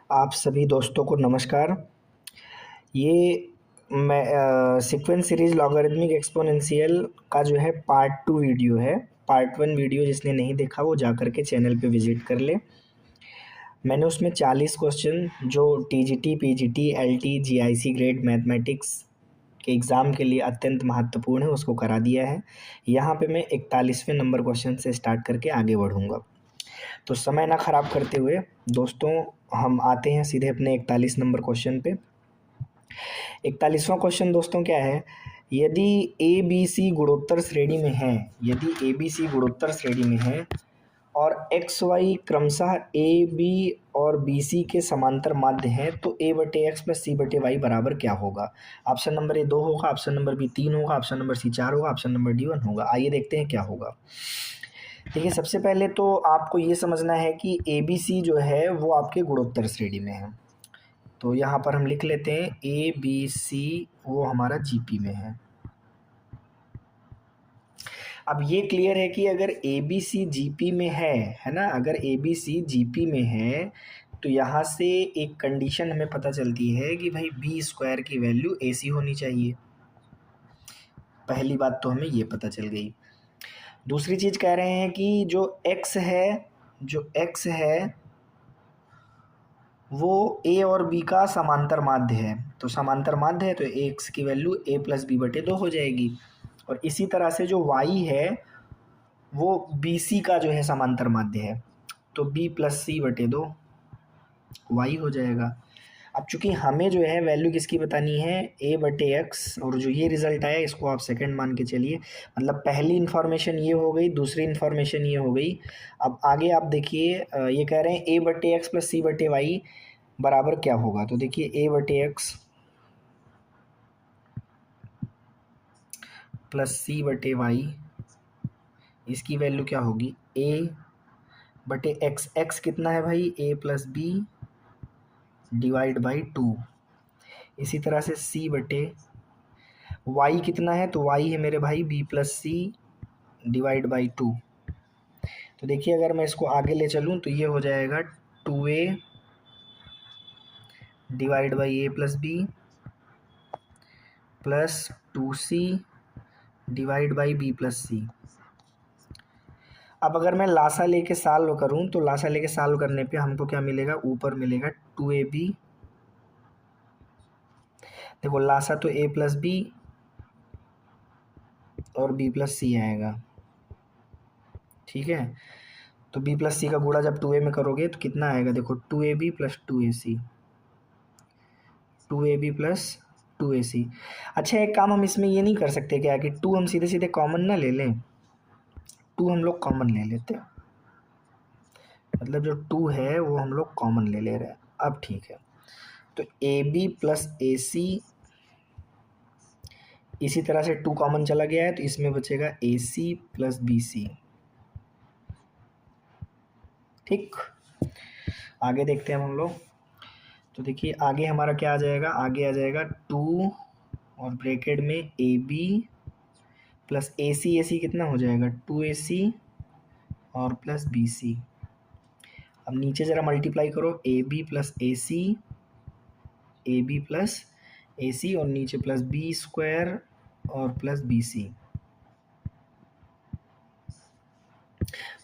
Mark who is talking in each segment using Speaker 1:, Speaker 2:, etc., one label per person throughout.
Speaker 1: आप सभी दोस्तों को नमस्कार। ये मैं सीक्वेंस सीरीज लॉगरिथमिक एक्सपोनेंशियल का जो है पार्ट 2 वीडियो है। पार्ट 1 वीडियो जिसने नहीं देखा वो जा कर के चैनल पे विजिट कर ले। मैंने उसमें 40 क्वेश्चन जो TGT, PGT, LT, GIC grade mathematics के एग्ज़ाम के लिए अत्यंत महत्वपूर्ण है उसको करा दिया है। यहाँ पे मैं 41वें नंबर क्वेश्चन से स्टार्ट करके आगे बढ़ूँगा। तो समय ना ख़राब करते हुए दोस्तों हम आते हैं सीधे अपने 41 नंबर क्वेश्चन पे। 41वां क्वेश्चन दोस्तों क्या है, यदि ए बी सी गुणोत्तर श्रेणी में है, यदि ए बी सी गुणोत्तर श्रेणी में है और एक्स वाई क्रमशः ए बी और बी सी के समांतर माध्य हैं तो ए बटे एक्स प्लस सी बटे वाई बराबर क्या होगा। ऑप्शन नंबर ए 2 होगा, ऑप्शन नंबर बी 3 होगा, ऑप्शन नंबर सी 4 होगा, ऑप्शन नंबर डी 1 होगा। आइए देखते हैं क्या होगा। देखिए सबसे पहले तो आपको ये समझना है कि ए बी सी जो है वो आपके गुणोत्तर श्रेणी में है। तो यहाँ पर हम लिख लेते हैं ए बी सी वो हमारा जीपी में है। अब ये क्लियर है कि अगर ए बी सी जीपी में है ना, अगर ए बी सी जीपी में है तो यहाँ से एक कंडीशन हमें पता चलती है कि भाई बी स्क्वायर की वैल्यू ए सी होनी चाहिए। पहली बात तो हमें ये पता चल गई। दूसरी चीज़ कह रहे हैं कि जो x है वो a और b का समांतर माध्य है। तो समांतर माध्य है तो x की वैल्यू a प्लस बी बटे 2 हो जाएगी। और इसी तरह से जो y है वो BC का जो है समांतर माध्य है तो b प्लस सी बटे 2 y हो जाएगा। अब चूंकि हमें जो है वैल्यू किसकी बतानी है, a बटे एक्स, और जो ये रिज़ल्ट आया इसको आप सेकंड मान के चलिए। मतलब पहली इन्फॉर्मेशन ये हो गई, दूसरी इन्फॉर्मेशन ये हो गई। अब आगे आप देखिए ये कह रहे हैं a बटे एक्स प्लस सी बटे वाई बराबर क्या होगा। तो देखिए a बटे एक्स प्लस सी बटे वाई इसकी वैल्यू क्या होगी, a बटे एक्स, एक्स कितना है भाई a plus B divide by 2। इसी तरह से c बटे y कितना है, तो y है मेरे भाई b plus C divide by 2। तो देखिए अगर मैं इसको आगे ले चलूँ तो ये हो जाएगा 2a divide by A plus B plus 2c divide by B plus C. अब अगर मैं लासा लेके सॉल्व करूँ तो लासा लेके सॉल्व करने पे हमको क्या मिलेगा, ऊपर मिलेगा 2ab। देखो लासा तो a प्लस बी और b प्लस सी आएगा, ठीक है। तो b प्लस सी का गुणा जब 2a में करोगे तो कितना आएगा, देखो 2ab plus 2ac, 2ab plus 2ac। अच्छा एक काम हम इसमें ये नहीं कर सकते क्या कि 2 हम सीधे सीधे कॉमन ना ले लें, 2 हम लोग कॉमन ले लेते हैं, मतलब जो 2 है वो हम लोग कॉमन ले ले रहे हैं। अब ठीक है, तो ab प्लस ac, इसी तरह से 2 कॉमन चला गया है तो इसमें बचेगा ac प्लस bc। ठीक, आगे देखते हैं हम लोग। तो देखिए आगे हमारा क्या आ जाएगा, आगे आ जाएगा 2 और ब्रैकेट में ab प्लस ac कितना हो जाएगा 2ac और प्लस bc। अब नीचे ज़रा मल्टीप्लाई करो, ab plus ac, ab plus ac और नीचे प्लस b स्क्वायर और प्लस bc।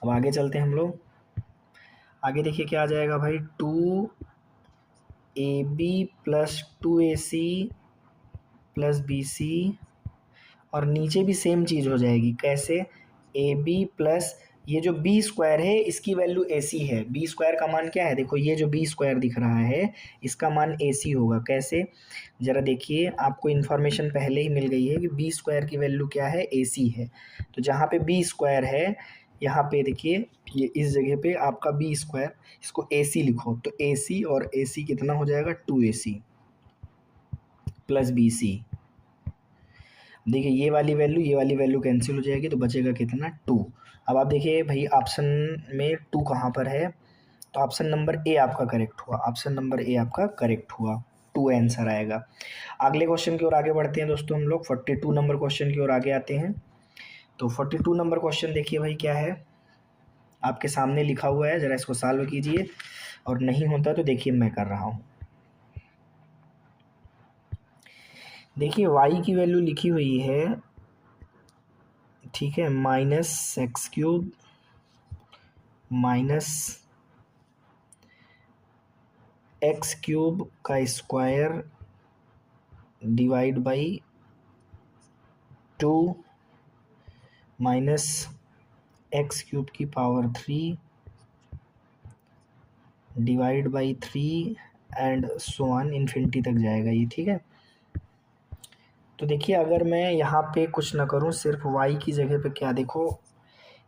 Speaker 1: अब आगे चलते हैं हम लोग। आगे देखिए क्या आ जाएगा भाई, 2ab plus 2ac plus bc और नीचे भी सेम चीज़ हो जाएगी। कैसे, ab प्लस ये जो बी स्क्वायर है इसकी वैल्यू ac है। बी स्क्वायर का मान क्या है, देखो ये जो बी स्क्वायर दिख रहा है इसका मान ac होगा। कैसे, ज़रा देखिए आपको इन्फॉर्मेशन पहले ही मिल गई है कि बी स्क्वायर की वैल्यू क्या है, ac है। तो जहाँ पे बी स्क्वायर है यहाँ पे देखिए ये इस जगह पे आपका बी स्क्वायर, इसको ac लिखो तो ac और ac कितना हो जाएगा 2ac प्लस bc। देखिए ये वाली वैल्यू कैंसिल हो जाएगी तो बचेगा कितना 2। अब आप देखिए भाई ऑप्शन में 2 कहाँ पर है, तो ऑप्शन नंबर ए आपका करेक्ट हुआ, ऑप्शन नंबर ए आपका करेक्ट हुआ, 2 आंसर आएगा। अगले क्वेश्चन की ओर आगे बढ़ते हैं दोस्तों हम लोग, 42 नंबर क्वेश्चन की ओर आगे आते हैं। तो 42 नंबर क्वेश्चन देखिए भाई क्या है, आपके सामने लिखा हुआ है, ज़रा इसको सॉल्व कीजिए। और नहीं होता तो देखिए मैं कर रहा हूँ। देखिए y की वैल्यू लिखी हुई है, ठीक है, -x³ -x³ का स्क्वायर डिवाइड बाई 2 -x³ की power 3 divide by 3 and so on, infinity तक जाएगा ये, ठीक है। तो देखिए अगर मैं यहाँ पे कुछ ना करूँ, सिर्फ y की जगह पे क्या, देखो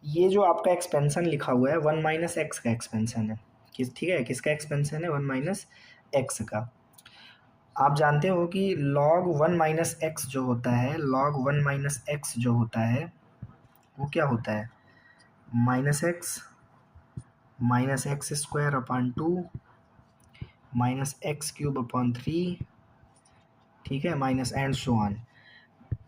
Speaker 1: ये जो आपका एक्सपेंशन लिखा हुआ है 1 - x का एक्सपेंशन है, ठीक है, किसका एक्सपेंशन है, 1 - x का। आप जानते हो कि log 1 - x जो होता है, log 1 - x जो होता है वो क्या होता है, -x (-x² / 2 -x³ / 3, ठीक है, माइनस एंड सो ऑन।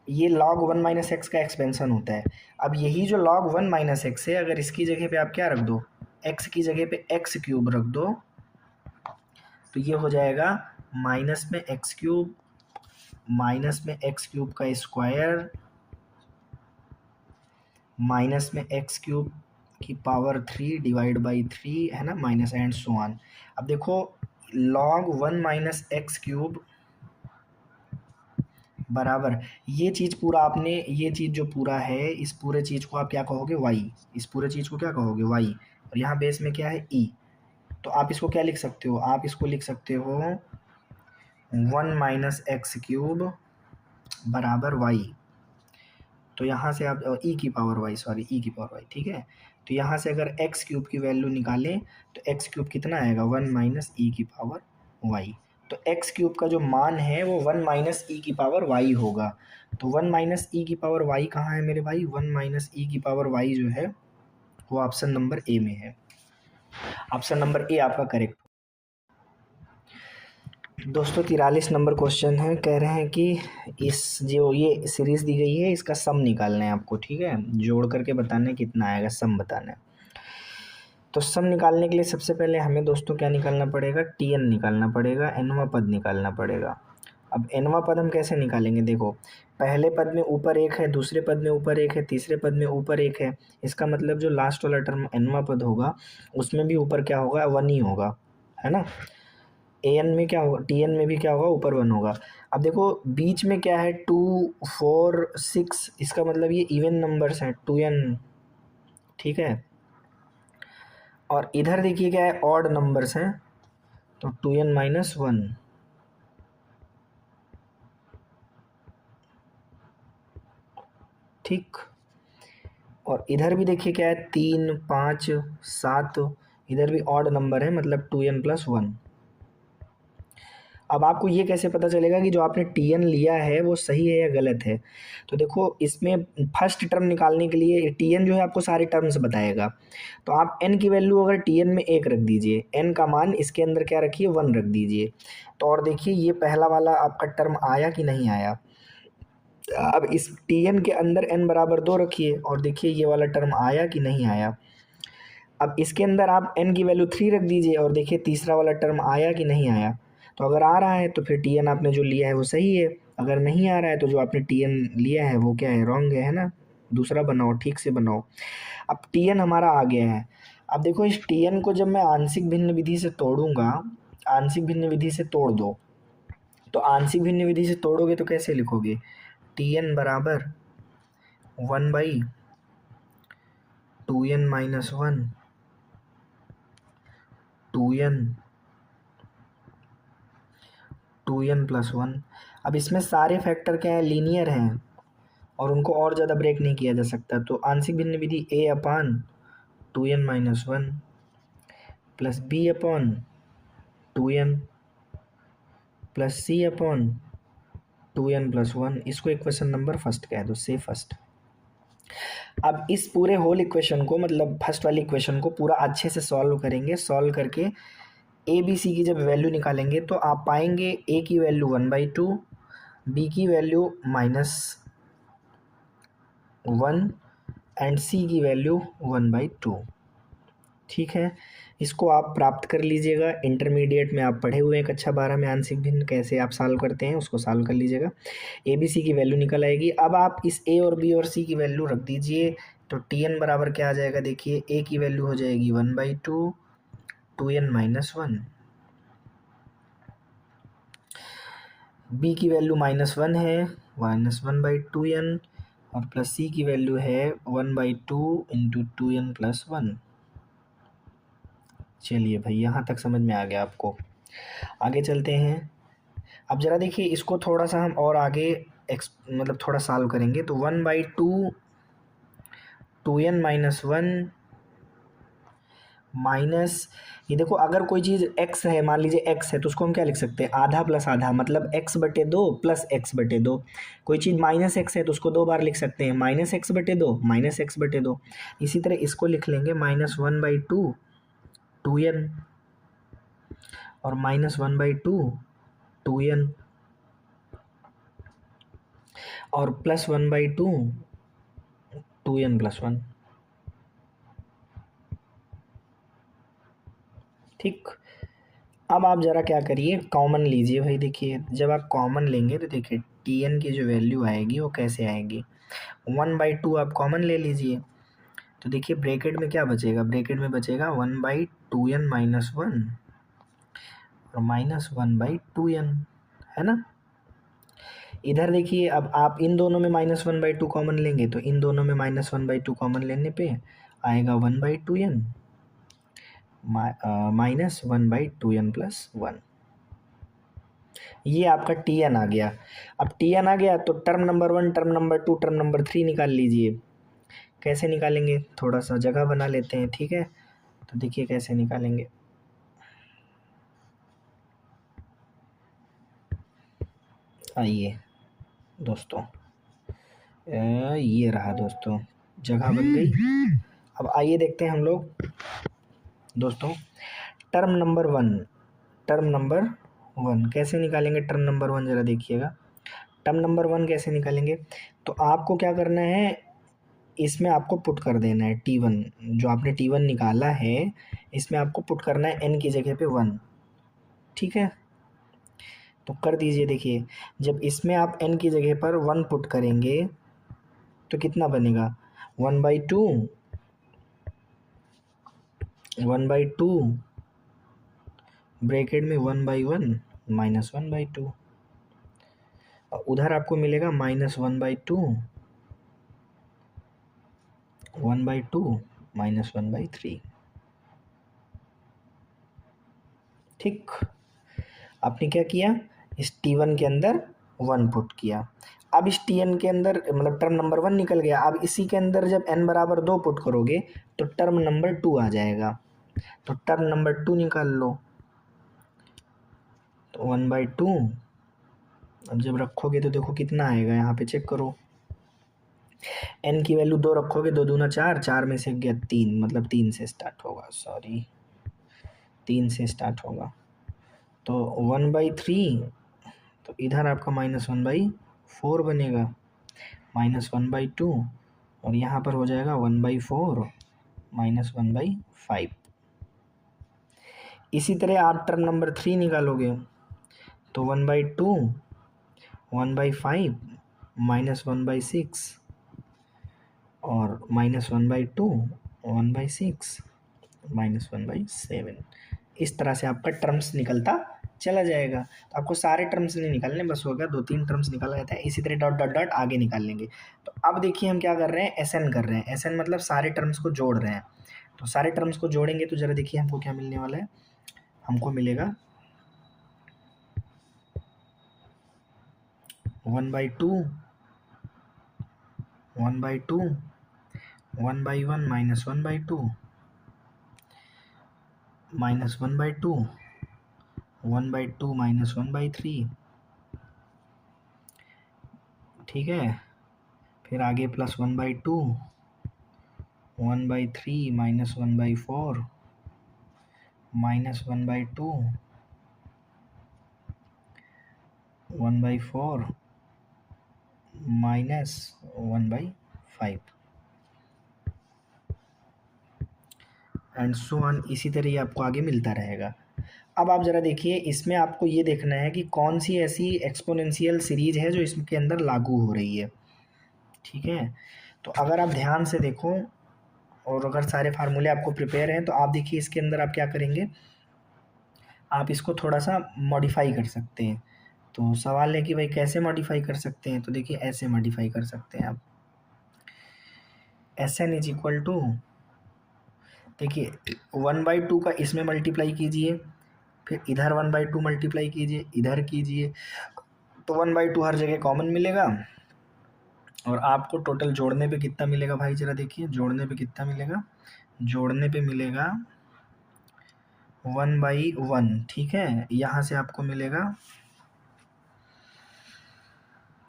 Speaker 1: ये log 1 - x का एक्सपेंशन होता है। अब यही जो log 1 - x है, अगर इसकी जगह पे आप क्या रख दो, x की जगह पे x³ रख दो, तो ये हो जाएगा माइनस में x³ का स्क्वायर माइनस में x³ की पावर 3 डिवाइड बाई 3, है ना, माइनस एंड सो ऑन। अब देखो log 1 - x³ बराबर, ये चीज़ पूरा आपने, ये चीज़ जो पूरा है, इस पूरे चीज़ को आप क्या कहोगे, y, इस पूरे चीज़ को क्या कहोगे, y, और यहाँ बेस में क्या है, e। तो आप इसको क्या लिख सकते हो, आप इसको लिख सकते हो 1 - x³ बराबर y। तो यहाँ से आप e की पावर y, सॉरी e की पावर y, ठीक है। तो यहाँ से अगर x³ की वैल्यू निकालें तो x³ कितना आएगा, 1 - e की पावर y। तो x³ का जो मान है वो 1 - e की पावर y होगा। तो 1 - e की पावर y कहाँ है मेरे भाई, 1 - e की पावर y जो है वो ऑप्शन नंबर ए में है। ऑप्शन नंबर ए आपका करेक्ट। दोस्तों 43 नंबर क्वेश्चन है, कह रहे हैं कि इस जो ये सीरीज दी गई है इसका सम निकालना है आपको, ठीक है, जोड़ करके बताना है कितना आएगा, सम बताना है। तो सम निकालने के लिए सबसे पहले हमें दोस्तों क्या निकालना पड़ेगा, tn निकालना पड़ेगा, nवां पद निकालना पड़ेगा। अब nवां पद हम कैसे निकालेंगे, देखो पहले पद में ऊपर एक है, दूसरे पद में ऊपर एक है, तीसरे पद में ऊपर एक है, इसका मतलब जो लास्ट वाला टर्म nवां पद होगा उसमें भी ऊपर क्या होगा, 1 ही होगा, है ना। an में क्या होगा, tn में भी क्या होगा, ऊपर 1 होगा। अब देखो बीच में क्या है, 2 4 6, इसका मतलब ये इवन नंबर्स हैं, 2n, ठीक है। और इधर देखिए क्या है, ऑड नंबर्स हैं, तो 2n - 1, ठीक। और इधर भी देखिए क्या है, 3 5 7, इधर भी ऑड नंबर है, मतलब 2n + 1। अब आपको ये कैसे पता चलेगा कि जो आपने tn लिया है वो सही है या गलत है। तो देखो इसमें फर्स्ट टर्म निकालने के लिए tn जो है आपको सारे टर्म्स बताएगा। तो आप n की वैल्यू अगर tn में 1 रख दीजिए, n का मान इसके अंदर क्या रखिए, 1 रख दीजिए। तो और देखिए ये पहला वाला आपका टर्म आया कि नहीं आया। अब इस tn के अंदर n बराबर 2 रखिए और देखिए ये वाला टर्म आया कि नहीं आया। अब इसके अंदर आप n की वैल्यू 3 रख दीजिए और देखिए तीसरा वाला टर्म आया कि नहीं आया। तो अगर आ रहा है तो फिर tn आपने जो लिया है वो सही है, अगर नहीं आ रहा है तो जो आपने tn लिया है वो क्या है, रॉन्ग है ना। दूसरा बनाओ, ठीक से बनाओ। अब tn हमारा आ गया है। अब देखो इस tn को जब मैं आंशिक भिन्न विधि से तोड़ूंगा, आंशिक भिन्न विधि से तोड़ दो, तो आंशिक भिन्न विधि से तोड़ोगे तो कैसे लिखोगे, tn बराबर 1/2n - 1 2n + 1। अब इसमें सारे फैक्टर क्या है, लीनियर हैं और उनको और ज़्यादा ब्रेक नहीं किया जा सकता। तो आंशिक भिन्न विधि a/2n - 1 plus b/2n plus c/2n + 1, इसको इक्वेशन नंबर फर्स्ट कह दो, से फर्स्ट। अब इस पूरे होल इक्वेशन को, मतलब फर्स्ट वाली इक्वेशन को पूरा अच्छे से सॉल्व करेंगे। सॉल्व करके ए बी सी की जब वैल्यू निकालेंगे तो आप पाएंगे ए की वैल्यू 1/2, बी की वैल्यू -1 एंड सी की वैल्यू 1/2। ठीक है, इसको आप प्राप्त कर लीजिएगा। इंटरमीडिएट में आप पढ़े हुए हैं कक्षा 12 में आंशिक भिन्न कैसे आप सॉल्व करते हैं, उसको सॉल्व कर लीजिएगा। ए बी सी की वैल्यू निकल आएगी। अब आप इस ए और बी और सी की वैल्यू रख दीजिए, तो टी एन बराबर क्या आ जाएगा, देखिए ए की वैल्यू हो जाएगी 1/2, 2n-1, बी की वैल्यू -1 है, -1/2n, और प्लस सी की वैल्यू है 1/2 इंटू 2n+1। चलिए भाई, यहाँ तक समझ में आ गया आपको। आगे चलते हैं। अब ज़रा देखिए, इसको थोड़ा सा हम और आगे मतलब थोड़ा सॉल्व करेंगे। तो 1/2 2n-1 माइनस, ये देखो अगर कोई चीज़ x है, मान लीजिए x है, तो उसको हम क्या लिख सकते हैं, आधा प्लस आधा, मतलब x/2 प्लस x/2। कोई चीज़ -x है तो उसको 2 बार लिख सकते हैं, -x/2 -x/2। इसी तरह इसको लिख लेंगे -1/2 2n और -1/2 2n और +1/2 2n+1। ठीक, अब आप ज़रा क्या करिए, कॉमन लीजिए भाई। देखिए जब आप कॉमन लेंगे तो देखिए टी एन की जो वैल्यू आएगी वो कैसे आएगी, 1/2 आप कॉमन ले लीजिए। तो देखिए ब्रैकेट में क्या बचेगा, ब्रैकेट में बचेगा 1/2n-1 और -1/2n, है ना। इधर देखिए, अब आप इन दोनों में -1/2 कॉमन लेंगे, तो इन दोनों में -1/2 कॉमन लेने पे आएगा 1/2n -1/2n+1। ये आपका टी एन आ गया। अब टी एन आ गया तो term number 1, term number 2, term number 3 निकाल लीजिए। कैसे निकालेंगे, थोड़ा सा जगह बना लेते हैं, ठीक है। तो देखिए कैसे निकालेंगे। आइए दोस्तों, ये रहा दोस्तों, जगह बन गई। अब आइए देखते हैं हम लोग दोस्तों, टर्म नंबर 1, टर्म नंबर 1 कैसे निकालेंगे। टर्म नंबर 1 ज़रा देखिएगा, टर्म नंबर 1 कैसे निकालेंगे। तो आपको क्या करना है, इसमें आपको पुट कर देना है T1, जो आपने T1 निकाला है इसमें आपको पुट करना है n की जगह पे 1, ठीक है। तो कर दीजिए। देखिए जब इसमें आप n की जगह पर 1 पुट करेंगे तो कितना बनेगा, 1/2 1/2 ब्रैकेट में 1/1 -1/2, और उधर आपको मिलेगा -1/2 1/2 -1/3। ठीक, आपने क्या किया, इस T1 के अंदर 1 पुट किया। अब इस Tn के अंदर मतलब टर्म नंबर 1 निकल गया। अब इसी के अंदर जब n बराबर 2 पुट करोगे तो टर्म नंबर 2 आ जाएगा। तो टर्म नंबर 2 निकाल लो, तो 1/2। अब जब रखोगे तो देखो कितना आएगा, यहाँ पे चेक करो, n की वैल्यू 2 रखोगे, 2 दूना 4, 4 में से गया 3, मतलब 3 से स्टार्ट होगा, सॉरी 3 से स्टार्ट होगा। तो 1/3, तो इधर आपका -1/4 बनेगा, -1/2, और यहाँ पर हो जाएगा 1/4 -1/5। इसी तरह आप टर्म नंबर 3 निकालोगे तो 1/2 1/5 -1/6 और -1/2 1/6 -1/7। इस तरह से आपका टर्म्स निकलता चला जाएगा। तो आपको सारे टर्म्स नहीं निकालने, बस हो गया 2-3 टर्म्स निकाला जाता है। इसी तरह डॉट डॉट डॉट आगे निकाल लेंगे। तो अब देखिए हम क्या कर रहे हैं, एसएन कर रहे हैं। एसएन मतलब सारे टर्म्स को जोड़ रहे हैं। तो सारे टर्म्स को जोड़ेंगे तो ज़रा देखिए हमको क्या मिलने वाला है, हमको मिलेगा 1/2 1/2 1/1 -1/2 -1/2 1/2 -1/3, ठीक है। फिर आगे +1/2 1/3 -1/4 -1/2 1/4 -1/5। एंड सो ऑन, इसी तरह ये आपको आगे मिलता रहेगा। अब आप ज़रा देखिए, इसमें आपको ये देखना है कि कौन सी ऐसी एक्सपोनेंशियल सीरीज है जो इसके अंदर लागू हो रही है। ठीक है, तो अगर आप ध्यान से देखो और अगर सारे फार्मूले आपको प्रिपेयर हैं तो आप देखिए इसके अंदर आप क्या करेंगे, आप इसको थोड़ा सा मॉडिफाई कर सकते हैं। तो सवाल है कि भाई कैसे मॉडिफाई कर सकते हैं, तो देखिए ऐसे मॉडिफाई कर सकते हैं आप। S N is equal to, देखिए 1/2 का इसमें मल्टीप्लाई कीजिए, फिर इधर 1/2 मल्टीप्लाई कीजिए, इधर कीजिए, तो 1/2 हर जगह कॉमन मिलेगा और आपको टोटल जोड़ने पे कितना मिलेगा भाई, जरा देखिए जोड़ने पे कितना मिलेगा, जोड़ने पे मिलेगा 1/1। ठीक है, यहाँ से आपको मिलेगा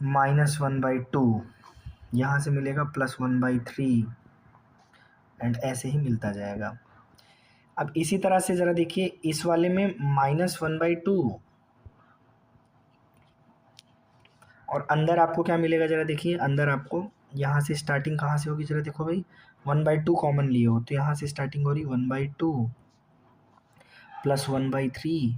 Speaker 1: -1/2, यहाँ से मिलेगा +1/3 एंड ऐसे ही मिलता जाएगा। अब इसी तरह से ज़रा देखिए इस वाले में -1/2 और अंदर आपको क्या मिलेगा, ज़रा देखिए अंदर आपको यहाँ से स्टार्टिंग कहाँ से होगी, ज़रा देखो भाई 1/2 कॉमन लिए हो तो यहाँ से स्टार्टिंग हो रही 1/2 +1/3,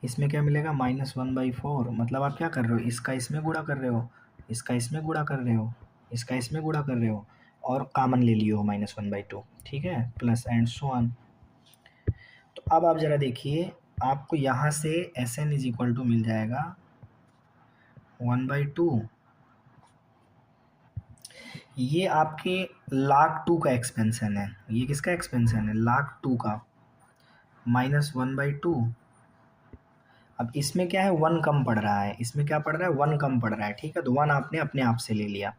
Speaker 1: इसमें क्या मिलेगा -1/4। मतलब आप क्या कर रहे हो, इसका इसमें गुणा कर रहे हो, इसका इसमें गुणा कर रहे हो, इसका इसमें गुणा कर रहे हो और कॉमन ले लियो -1/2। ठीक है, प्लस एंड सो ऑन। तो अब आप ज़रा देखिए आपको यहाँ से S N is equal to मिल जाएगा 1/2, ये आपके log 2 का एक्सपेंशन है। ये किसका एक्सपेंशन है, log 2 का, -1/2। अब इसमें क्या है, 1 कम पड़ रहा है, इसमें क्या पड़ रहा है, 1 कम पड़ रहा है। ठीक है, तो 1 आपने अपने आप से ले लिया,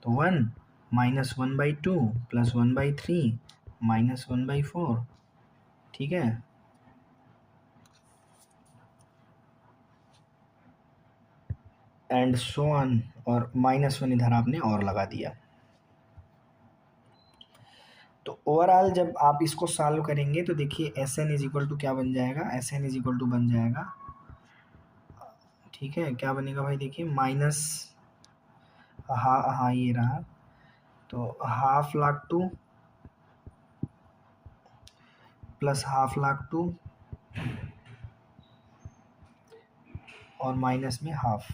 Speaker 1: तो 1 -1/2 +1/3 -1/4। ठीक है, एंड सो ऑन, और -1 इधर आपने और लगा दिया। तो ओवरऑल जब आप इसको सॉल्व करेंगे तो देखिए S N is equal to क्या बन जाएगा, S N is equal to बन जाएगा, ठीक है क्या बनेगा भाई, देखिए माइनस, हाँ ये रहा, तो ½ log 2 प्लस ½ log 2 और माइनस में हाफ,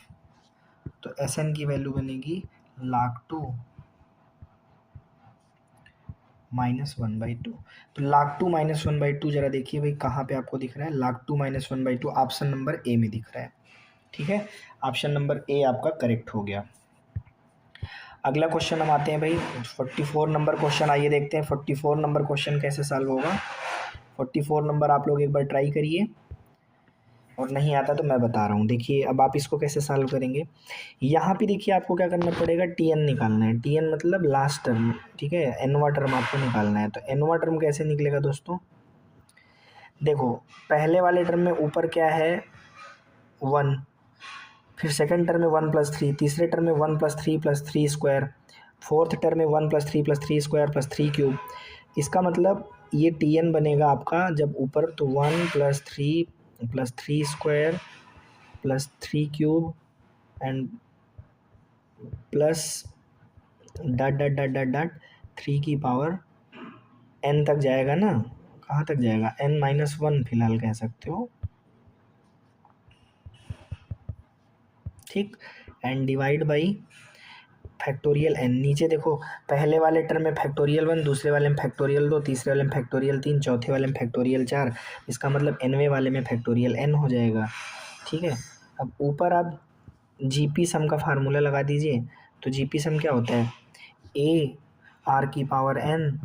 Speaker 1: तो एस एन की वैल्यू बनेगी log 2 -1/2। तो log 2 -1/2 जरा देखिए भाई कहाँ पे आपको दिख रहा है, log 2 -1/2 ऑप्शन नंबर ए में दिख रहा है। ठीक है, ऑप्शन नंबर ए आपका करेक्ट हो गया। अगला क्वेश्चन हम आते हैं भाई 44 नंबर क्वेश्चन, आइए देखते हैं 44 नंबर क्वेश्चन कैसे सॉल्व होगा। 44 नंबर आप लोग एक बार ट्राई करिए और नहीं आता तो मैं बता रहा हूँ। देखिए अब आप इसको कैसे सॉल्व करेंगे, यहाँ पे देखिए आपको क्या करना पड़ेगा, टी एन निकालना है, टी एन मतलब लास्ट टर्म। ठीक है, एनवा टर्म आपको निकालना है, तो एनवा टर्म कैसे निकलेगा दोस्तों, देखो पहले वाले टर्म में ऊपर क्या है 1, फिर सेकंड टर्म में 1+3, तीसरे टर्म में 1+3+3², फोर्थ टर्म में 1+3+3² + 3³ इसका मतलब ये टी एन बनेगा आपका जब ऊपर तो 1+3+3² +3³ and plus dot dot dot dot dot 3 की पावर n तक जाएगा ना, कहाँ तक जाएगा, n-1 फिलहाल कह सकते हो। ठीक, and divide by factorial n, नीचे देखो पहले वाले टर्म में फैक्टोरियल 1, दूसरे वाले में फैक्टोरियल 2, तीसरे वाले में फैक्टोरियल 3, चौथे वाले में फैक्टोरियल 4, इसका मतलब nवें वाले में फैक्टोरियल n हो जाएगा। ठीक है, अब ऊपर आप जीपी सम का फार्मूला लगा दीजिए, तो जीपी सम क्या होता है, a r⁻n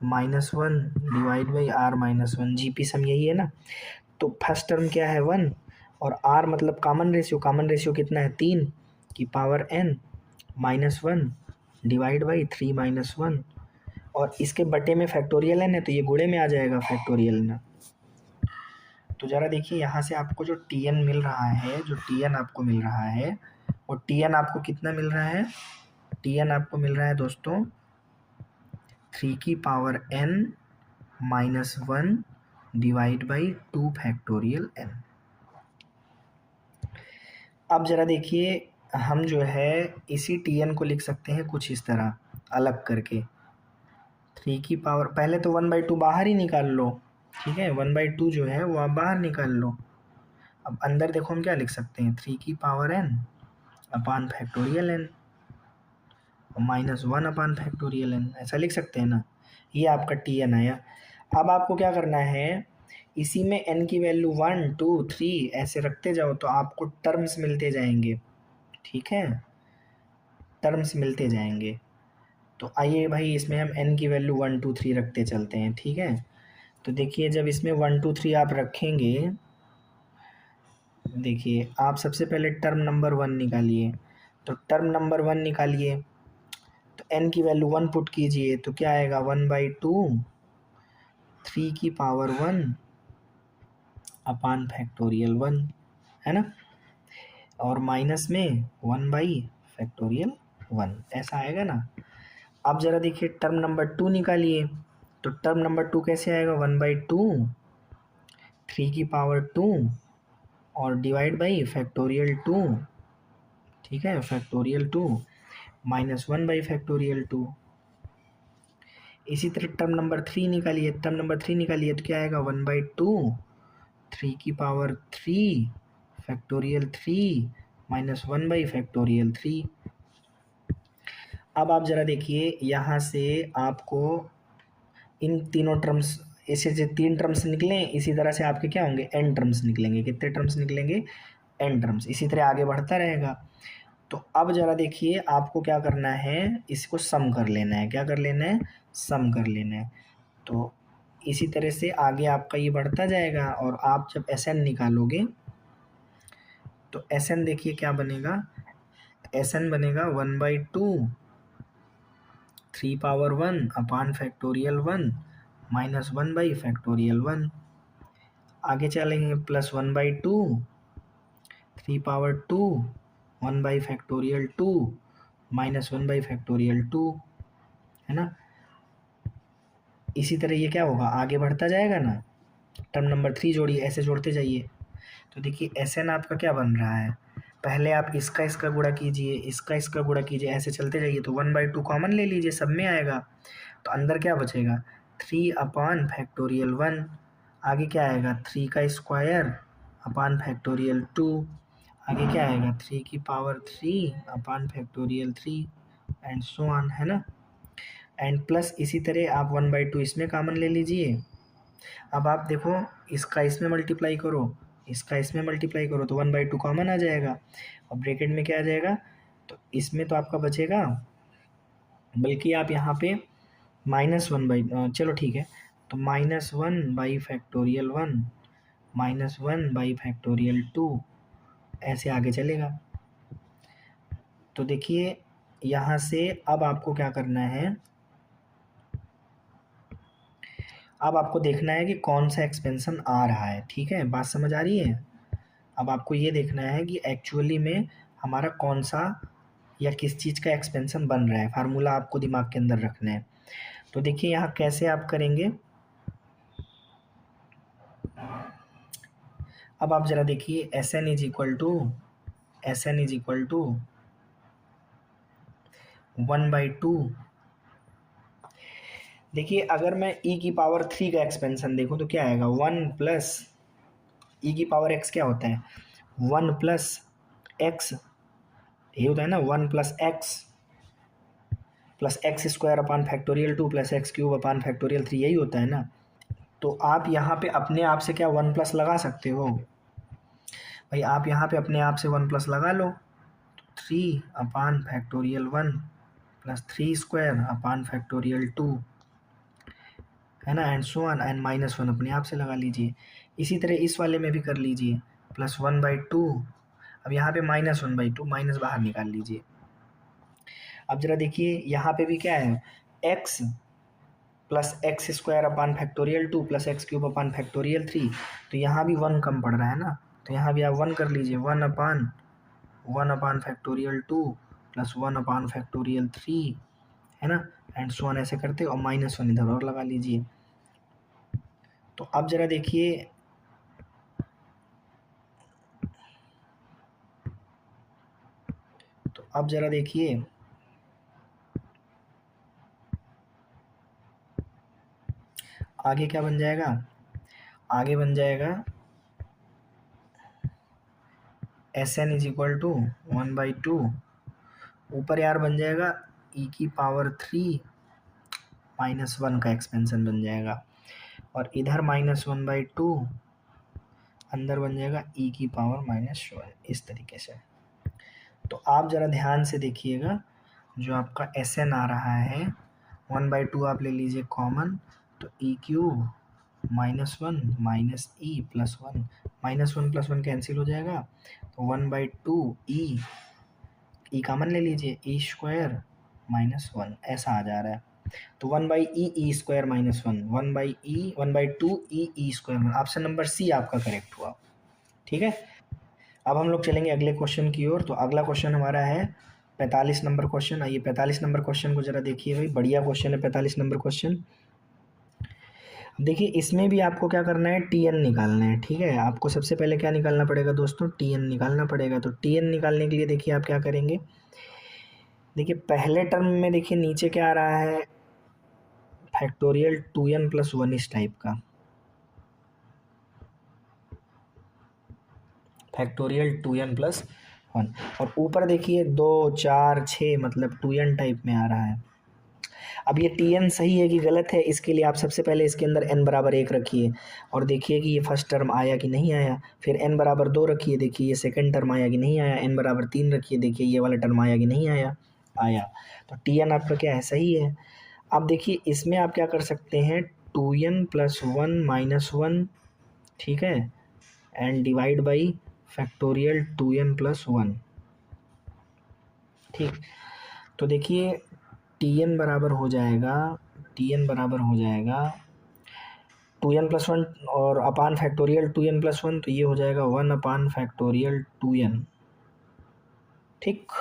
Speaker 1: -1 divide by r-1, GP sum यही है ना। तो फर्स्ट टर्म क्या है 1 और r मतलब कॉमन रेशियो, कॉमन रेशियो कितना है 3 की पावर n -1 डिवाइड बाई 3-1, और इसके बटे में फैक्टोरियल n है तो ये गुणे में आ जाएगा फैक्टोरियल n। तो ज़रा देखिए यहाँ से आपको जो टी एन मिल रहा है, जो टी एन आपको मिल रहा है वो टी एन आपको कितना मिल रहा है, टी एन आपको मिल रहा है दोस्तों 3 की power n -1 divide by 2 factorial n। अब ज़रा देखिए हम जो है इसी टी एन को लिख सकते हैं कुछ इस तरह अलग करके, 3 की पावर, पहले तो 1/2 बाहर ही निकाल लो, ठीक है, 1/2 जो है वो आप बाहर निकाल लो। अब अंदर देखो हम क्या लिख सकते हैं, 3 की पावर n अपान फैक्टोरियल n -1 अपान फैक्टोरियल n, ऐसा लिख सकते हैं ना। ये आपका Tn आया। अब आपको क्या करना है, इसी में n की वैल्यू 1 2 3 ऐसे रखते जाओ तो आपको टर्म्स मिलते जाएंगे, ठीक है, टर्म्स मिलते जाएंगे। तो आइए भाई इसमें हम n की वैल्यू 1 2 3 रखते चलते हैं, ठीक है। तो देखिए जब इसमें 1 2 3 आप रखेंगे, देखिए आप सबसे पहले टर्म नंबर 1 निकालिए, तो टर्म नंबर 1 निकालिए, तो n की वैल्यू 1 पुट कीजिए, तो क्या आएगा 1/2 3 की पावर 1 अपान फैक्टोरियल 1, है ना, और माइनस में 1/फैक्टोरियल 1, ऐसा आएगा ना। अब ज़रा देखिए टर्म नंबर 2 निकालिए, तो टर्म नंबर 2 कैसे आएगा, 1/2 3 की पावर 2 और डिवाइड बाई फैक्टोरियल 2, ठीक है, फैक्टोरियल 2 -1/फैक्टोरियल 2। इसी तरह टर्म नंबर 3 निकालिए, टर्म नंबर 3 निकालिए तो क्या आएगा 1/2 3 की पावर 3 फैक्टोरियल 3 -1/फैक्टोरियल 3। अब आप ज़रा देखिए यहाँ से आपको इन तीनों टर्म्स, ऐसे जो 3 टर्म्स निकले इसी तरह से आपके क्या होंगे, n टर्म्स निकलेंगे। कितने टर्म्स निकलेंगे, n टर्म्स, इसी तरह आगे बढ़ता रहेगा। तो अब ज़रा देखिए आपको क्या करना है, इसको सम कर लेना है, क्या कर लेना है, सम कर लेना है। तो इसी तरह से आगे आपका ये बढ़ता जाएगा और आप जब Sn निकालोगे तो Sn देखिए क्या बनेगा, Sn बनेगा 1/2 3 पावर 1 अपान फैक्टोरियल 1 -1/फैक्टोरियल 1। आगे चलेंगे +1/2 3 पावर 2 1/फैक्टोरियल 2 -1/फैक्टोरियल 2, है ना। इसी तरह ये क्या होगा, आगे बढ़ता जाएगा ना, टर्म नंबर 3 जोड़िए, ऐसे जोड़ते जाइए। तो देखिए Sn आपका क्या बन रहा है, पहले आप इसका गुणा कीजिए, इसका गुणा कीजिए, ऐसे चलते जाइए। तो 1/2 कॉमन ले लीजिए, सब में आएगा, तो अंदर क्या बचेगा 3 अपान फैक्टोरियल 1, आगे क्या आएगा 3 का स्क्वायर अपान फैक्टोरियल 2, आगे क्या आएगा 3 की power 3 upon factorial 3 and so on, है ना। एंड प्लस इसी तरह आप 1/2 इसमें कॉमन ले लीजिए। अब आप देखो इसका इसमें मल्टीप्लाई करो, इसका इसमें मल्टीप्लाई करो, तो 1/2 कॉमन आ जाएगा और ब्रैकेट में क्या आ जाएगा, तो इसमें तो आपका बचेगा, बल्कि आप यहाँ पे -1 चलो ठीक है, तो -1/फैक्टोरियल 1 -1/फैक्टोरियल 2 ऐसे आगे चलेगा। तो देखिए यहाँ से अब आपको क्या करना है, अब आपको देखना है कि कौन सा एक्सपेंशन आ रहा है, ठीक है, बात समझ आ रही है। अब आपको ये देखना है कि एक्चुअली में हमारा कौन सा या किस चीज़ का एक्सपेंशन बन रहा है, फार्मूला आपको दिमाग के अंदर रखना है। तो देखिए यहाँ कैसे आप करेंगे, अब आप ज़रा देखिए Sn इज इक्वल टू 1/2। देखिए अगर मैं e की पावर 3 का एक्सपेंशन देखूँ तो क्या आएगा, 1 प्लस e की पावर x क्या होता है, 1 प्लस x, ये होता है ना 1 plus X square upon factorial 2 plus X cube अपान फैक्टोरियल 3, यही होता है ना। तो आप यहाँ पे अपने आप से क्या 1 प्लस लगा सकते हो भाई, आप यहाँ पे अपने आप से 1 प्लस लगा लो, 3 upon factorial 1 plus 3 square upon factorial 2, है ना, एंड सो ऑन, एंड -1 अपने आप से लगा लीजिए। इसी तरह इस वाले में भी कर लीजिए, +1/2, अब यहाँ पे -1/2 माइनस बाहर निकाल लीजिए। अब जरा देखिए यहाँ पे भी क्या है, x plus X square upon factorial 2 plus X cube अपान फैक्टोरियल 3, तो यहाँ भी 1 कम पड़ रहा है ना, तो यहाँ भी आप 1 कर लीजिए, 1 अपान फैक्टोरियल 2 प्लस 1 अपान फैक्टोरियल 3, है ना, एंड सो ऑन ऐसे करते और -1 इधर और लगा लीजिए। तो अब ज़रा देखिए आगे क्या बन जाएगा, आगे बन जाएगा S N is equal to 1/2, ऊपर यार बन जाएगा e⁻³ -1 का एक्सपेंशन बन जाएगा, और इधर -1/2 अंदर बन जाएगा e⁻⁻1, इस तरीके से। तो आप ज़रा ध्यान से देखिएगा, जो आपका एस एन आ रहा है 1/2 आप ले लीजिए कॉमन, तो e³ -1 माइनस e + 1, -1 + 1 कैंसिल हो जाएगा, तो 1/2 ई कॉमन ले लीजिए, e² -1 ऐसा आ जा रहा है। तो 1/e² -1, 1/2 e² option number C आपका करेक्ट हुआ। ठीक है, अब हम लोग चलेंगे अगले क्वेश्चन की ओर। तो अगला क्वेश्चन हमारा है 45 नंबर क्वेश्चन। आइए 45 नंबर क्वेश्चन को ज़रा देखिए भाई, बढ़िया क्वेश्चन है 45 नंबर क्वेश्चन। देखिए इसमें भी आपको क्या करना है, टी एन निकालना है। ठीक है, आपको सबसे पहले क्या निकालना पड़ेगा दोस्तों, टी एन निकालना पड़ेगा। तो टी एन निकालने के लिए देखिए आप क्या करेंगे, देखिए पहले टर्म में देखिए नीचे क्या आ रहा है, फैक्टोरियल 2n + 1 इस टाइप का, फैक्टोरियल 2n + 1, और ऊपर देखिए 2 4 6 मतलब 2n टाइप में आ रहा है। अब ये टी एन सही है कि गलत है, इसके लिए आप सबसे पहले इसके अंदर n = 1 रखिए और देखिए कि ये फर्स्ट टर्म आया कि नहीं आया। फिर n = 2 रखिए, देखिए ये सेकंड टर्म आया कि नहीं आया। n = 3 रखिए, देखिए ये वाला टर्म आया कि नहीं आया, आया। तो टी एन आपका क्या है, सही है। अब देखिए इसमें आप क्या कर सकते हैं, 2n + 1 - 1, ठीक है, and divide by factorial 2n + 1। ठीक, तो देखिए टी एन बराबर हो जाएगा, टी एन बराबर हो जाएगा 2n + 1 और अपान फैक्टोरियल 2n + 1, तो ये हो जाएगा 1/फैक्टोरियल 2n। ठीक,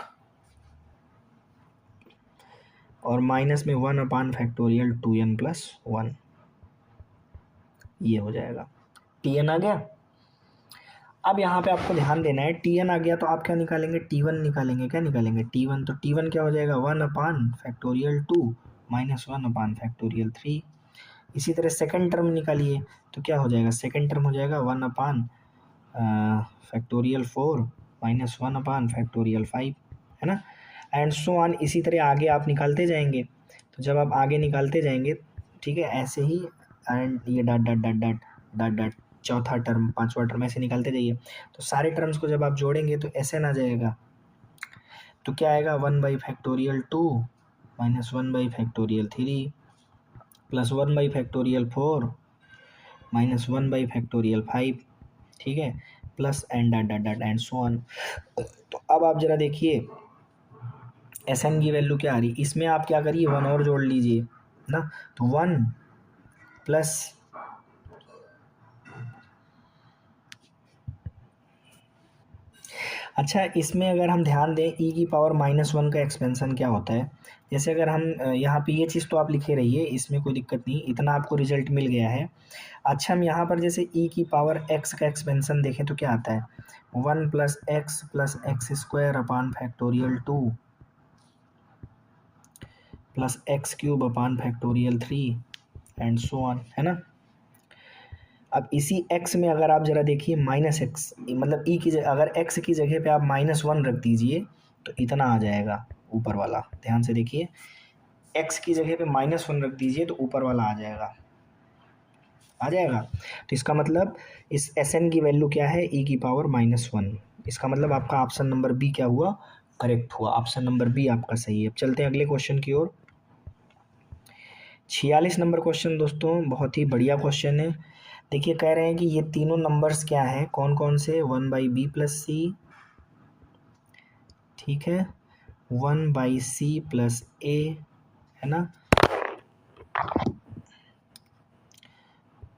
Speaker 1: और माइनस में 1/फैक्टोरियल 2n + 1, ये हो जाएगा। टी एन आ गया। अब यहाँ पे आपको ध्यान देना है, टी एन आ गया तो आप क्या निकालेंगे, T1 निकालेंगे। क्या निकालेंगे, T1। तो T1 क्या हो जाएगा, 1/फैक्टोरियल 2 - 1/फैक्टोरियल 3। इसी तरह सेकंड टर्म निकालिए, तो क्या हो जाएगा, सेकंड टर्म हो जाएगा 1/फैक्टोरियल 4 - 1/फैक्टोरियल 5, है ना, एंड सो ऑन। इसी तरह आगे आप निकालते जाएंगे। तो जब आप आगे निकालते जाएंगे, ठीक है, ऐसे ही, एंड ये dot dot dot dot dot dot, चौथा टर्म, पांचवा टर्म, ऐसे निकालते जाइए। तो सारे टर्म्स को जब आप जोड़ेंगे तो ऐसे ना जाएगा, तो क्या आएगा, 1/फैक्टोरियल 2 - 1/फैक्टोरियल 3 + 1/फैक्टोरियल 4 - 1/फैक्टोरियल 5, ठीक है, plus and dot dot dot and so on. तो अब आप जरा देखिए एस एन की वैल्यू क्या आ रही, इसमें आप क्या करिए, 1 और जोड़ लीजिए ना, तो 1 प्लस, अच्छा इसमें अगर हम ध्यान दें e⁻⁻1 का एक्सपेंशन क्या होता है, जैसे अगर हम यहाँ पे ये चीज़ तो आप लिखे रहिए, इसमें कोई दिक्कत नहीं, इतना आपको रिजल्ट मिल गया है। अच्छा हम यहाँ पर जैसे e⁻x का एक्सपेंशन देखें तो क्या आता है, 1 + x + x² / 2 + x³ / 3 and so on, है ना। अब इसी x में अगर आप ज़रा देखिए -x, मतलब e की अगर x की जगह पे आप -1 रख दीजिए तो इतना आ जाएगा ऊपर वाला। ध्यान से देखिए, x की जगह पे -1 रख दीजिए तो ऊपर वाला आ जाएगा, आ जाएगा। तो इसका मतलब इस एस एन की वैल्यू क्या है, e⁻⁻1। इसका मतलब आपका ऑप्शन नंबर बी क्या हुआ, करेक्ट हुआ। ऑप्शन नंबर बी आपका सही है। अब चलते हैं अगले क्वेश्चन की ओर। 46 नंबर क्वेश्चन दोस्तों, बहुत ही बढ़िया क्वेश्चन है। देखिए कह रहे हैं कि ये तीनों नंबर्स क्या हैं, कौन कौन से, 1/b + c, ठीक है, 1/c + a, है ना,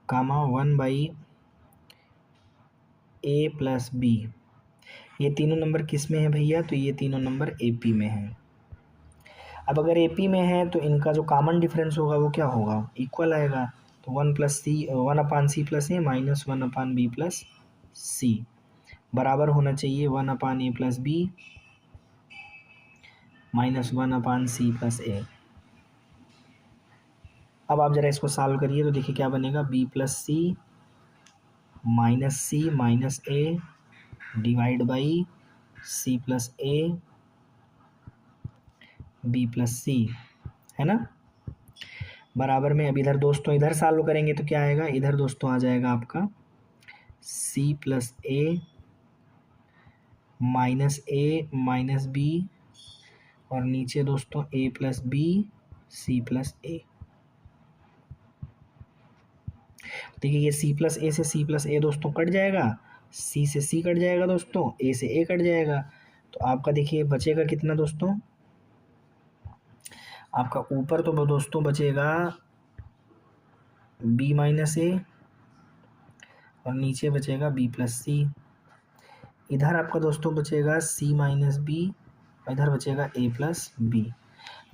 Speaker 1: कामा 1/a + b। ये तीनों नंबर किस में है भैया, तो ये तीनों नंबर AP में है। अब अगर AP में है तो इनका जो कॉमन डिफरेंस होगा वो क्या होगा, इक्वल आएगा। तो 1/c + a - 1/b + c बराबर होना चाहिए 1/a + b - 1/c + a। अब आप ज़रा इसको सॉल्व करिए तो देखिए क्या बनेगा, B plus C minus A divide by C plus A B plus C, है ना। बराबर में अब इधर दोस्तों इधर सॉल्व करेंगे तो क्या आएगा, इधर दोस्तों आ जाएगा आपका सी प्लस ए माइनस बी और नीचे दोस्तों ए प्लस बी सी प्लस ए। देखिए ये सी प्लस ए से सी प्लस ए दोस्तों कट जाएगा, सी से सी कट जाएगा दोस्तों, ए से ए कट जाएगा, तो आपका देखिए बचेगा कितना दोस्तों, आपका ऊपर तो दोस्तों बचेगा बी माइनस ए और नीचे बचेगा बी प्लस सी। इधर आपका दोस्तों बचेगा सी माइनस बी और इधर बचेगा ए प्लस बी।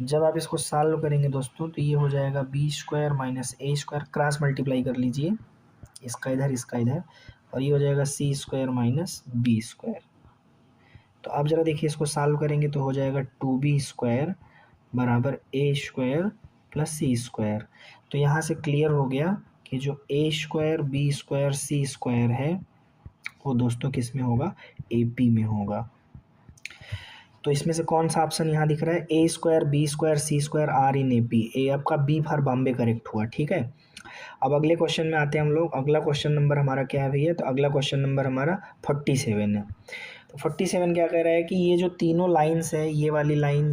Speaker 1: जब आप इसको सॉल्व करेंगे दोस्तों तो ये हो जाएगा बी स्क्वायर माइनस ए स्क्वायर, क्रॉस मल्टीप्लाई कर लीजिए, इसका इधर और ये हो जाएगा सी स्क्वायर माइनस बी स्क्वायर। तो आप ज़रा देखिए इसको सॉल्व करेंगे तो हो जाएगा टू बी स्क्वायर बराबर ए स्क्वायर प्लस सी स्क्वायर। तो यहाँ से क्लियर हो गया कि जो ए square B square C square है वो दोस्तों किस में होगा, ए पी में होगा। तो इसमें से कौन सा ऑप्शन यहाँ दिख रहा है, A square B square C square are in A P, A आपका बी फॉर बॉम्बे करेक्ट हुआ, ठीक है। अब अगले क्वेश्चन में आते हैं हम लोग। अगला क्वेश्चन नंबर हमारा क्या है भैया, तो अगला क्वेश्चन नंबर हमारा 47 है। तो 47 क्या कह रहा है कि ये जो तीनों लाइन्स है, ये वाली लाइन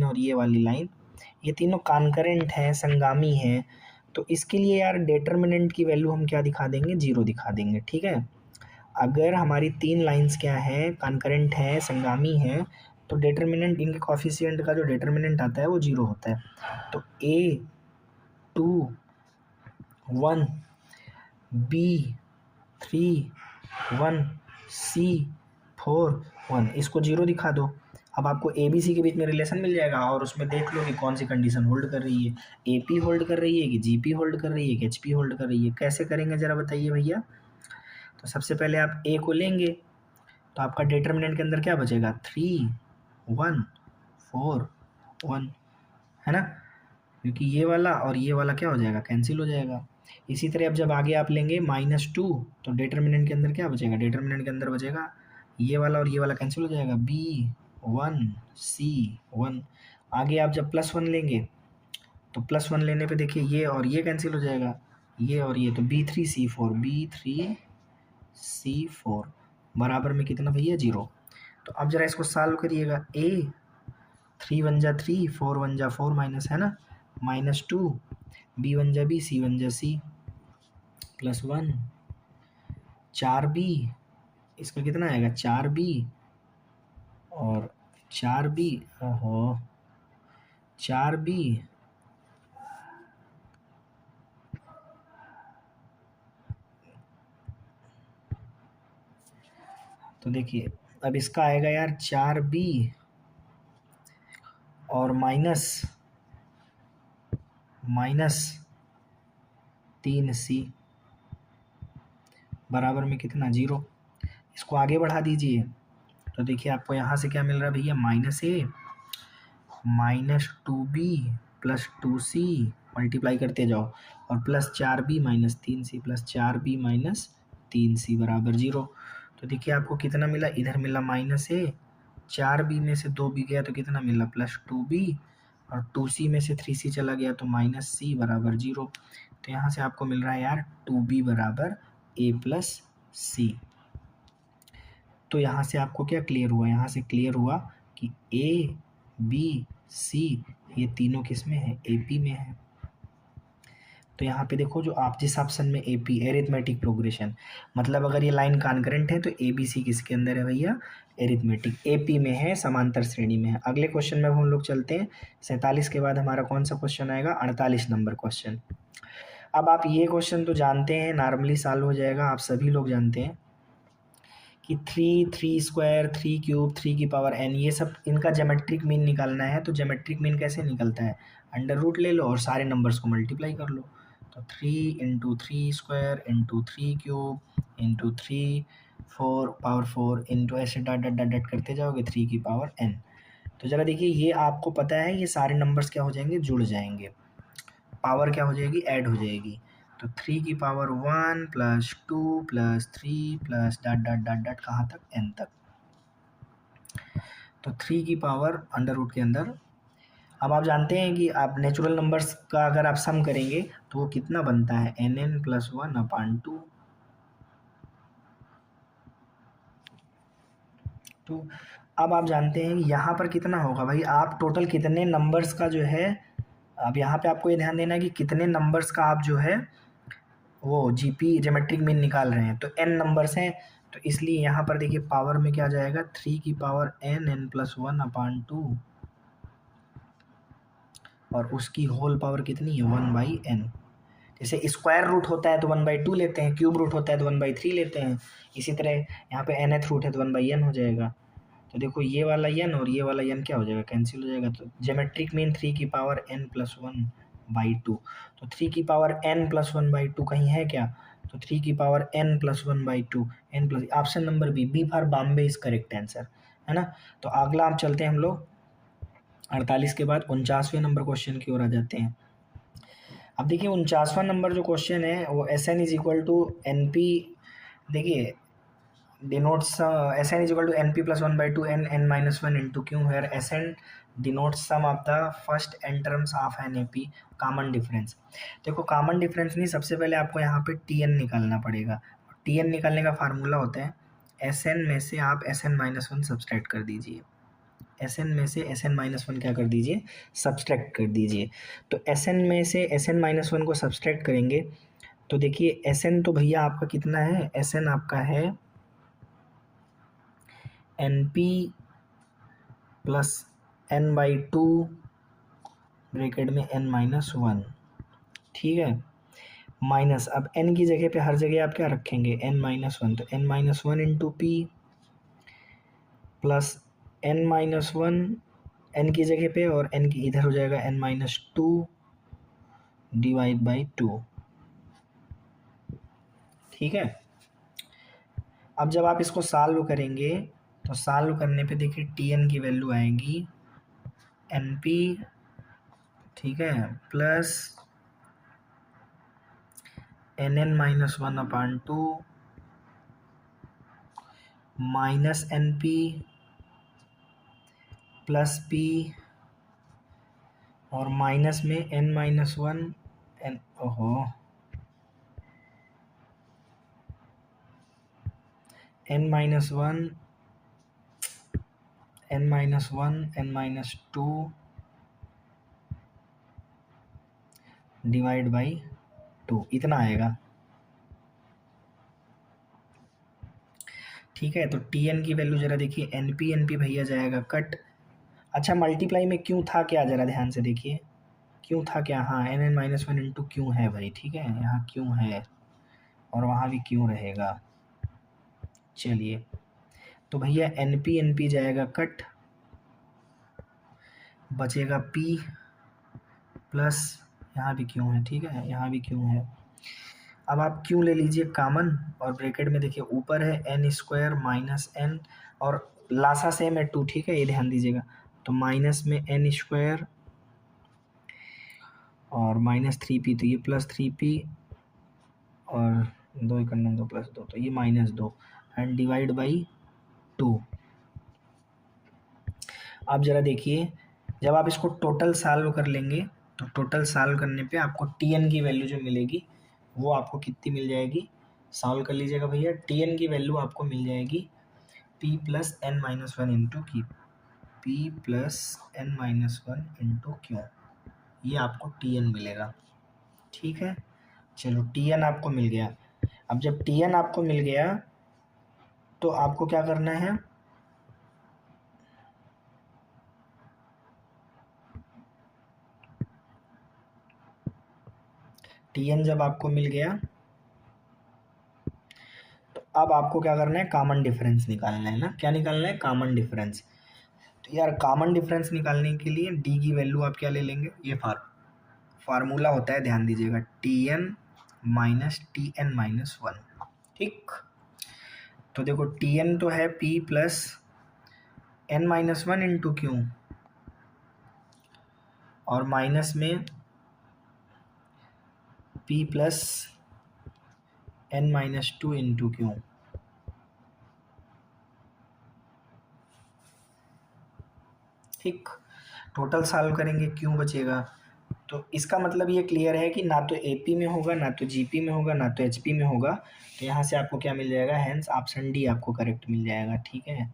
Speaker 1: और ये वाली लाइन, ये तीनों कॉन्करेंट हैं, संगामी हैं। तो इसके लिए यार डिटर्मिनेंट की वैल्यू हम क्या दिखा देंगे, 0 दिखा देंगे, ठीक है। अगर हमारी तीन लाइंस क्या है, कॉन्करेंट है, संगामी है, तो डिटर्मिनेंट इनके कॉफिशिएंट का जो डिटर्मिनेंट आता है वो 0 होता है। तो ए 2 1 बी 3 1 सी 4 1, इसको 0 दिखा दो। अब आपको ए बी सी के बीच में रिलेशन मिल जाएगा और उसमें देख लो कि कौन सी कंडीशन होल्ड कर रही है, ए पी होल्ड कर रही है कि जी पी होल्ड कर रही है कि एच पी होल्ड कर रही है। कैसे करेंगे ज़रा बताइए भैया। तो सबसे पहले आप ए को लेंगे तो आपका डिटर्मिनेंट के अंदर क्या बचेगा, 3 1 4 1, है ना, क्योंकि ये वाला और ये वाला क्या हो जाएगा, कैंसिल हो जाएगा। इसी तरह अब जब आगे आप लेंगे -2 तो डिटर्मिनेंट के अंदर क्या बचेगा, डिटर्मिनेंट के अंदर बचेगा ये वाला और ये वाला कैंसिल हो जाएगा, B1 C1। आगे आप जब +1 लेंगे तो +1 लेने पे देखिए ये और ये कैंसिल हो जाएगा, ये और ये, तो B3 C4 बराबर में कितना भैया, 0। तो अब जरा इसको सॉल्व करिएगा, ए 3 1 जा 3 4 1 जा 4 माइनस, है ना, -2 बी 1 जा बी सी 1 जा सी +1 4b, इसका कितना आएगा 4b और 4b, ओहो 4b तो देखिए अब इसका आएगा यार 4b और माइनस 3c बराबर में कितना, 0। इसको आगे बढ़ा दीजिए तो देखिए आपको यहाँ से क्या मिल रहा है भैया, -a -2b + 2c मल्टीप्लाई करते जाओ और +4b - 3c +4b - 3c बराबर 0। तो देखिए आपको कितना मिला, इधर मिला -a, 4b में से 2b गया तो कितना मिला, +2b और 2c में से 3c चला गया तो -c बराबर 0। तो यहाँ से आपको मिल रहा है यार 2b बराबर a + c। तो यहाँ से आपको क्या क्लियर हुआ, यहाँ से क्लियर हुआ कि ए बी सी ये तीनों किस में है, ए पी में है। तो यहाँ पे देखो जो आप जिस ऑप्शन में ए पी एरिथमेटिक प्रोग्रेशन, मतलब अगर ये लाइन कॉन्करेंट है तो ए बी सी किसके अंदर है भैया, एरिथमेटिक, ए पी में है, समांतर श्रेणी में है। अगले क्वेश्चन में हम लोग चलते हैं, 47 के बाद हमारा कौन सा क्वेश्चन आएगा, 48 नंबर क्वेश्चन। अब आप ये क्वेश्चन तो जानते हैं, नॉर्मली सॉल्व हो जाएगा, आप सभी लोग जानते हैं कि 3 स्क्वायर 3 क्यूब 3 की पावर n, ये सब इनका ज्योमेट्रिक मीन निकालना है। तो ज्योमेट्रिक मीन कैसे निकलता है, अंडर रूट ले लो और सारे नंबर्स को मल्टीप्लाई कर लो। तो 3 × 3 स्क्वायर × 3 क्यूब × 3 4 पावर 4 इंटू ऐसे डॉट डॉट डॉट डॉट करते जाओगे 3 की पावर n। तो ज़रा देखिए ये आपको पता है ये सारे नंबर्स क्या हो जाएंगे, जुड़ जाएंगे। पावर क्या हो जाएगी, ऐड हो जाएगी। तो 3 की power 1 plus 2 plus 3 plus dot dot dot dot कहाँ तक, n तक। तो 3 की पावर अंडर रूट के अंदर। अब आप जानते हैं कि आप नेचुरल नंबर्स का अगर आप सम करेंगे तो वो कितना बनता है, nn प्लस 1/2। तो अब आप जानते हैं कि यहाँ पर कितना होगा भाई, आप टोटल कितने नंबर्स का जो है, अब यहाँ पे आपको ये ध्यान देना है कि कितने नंबर्स का आप जो है वो जीपी ज्योमेट्रिक मीन निकाल रहे हैं। तो n नंबर्स हैं, तो इसलिए यहाँ पर देखिए पावर में क्या आ जाएगा, 3 की पावर n प्लस 1/2 और उसकी होल पावर कितनी है, 1/n। जैसे स्क्वायर रूट होता है तो 1/2 लेते हैं, क्यूब रूट होता है तो 1/3 लेते हैं, इसी तरह यहाँ पे nth रूट है तो 1/n हो जाएगा। तो देखो ये वाला n और ये वाला n क्या हो जाएगा, कैंसिल हो जाएगा। तो ज्योमेट्रिक मीन 3 की पावर n प्लस 1/2। तो 3 की पावर n प्लस 1/2 कहीं है क्या, तो 3 की power n plus 1/2, n plus, option number B for Bombay is correct answer, है ना। तो अगला आप चलते हैं हम लोग 48 के बाद 49वें नंबर क्वेश्चन की ओर आ जाते हैं। अब देखिए 49वां नंबर जो क्वेश्चन है वो Sn is equal to N P, देखिए denotes Sn is equal to np plus 1/2 n minus 1 into q, where Sn denotes sum of the first n terms of an AP common difference। देखो common difference नहीं, सबसे पहले आपको यहाँ पे Tn निकालना पड़ेगा। Tn निकालने का फार्मूला होता है Sn में से आप Sn-1 सब्सट्रैक्ट कर दीजिए, Sn में से Sn-1 क्या कर दीजिए, सब्सट्रैक्ट कर दीजिए। तो Sn में से Sn-1 को सब्सट्रैक्ट करेंगे तो देखिए Sn तो भैया आपका कितना है, Sn आपका है np प्लस n/2 ब्रैकेट में n-1, ठीक है, माइनस, अब n की जगह पे हर जगह आप क्या रखेंगे, n-1, तो n-1 into P plus n-1 n की जगह पे और n की इधर हो जाएगा n-2 डिवाइड बाई 2, ठीक है। अब जब आप इसको सॉल्व करेंगे तो सॉल्व करने पे देखिए Tn की वैल्यू आएगी np, ठीक है, plus nn-1/2 minus np plus p और माइनस में n-1 n, ओहो, n-1 n-2 डिवाइड बाई 2 इतना आएगा, ठीक है। तो Tn की वैल्यू जरा देखिए, np भैया जाएगा कट। अच्छा मल्टीप्लाई में क्यों था क्या, जरा ध्यान से देखिए क्यों था क्या, हाँ nn-1 इंटू क्यों है भाई, ठीक है, यहाँ क्यों है और वहाँ भी क्यों रहेगा। चलिए तो भैया np जाएगा कट, बचेगा p प्लस यहाँ भी क्यों है, ठीक है, यहाँ भी क्यों है। अब आप क्यों ले लीजिए कॉमन और ब्रैकेट में देखिए ऊपर है n² माइनस n और लासा सेम है 2, ठीक है, ये ध्यान दीजिएगा। तो माइनस में n² और माइनस 3p, तो ये प्लस 3p और 2 × 9 2 + 2, तो ये -2 एंड डिवाइड बाई 2। आप ज़रा देखिए जब आप इसको टोटल सॉल्व कर लेंगे तो टोटल सॉल्व करने पे आपको Tn की वैल्यू जो मिलेगी वो आपको कितनी मिल जाएगी, सॉल्व कर लीजिएगा भैया। Tn की वैल्यू आपको मिल जाएगी p प्लस n-1 इंटू की p प्लस n-1 इंटू क्यों, ये आपको Tn मिलेगा, ठीक है। चलो Tn आपको मिल गया। अब जब Tn आपको मिल गया तो आपको क्या करना है, Tn जब आपको मिल गया तो अब आपको क्या करना है, कॉमन डिफरेंस निकालना है ना, क्या निकालना है, कॉमन डिफरेंस। तो यार कॉमन डिफरेंस निकालने के लिए d की वैल्यू आप क्या ले लेंगे, ये फार्मूला होता है, ध्यान दीजिएगा, Tn माइनस Tn-1, ठीक। तो देखो Tn तो है p प्लस n-1 इंटू क्यों और माइनस में P plus n-2 into Q. ठीक, टोटल सॉल्व करेंगे क्यों बचेगा। तो इसका मतलब ये क्लियर है कि ना तो एपी में होगा, ना तो जीपी में होगा, ना तो एचपी में होगा। तो यहाँ से आपको क्या मिल जाएगा, हेंस ऑप्शन डी आपको करेक्ट मिल जाएगा। ठीक है,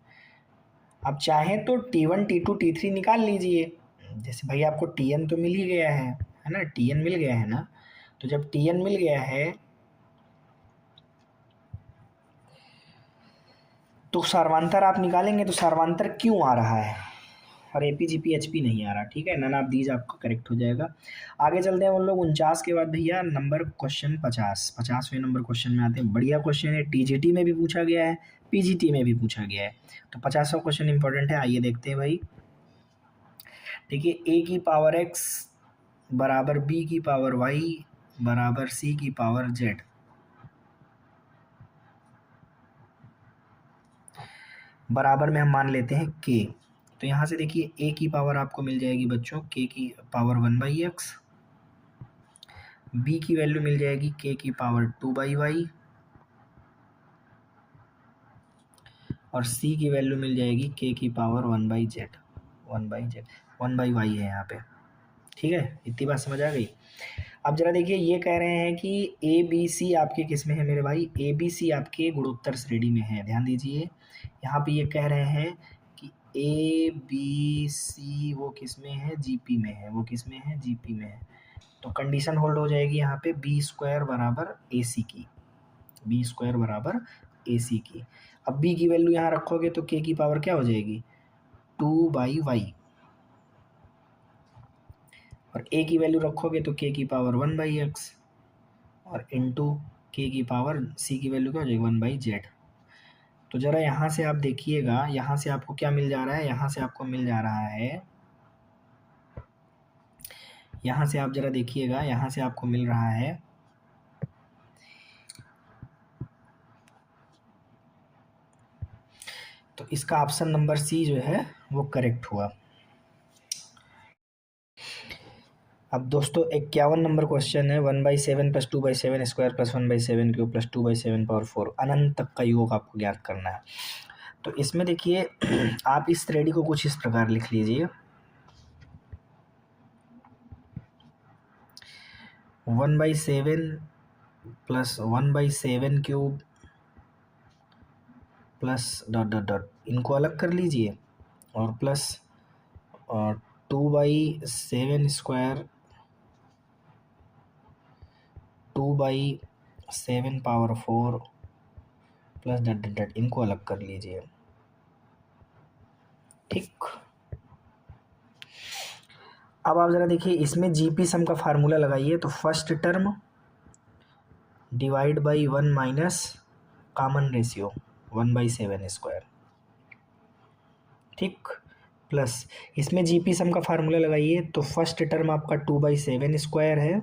Speaker 1: आप चाहें तो T1 T2 T3 निकाल लीजिए। जैसे भाई आपको TN तो मिल ही गया है ना, TN मिल गया है ना। तो जब TN मिल गया है तो सार्वंतर आप निकालेंगे, तो सार्वंतर क्यों आ रहा है और एपी जीपी एचपी नहीं आ रहा। ठीक है, नन ऑफ दीज आपका करेक्ट हो जाएगा। आगे चलते हैं हम लोग 49 के बाद भैया नंबर क्वेश्चन 50वें नंबर क्वेश्चन में आते हैं। बढ़िया क्वेश्चन है, टीजीटी में भी पूछा गया है, पीजीटी में भी पूछा गया है। तो 50वां क्वेश्चन इंपॉर्टेंट है, आइए देखते हैं भाई। देखिए, ए की पावर एक्स बराबर बी की पावर वाई बराबर सी की पावर जेड। बराबर में हम मान लेते हैं के। तो यहाँ से देखिए ए की पावर आपको मिल जाएगी बच्चों के की पावर 1/x, बी की वैल्यू मिल जाएगी के की पावर 2/y और सी की वैल्यू मिल जाएगी के की पावर 1/z। 1/y है यहाँ पे। ठीक है, इतनी बात समझ आ गई। अब जरा देखिए, ये कह रहे हैं कि ए बी सी आपके किस में है मेरे भाई, ए बी सी आपके गुणोत्तर श्रेणी में है। ध्यान दीजिए, यहाँ पे ये कह रहे हैं कि ए बी सी वो किस में है, जीपी में है। वो किस में है, जीपी में है। तो कंडीशन होल्ड हो जाएगी यहाँ पे बी स्क्वायर बराबर ए सी की, बी स्क्वायर बराबर ए सी की। अब बी की वैल्यू यहाँ रखोगे तो के की पावर क्या हो जाएगी, 2/y, और ए की वैल्यू रखोगे तो के की पावर 1/x और इंटू के की पावर सी की वैल्यू क्या हो जाएगी 1/z। तो ज़रा यहाँ से आप देखिएगा, यहाँ से आपको क्या मिल जा रहा है, यहाँ से आपको मिल जा रहा है, यहाँ से आप ज़रा देखिएगा, यहाँ से आपको मिल रहा है तो इसका ऑप्शन नंबर सी जो है वो करेक्ट हुआ। अब दोस्तों 51 नंबर क्वेश्चन है, 1/7 + 2/7 स्क्वायर + 1/7 क्यूब + 2/7 पावर 4 अनंत तक का योग आपको ज्ञात करना है। तो इसमें देखिए आप इस श्रेणी को कुछ इस प्रकार लिख लीजिए, 1/7 + 1/7 cube plus dot dot dot, इनको अलग कर लीजिए, और plus 2/7 square 2/7 power 4 plus dot dot dot, इनको अलग कर लीजिए। ठीक, अब आप ज़रा देखिए, इसमें जीपी सम का फार्मूला लगाइए। तो first term divide by 1 minus common ratio 1/7 square. ठीक, प्लस इसमें जीपी सम का फार्मूला लगाइए। तो फर्स्ट टर्म आपका 2/7 स्क्वायर है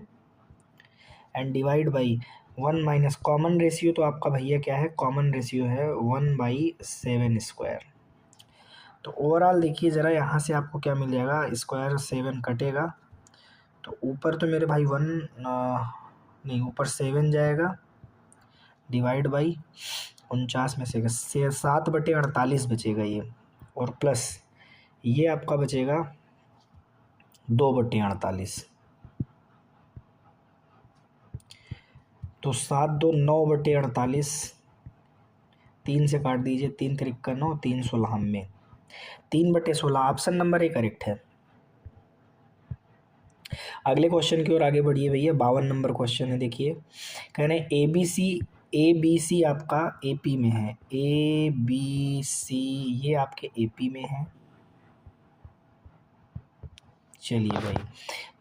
Speaker 1: and divide by 1 minus common ratio, तो आपका भैया क्या है, कॉमन रेशियो है 1/7 स्क्वायर। तो ओवरऑल देखिए ज़रा, यहाँ से आपको क्या मिल जाएगा, स्क्वायर 7 कटेगा तो ऊपर तो मेरे भाई 1 नहीं, ऊपर 7 जाएगा डिवाइड बाई 49 में से 7/48 बचेगा ये, और प्लस ये आपका बचेगा 2/48। तो 7 2 9/48, 3 से काट दीजिए, 3 त्रिक का 9, 3 16 में 3/16 ऑप्शन नंबर ए करेक्ट है। अगले क्वेश्चन की ओर आगे बढ़िए भैया, 52 नंबर क्वेश्चन है। देखिए, कह रहे हैं ए बी सी आपका एपी में है, ए बी सी ये आपके एपी में है। चलिए भाई,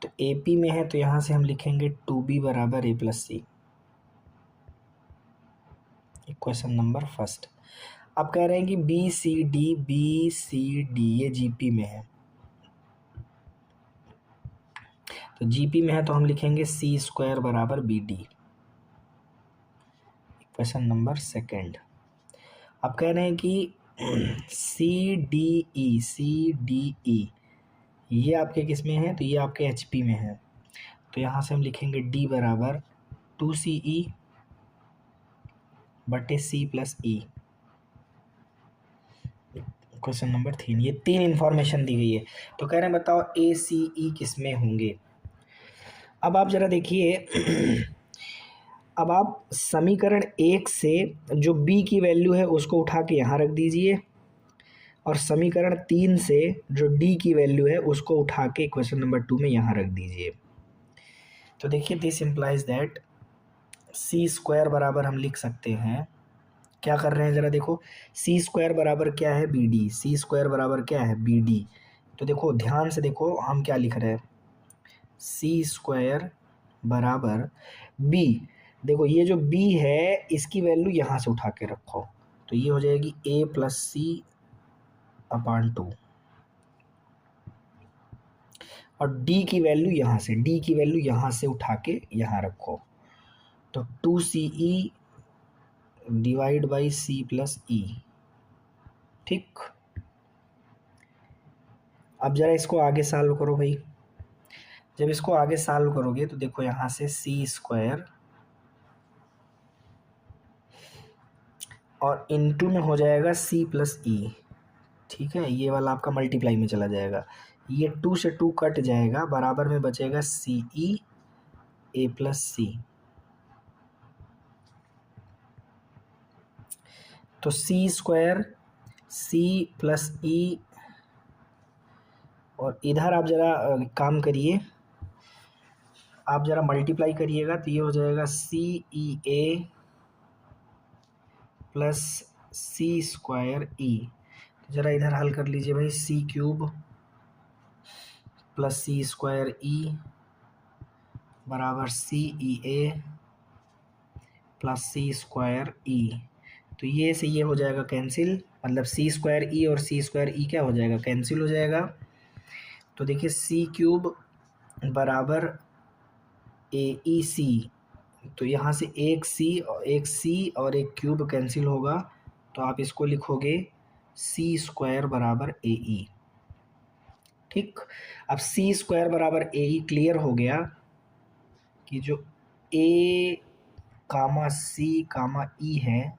Speaker 1: तो एपी में है तो यहाँ से हम लिखेंगे 2b बराबर a + c, question number first. अब कह रहे हैं कि बी सी डी ये जीपी में है। तो जीपी में है तो हम लिखेंगे सी स्क्वायर बराबर B D, question number second. अब कह रहे हैं कि सी डी ई ये आपके किस में है, तो ये आपके एचपी में है। तो यहाँ से हम लिखेंगे डी बराबर 2CE बटे C plus E। Question number 3, ये 3 इंफॉर्मेशन दी गई है। तो कह रहे हैं बताओ ACE किस में होंगे। अब आप जरा देखिए अब आप समीकरण 1 से जो B की वैल्यू है उसको उठा के यहाँ रख दीजिए, और समीकरण 3 से जो D की वैल्यू है उसको उठा के क्वेश्चन नंबर 2 में यहाँ रख दीजिए। तो देखिए this implies that C square बराबर हम लिख सकते हैं, क्या कर रहे हैं ज़रा देखो, C स्क्वायर बराबर क्या है BD, C स्क्वायर बराबर क्या है BD। तो देखो ध्यान से देखो हम क्या लिख रहे हैं, C स्क्वायर बराबर B। देखो ये जो B है इसकी वैल्यू यहाँ से उठा के रखो, तो ये हो जाएगी A प्लस C अपान 2, और D की वैल्यू यहाँ से, D की वैल्यू यहाँ से उठा के यहाँ रखो, तो 2CE divide by C plus E। ठीक, अब जरा इसको आगे सॉल्व करो भाई। जब इसको आगे सॉल्व करोगे तो देखो यहाँ से C स्क्वायर और इनटू में हो जाएगा C प्लस E। ठीक है, ये वाला आपका मल्टीप्लाई में चला जाएगा, ये 2 से 2 कट जाएगा, बराबर में बचेगा CE A प्लस C। तो C square C plus E, और इधर आप ज़रा काम करिए, आप ज़रा मल्टीप्लाई करिएगा तो ये हो जाएगा CEA plus C square E। तो ज़रा इधर हल कर लीजिए भाई, C cube plus C square E बराबर CEA plus C square E। तो ये से ये हो जाएगा कैंसिल, मतलब C स्क्वायर E और C स्क्वायर E क्या हो जाएगा, कैंसिल हो जाएगा। तो देखिए C क्यूब बराबर AEC, तो यहाँ से एक C और एक क्यूब कैंसिल होगा, तो आप इसको लिखोगे C स्क्वायर बराबर AE। ठीक, अब C स्क्वायर बराबर AE क्लियर हो गया कि जो A comma C comma E है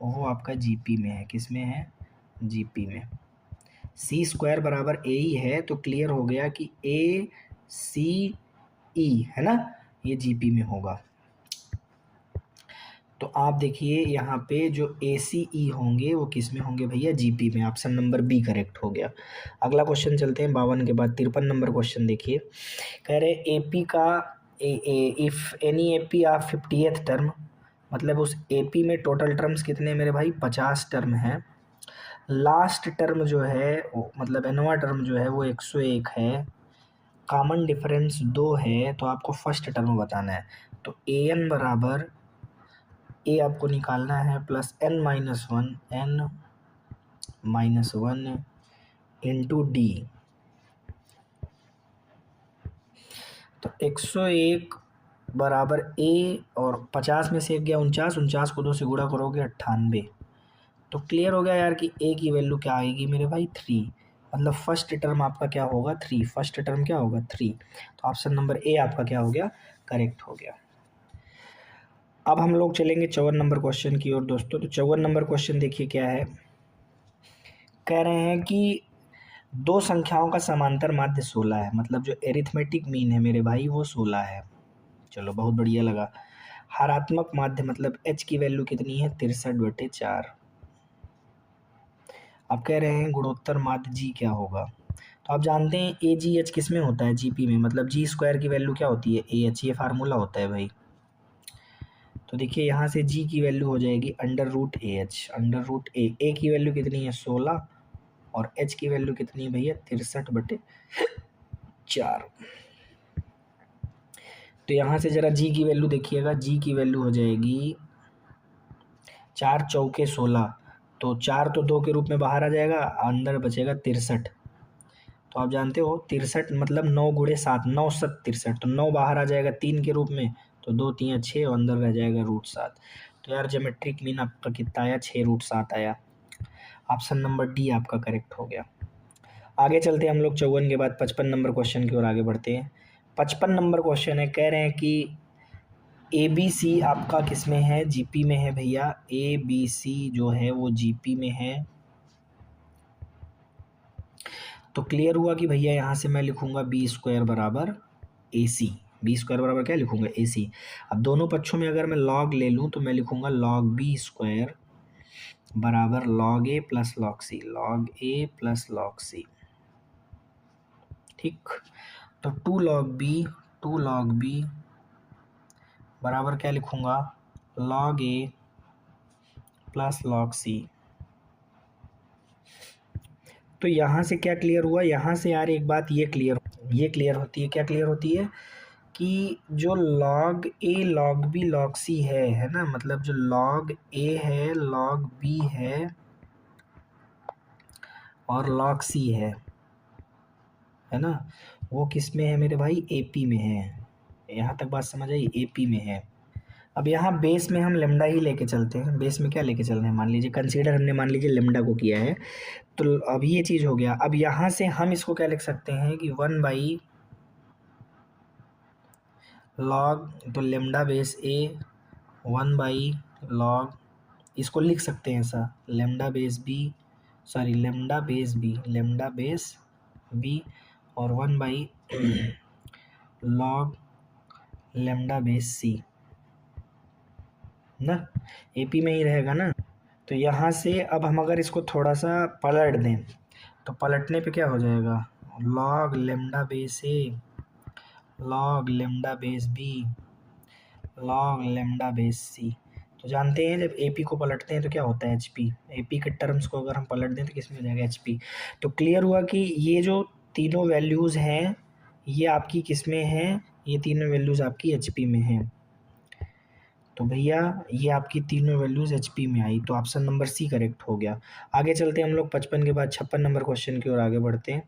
Speaker 1: वो आपका GP में है, किस में है, GP में। C स्क्वायर बराबर AE है तो क्लियर हो गया कि ACE है ना, ये GP में होगा। तो आप देखिए यहाँ पे जो ACE होंगे वो किस में होंगे भैया, GP में। ऑप्शन नंबर बी करेक्ट हो गया। अगला क्वेश्चन चलते हैं, 52 के बाद 53 नंबर क्वेश्चन देखिए। कह रहे AP का if any AP of 50th term, मतलब उस AP में टोटल टर्म्स कितने हैं मेरे भाई, 50 टर्म हैं। लास्ट टर्म जो है मतलब nवां टर्म जो है वो 101 है, कॉमन डिफरेंस 2 है, तो आपको फर्स्ट टर्म बताना है। तो AN बराबर A आपको निकालना है plus n minus one into D. तो 101 बराबर A, और 50 में से एक गया 49, 49 को 2 से गुणा करोगे 98। तो क्लियर हो गया यार कि A की वैल्यू क्या आएगी मेरे भाई 3, मतलब फर्स्ट टर्म आपका क्या होगा 3, फर्स्ट टर्म क्या होगा 3। तो ऑप्शन नंबर A आपका क्या हो गया, करेक्ट हो गया। अब हम लोग चलेंगे 54 नंबर क्वेश्चन की ओर दोस्तों। तो 54 नंबर क्वेश्चन देखिए क्या है, कह रहे हैं कि दो संख्याओं का समांतर माध्य 16 है, मतलब जो एरिथमेटिक मीन है मेरे भाई वो 16 है। चलो बहुत बढ़िया लगा। हरात्मक माध्य मतलब h की वैल्यू कितनी है, 63/4। अब कह रहे हैं गुणोत्तर माध्य g क्या होगा। तो आप जानते हैं AGH किस में होता है, GP में, मतलब जी स्क्वायर की वैल्यू क्या होती है AH, ये फार्मूला होता है भाई। तो देखिए यहाँ से g की वैल्यू हो जाएगी √AH, √A की वैल्यू कितनी है 16, और h की वैल्यू कितनी है भैया 63/4। तो यहाँ से ज़रा g की वैल्यू देखिएगा, g की वैल्यू हो जाएगी 4 चौके 16, तो 4 तो 2 के रूप में बाहर आ जाएगा, अंदर बचेगा 63। तो आप जानते हो 63 मतलब 9 गुणे 7, 9 7 63, तो 9 बाहर आ जाएगा 3 के रूप में, तो 2 3 6 और अंदर रह जाएगा √7। तो यार ज्योमेट्रिक मीन आपका कितना आया, 6√7 आया। ऑप्शन नंबर डी आपका करेक्ट हो गया। आगे चलते हैं हम लोग 54 के बाद 55 नंबर क्वेश्चन की ओर आगे बढ़ते हैं। 55 नंबर क्वेश्चन है, कह रहे हैं कि ए बी सी आपका किस में है, जीपी में है भैया। ए बी सी जो है वो जीपी में है। तो क्लियर हुआ कि भैया यहाँ से मैं लिखूंगा बी स्क्वायर बराबर ए सी। बी स्क्वायर बराबर क्या लिखूंगा, ए सी। अब दोनों पक्षों में अगर मैं लॉग ले लूँ तो मैं लिखूंगा लॉग बी स्क्वायर बराबर लॉग ए प्लस लॉग सी, लॉग ए प्लस लॉग सी। ठीक, तो टू लॉग बी बराबर क्या लिखूंगा, लॉग ए प्लस लॉग सी। तो यहाँ से क्या क्लियर हुआ, यहाँ से यार एक बात ये क्लियर होती है। क्या क्लियर होती है कि जो लॉग ए लॉग बी लॉग सी है ना, मतलब जो लॉग ए है लॉग बी है और लॉग सी है ना, वो किस में है मेरे भाई, एपी में है। यहाँ तक बात समझ आई, एपी में है। अब यहाँ बेस में हम लेमडा ही लेके चलते हैं। बेस में क्या लेके चल रहे हैं, मान लीजिए कंसीडर हमने मान लीजिए लेमडा को किया है। तो अब ये चीज़ हो गया। अब यहाँ से हम इसको क्या लिख सकते हैं कि 1 लॉग, तो लेमडा बेस ए 1 लॉग, इसको लिख सकते हैं ऐसा, लेमडा बेस बी और 1 लॉग लेमडा बेस सी ना, एपी में ही रहेगा ना। तो यहाँ से अब हम अगर इसको थोड़ा सा पलट दें तो पलटने पे क्या हो जाएगा, log lambda base A log lambda base B log lambda base C. तो जानते हैं जब एपी को पलटते हैं तो क्या होता है, एचपी। एपी के टर्म्स को अगर हम पलट दें तो किस में हो जाएगा, एचपी। तो क्लियर हुआ कि ये जो तीनों वैल्यूज़ हैं ये आपकी किस में हैं, ये तीनों वैल्यूज़ आपकी एचपी में हैं। तो भैया ये आपकी तीनों वैल्यूज़ एचपी में आई, तो ऑप्शन नंबर सी करेक्ट हो गया। आगे चलते हैं हम लोग 55 के बाद 56 नंबर क्वेश्चन की ओर आगे बढ़ते हैं।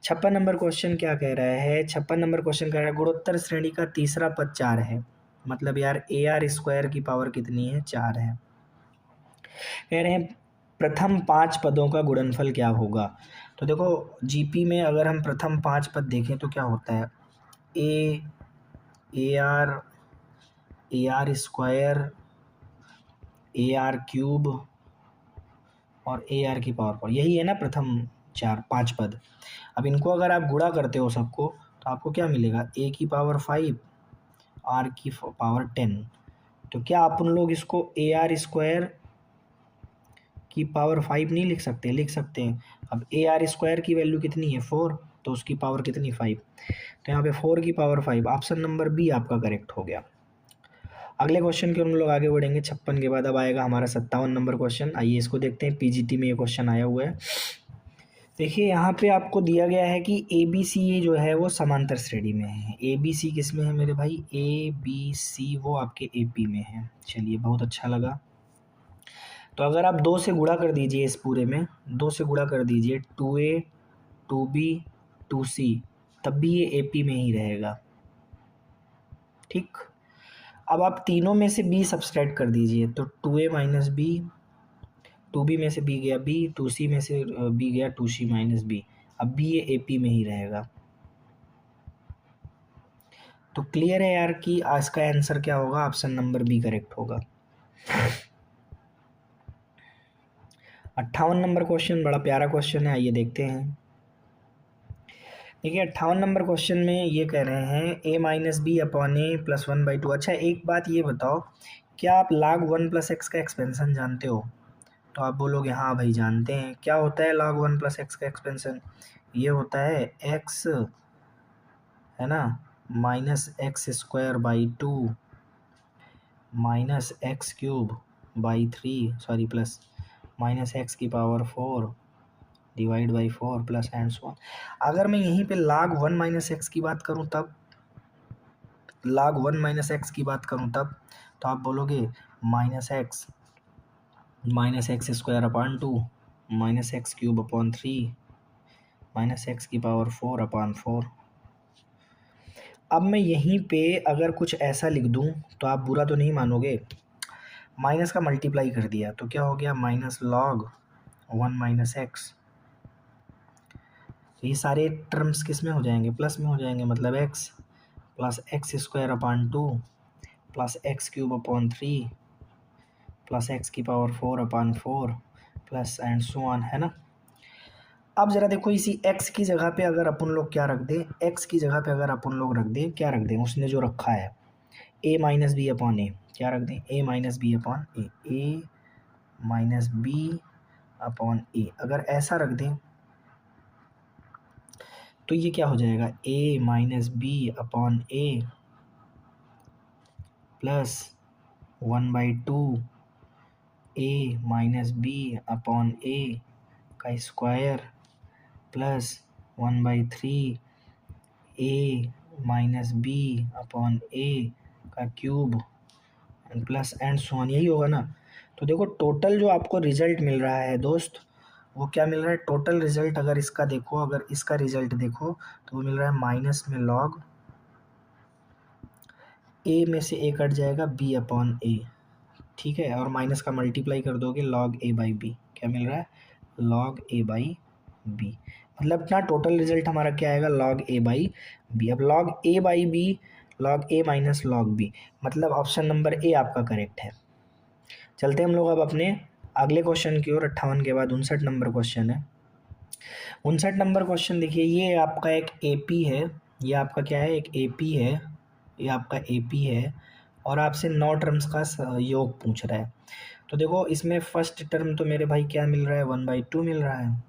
Speaker 1: 56 नंबर क्वेश्चन क्या कह रहा है, 56 नंबर क्वेश्चन कह रहा है गुणोत्तर श्रेणी का तीसरा पद 4 है। मतलब यार ए आर स्क्वायर की पावर कितनी है, 4 है। कह रहे हैं प्रथम 5 पदों का गुणनफल क्या होगा। तो देखो जीपी में अगर हम प्रथम 5 पद देखें तो क्या होता है, A R square, A R cube और ए आर की पावर 4, यही है ना प्रथम 5 पद। अब इनको अगर आप गुणा करते हो सबको तो आपको क्या मिलेगा, ए की पावर 5 आर की पावर 10। तो क्या अपन लोग इसको ए आर स्क्वायर की पावर 5 नहीं लिख सकते, लिख सकते हैं। अब ए आर स्क्वायर की वैल्यू कितनी है, 4, तो उसकी पावर कितनी, 5। तो यहाँ पे 4 की पावर 5, ऑप्शन नंबर बी आपका करेक्ट हो गया। अगले क्वेश्चन के हम लोग आगे बढ़ेंगे 56 के बाद। अब आएगा हमारा 57 नंबर क्वेश्चन। आइए इसको देखते हैं, पीजीटी में ये क्वेश्चन आया हुआ है। देखिए यहाँ पे आपको दिया गया है कि ए बी सी जो है वो समांतर श्रेणी में है। ए बी सी किस में है मेरे भाई, ए बी सी वो आपके ए पी में है। चलिए बहुत अच्छा लगा। तो अगर आप 2 से गुणा कर दीजिए, इस पूरे में 2 से गुणा कर दीजिए, 2a 2b 2c, तब भी ये AP में ही रहेगा। ठीक, अब आप तीनों में से b सब्सट्रैक्ट कर दीजिए, तो 2a माइनस बी, 2b में से b गया b, 2c में से b गया 2c माइनस b, अब भी ये AP में ही रहेगा। तो क्लियर है यार कि आज का आंसर क्या होगा, ऑप्शन नंबर बी करेक्ट होगा। 58 नंबर क्वेश्चन बड़ा प्यारा क्वेश्चन है, आइए देखते हैं। देखिए 58 नंबर क्वेश्चन में ये कह रहे हैं a minus B upon A plus 1/2। अच्छा एक बात ये बताओ, क्या आप log 1 प्लस एक्स का एक्सपेंशन जानते हो। तो आप बोलोगे हाँ भाई जानते हैं। क्या होता है log 1 प्लस एक्स का एक्सपेंशन, ये होता है x है ना minus X square by 2 minus X cube by 3, sorry plus minus X की power 4 divide by 4 plus and so on. अगर मैं यहीं पे log 1 माइनस एक्स की बात करूं तब, log 1 माइनस एक्स की बात करूं तब, तो आप बोलोगे minus X square upon 2 minus X cube upon 3 minus X की पावर 4 अपॉन 4। अब मैं यहीं पे अगर कुछ ऐसा लिख दूं तो आप बुरा तो नहीं मानोगे, माइनस का मल्टीप्लाई कर दिया तो क्या हो गया, माइनस log 1 माइनस एक्स। तो ये सारे टर्म्स किस में हो जाएंगे, प्लस में हो जाएंगे, मतलब x plus X square upon 2 plus X cube upon 3 plus X की power 4 upon 4 plus and so on, है ना। अब ज़रा देखो इसी x की जगह पे अगर अपन लोग क्या रख दें, x की जगह पे अगर अपन लोग रख दें, क्या रख दें, उसने जो रखा है a minus B upon A, क्या रख दें, a minus B upon A, a minus B upon A, अगर ऐसा रख दें तो ये क्या हो जाएगा, a minus B upon A plus 1/2 a minus B upon A का square plus 1/3 a minus B upon A का cube plus and so on, यही होगा ना। तो देखो टोटल जो आपको रिजल्ट मिल रहा है दोस्त, वो क्या मिल रहा है, टोटल रिजल्ट अगर इसका देखो, अगर इसका रिजल्ट देखो तो वो मिल रहा है माइनस में लॉग ए में से ए कट जाएगा बी अपॉन ए, ठीक है, और माइनस का मल्टीप्लाई कर दोगे लॉग ए बाई बी, क्या मिल रहा है, लॉग ए बाई बी, मतलब ना टोटल रिजल्ट हमारा क्या आएगा, लॉग ए बाई बी। अब log A by B, log A minus log B, मतलब ऑप्शन नंबर ए आपका करेक्ट है। चलते हम लोग अब अपने अगले क्वेश्चन की ओर। 58 के बाद 59 नंबर क्वेश्चन है। 59 नंबर क्वेश्चन देखिए, ये आपका एक एपी है, ये आपका क्या है, एक एपी है, ये आपका एपी है और आपसे 9 टर्म्स का योग पूछ रहा है। तो देखो इसमें फर्स्ट टर्म तो मेरे भाई क्या मिल रहा है, 1/2 मिल रहा है,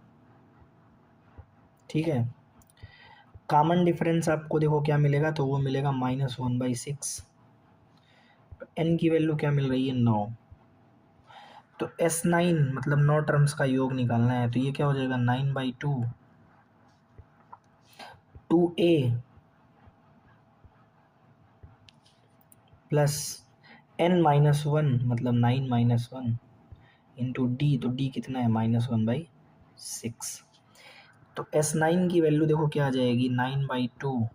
Speaker 1: ठीक है। कॉमन डिफरेंस आपको देखो क्या मिलेगा, तो वो मिलेगा -1/6। एन की वैल्यू क्या मिल रही है, 9। तो S9 मतलब 9 टर्म्स का योग निकालना है, तो ये क्या हो जाएगा, 9/2 2a प्लस n-1 मतलब 9-1 इंटू डी, तो डी कितना है, -1/6। तो S9 की वैल्यू देखो क्या आ जाएगी, 9/2,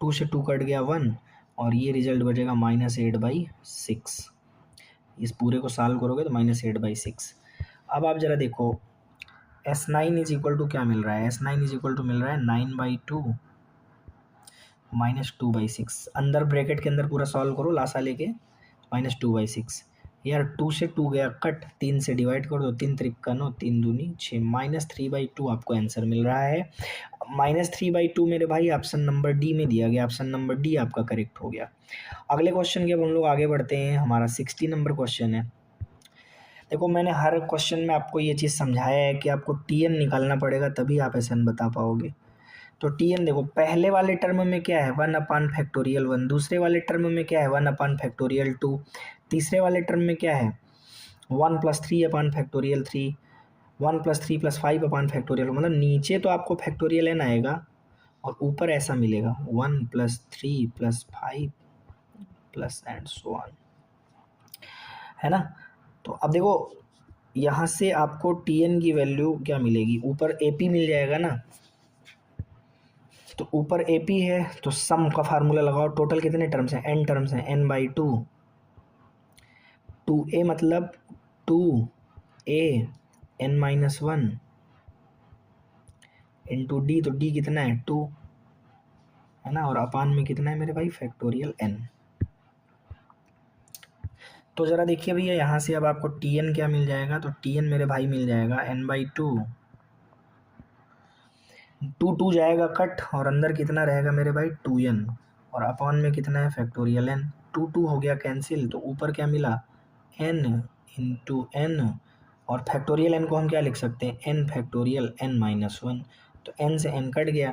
Speaker 1: 2 से 2 कट गया 1 और ये रिजल्ट बचेगा -8/6। इस पूरे को सॉल्व करोगे तो -8/6। अब आप ज़रा देखो S9 इज इक्वल टू क्या मिल रहा है, S9 इज इक्वल टू मिल रहा है 9/2 -2/6। अंदर ब्रैकेट के अंदर पूरा सॉल्व करो लासा लेके, -2/6। यार 2 से 2 गया कट, 3 से डिवाइड कर दो, 3 त्रिक 9, 3 दूनी 6, -3/2 आपको आंसर मिल रहा है। -3/2 मेरे भाई ऑप्शन नंबर डी में दिया गया, ऑप्शन नंबर डी आपका करेक्ट हो गया। अगले क्वेश्चन के अब हम लोग आगे बढ़ते हैं, हमारा 60 नंबर क्वेश्चन है। देखो मैंने हर क्वेश्चन में आपको ये चीज़ समझाया है कि आपको टीएन निकालना पड़ेगा तभी आप ऐसा बता पाओगे। तो टीएन देखो, पहले वाले टर्म में क्या है, 1/(1), दूसरे वाले टर्म में क्या है, 1/(2), तीसरे वाले टर्म में क्या है, 1 + 3/(3), 1 + 3 + 5/(, मतलब नीचे तो आपको फैक्टोरियल एन आएगा और ऊपर ऐसा मिलेगा 1 + 3 + 5 प्लस एंड सो ऑन, है ना। तो अब देखो यहाँ से आपको टीएन की वैल्यू क्या मिलेगी, ऊपर एपी मिल जाएगा ना, तो ऊपर एपी है तो सम का फार्मूला लगाओ। टोटल कितने टर्म्स हैं, एन टर्म्स हैं, n/2, 2a मतलब 2a n-1 इंटू डी, तो डी कितना है 2, है ना, और अपान में कितना है मेरे भाई, फैक्टोरियल n। तो ज़रा देखिए भैया यहाँ से अब आपको टीएन क्या मिल जाएगा, तो टीएन मेरे भाई मिल जाएगा n/2, 2 जाएगा कट और अंदर कितना रहेगा मेरे भाई 2n और अपॉन में कितना है फैक्टोरियल n, 2 हो गया कैंसिल, तो ऊपर क्या मिला n इंटू n और फैक्टोरियल n को हम क्या लिख सकते हैं, n फैक्टोरियल n-1, तो n से n कट गया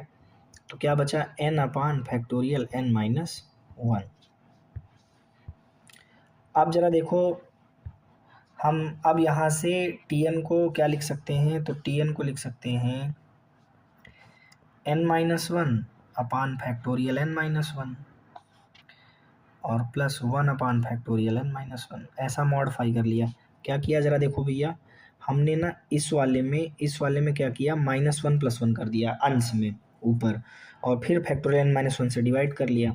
Speaker 1: तो क्या बचा n अपान फैक्टोरियल n-1। अब ज़रा देखो हम अब यहाँ से tn को क्या लिख सकते हैं, तो tn को लिख सकते हैं n-1 अपान फैक्टोरियल n-1 और +1 अपान फैक्टोरियल n-1, ऐसा मॉडिफाई कर लिया। क्या किया ज़रा देखो भैया, हमने ना इस वाले में क्या किया, -1 + 1 कर दिया अंश में ऊपर और फिर फैक्टोरियल n-1 से डिवाइड कर लिया।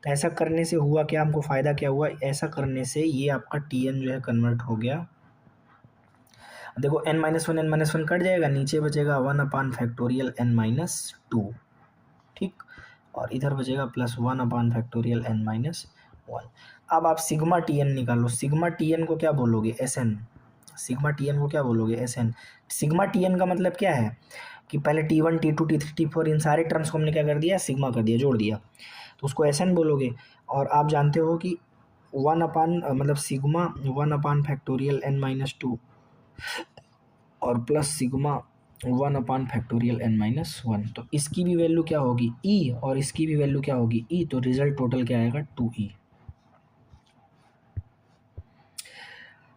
Speaker 1: तो ऐसा करने से हुआ क्या, हमको फ़ायदा क्या हुआ, ऐसा करने से ये आपका टीएन जो है कन्वर्ट हो गया। देखो n-1 कट जाएगा, नीचे बचेगा 1 अपान फैक्टोरियल n-2, ठीक। और इधर बचेगा प्लस 1/(n-1). अब आप सिग्मा टी एन निकालो। सिग्मा टी एन को क्या बोलोगे? S N. Sigma T N को क्या बोलोगे? S N. Sigma T N का मतलब क्या है कि पहले T1 T2 T3 T4 इन सारे टर्म्स को हमने क्या कर दिया? सिग्मा कर दिया, जोड़ दिया, तो उसको एस एन बोलोगे। और आप जानते हो कि मतलब सिग्मा 1/(n-2) और प्लस सिग्मा 1/(n-1), तो इसकी भी वैल्यू क्या होगी? ई, और इसकी भी वैल्यू क्या होगी? ई। तो रिजल्ट टोटल क्या आएगा? 2E।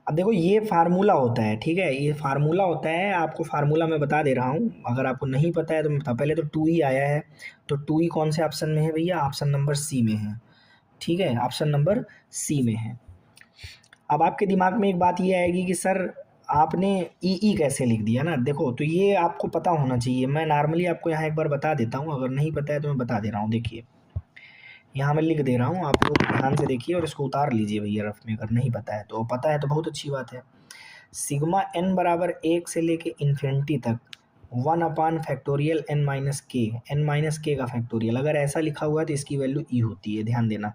Speaker 1: अब देखो ये फार्मूला होता है, ठीक है, ये फार्मूला होता है, आपको फार्मूला मैं बता दे रहा हूँ, अगर आपको नहीं पता है तो मैं बता। पहले तो 2E आया है, तो 2E कौन से ऑप्शन में है भैया? ऑप्शन नंबर सी में है, ठीक है, ऑप्शन नंबर सी में है। अब आपके दिमाग में एक बात ये आएगी कि सर आपने ई कैसे लिख दिया ना। देखो, तो ये आपको पता होना चाहिए। मैं नॉर्मली आपको यहाँ एक बार बता देता हूँ, अगर नहीं पता है तो मैं बता दे रहा हूँ। देखिए यहाँ मैं लिख दे रहा हूँ, आप लोग ध्यान से देखिए और इसको उतार लीजिए भैया रफ में। अगर नहीं पता है तो, पता है तो बहुत अच्छी बात है। सिग्मा n बराबर 1 से लेके इन्फिनिटी तक 1/(n-k), n-k का फैक्टोरियल अगर ऐसा लिखा हुआ है तो इसकी वैल्यू ई होती है। ध्यान देना,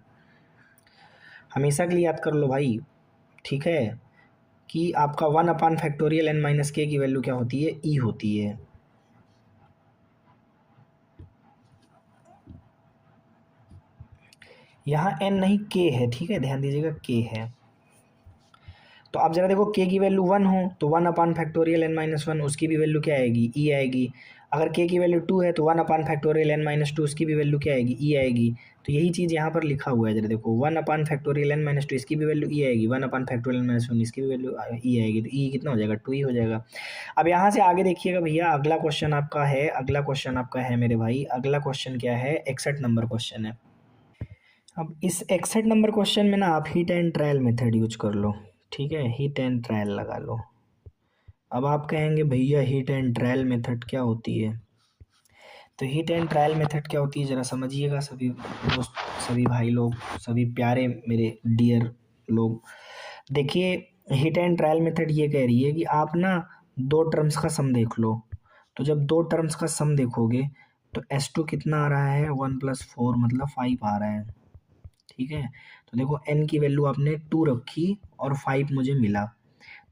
Speaker 1: हमेशा के लिए याद कर लो भाई, ठीक है, कि आपका 1/(n-k) की वैल्यू क्या होती है? ई होती है। यहाँ n नहीं k है, ठीक है, ध्यान दीजिएगा k है। तो आप जरा देखो, k की वैल्यू 1 हो तो 1/(n-1), उसकी भी वैल्यू क्या आएगी? ई आएगी। अगर k की वैल्यू 2 है तो 1/(n-2), उसकी भी वैल्यू क्या आएगी? ई आएगी। तो यही चीज़ यहाँ पर लिखा हुआ है, जरा देखो, 1/(n-2), इसकी भी वैल्यू ई आएगी, 1/(n-1), इसकी भी वैल्यू ई आएगी, तो ई कितना हो जाएगा? 2 ही हो जाएगा। अब यहाँ से आगे देखिएगा भैया, अगला क्वेश्चन आपका है, अगला क्वेश्चन आपका है मेरे भाई, अगला क्वेश्चन क्या है? 61 नंबर क्वेश्चन है। अब इस 61 नंबर क्वेश्चन में ना आप heat and trial method use कर लो, ठीक है, हीट एंड ट्रायल लगा लो। अब आप कहेंगे भैया हीट एंड ट्रायल मेथड क्या होती है? तो हीट एंड ट्रायल मेथड क्या होती है ज़रा समझिएगा सभी दोस्त, सभी भाई लोग, सभी प्यारे मेरे डियर लोग। देखिए, हीट एंड ट्रायल मेथड ये कह रही है कि आप ना दो टर्म्स का सम देख लो। तो जब दो टर्म्स का सम देखोगे तो S2 कितना आ रहा है? 1+4 मतलब 5 आ रहा है, ठीक है। तो देखो n की वैल्यू आपने 2 रखी और 5 मुझे मिला,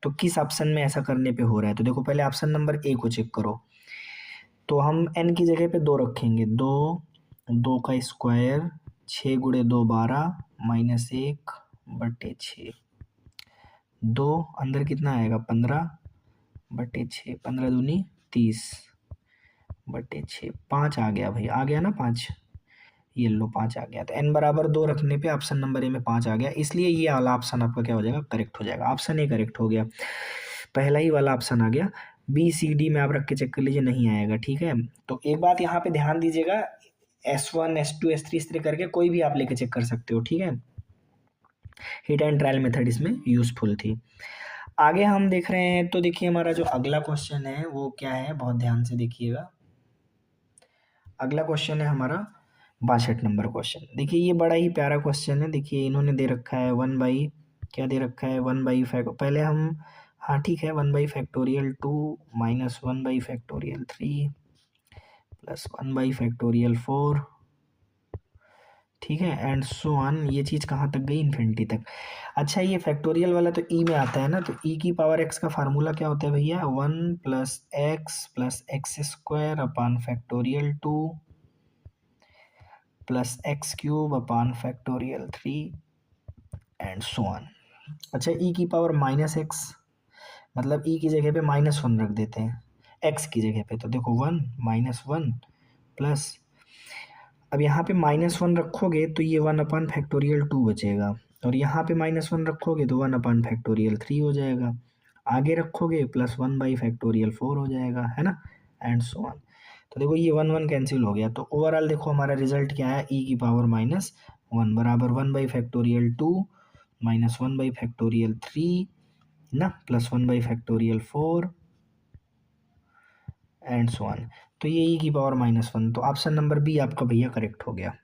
Speaker 1: तो किस ऑप्शन में ऐसा करने पे हो रहा है? तो देखो पहले ऑप्शन नंबर ए को चेक करो। तो हम n की जगह पे 2 रखेंगे, 2, 2 का स्क्वायर, 6 गुणे 2 12 -1/6, 2 अंदर कितना आएगा? 15/6, 15 दूनी 30/6, 5 आ गया भाई, आ गया ना 5, ये लो 5 आ गया। तो n बराबर 2 रखने पे ऑप्शन नंबर ए में 5 आ गया, इसलिए ये वाला ऑप्शन आपका क्या हो जाएगा? करेक्ट हो जाएगा। ऑप्शन ए करेक्ट हो गया, पहला ही वाला ऑप्शन आ गया। बी सी डी में आप रख के चेक कर लीजिए, नहीं आएगा, ठीक है। तो एक बात यहाँ पे ध्यान दीजिएगा, S1 S2 S3 इस तरह करके कोई भी आप लेके चेक कर सकते हो, ठीक है। हिट एंड ट्रायल मेथड इसमें यूजफुल थी। आगे हम देख रहे हैं, तो देखिए हमारा जो अगला क्वेश्चन है वो क्या है, बहुत ध्यान से देखिएगा। अगला क्वेश्चन है हमारा 62 नंबर क्वेश्चन। देखिए ये बड़ा ही प्यारा क्वेश्चन है। देखिए इन्होंने दे रखा है 1 बाई, क्या दे रखा है? 1 बाई पहले हम, हाँ ठीक है, 1/(2) माइनस 1/(3) प्लस 1/(4), ठीक है, एंड सो ऑन। ये चीज़ कहाँ तक गई? इन्फिनिटी तक। अच्छा, ये फैक्टोरियल वाला तो ई में आता है ना, तो ई की पावर एक्स का फार्मूला क्या होता है भैया? 1+x+(2) plus x³ and so on. अच्छा, ई की पावर -x, मतलब ई की जगह पे -1 रख देते हैं, एक्स की जगह पे, तो देखो 1 -1 प्लस, अब यहाँ पे -1 रखोगे तो ये 1/(2) बचेगा, और यहाँ पे -1 रखोगे तो 1/(3) हो जाएगा, आगे रखोगे प्लस 1/(4) हो जाएगा, है ना, एंड सो ऑन। तो देखो ये 1 कैंसिल हो गया, तो ओवरऑल देखो हमारा रिजल्ट क्या है? ई की पावर -1 बराबर 1/(2) माइनस 1/(3) ना, प्लस 1/(4) एंड सो ऑन। तो ये ई की पावर -1, तो ऑप्शन नंबर बी आपका भैया करेक्ट हो गया।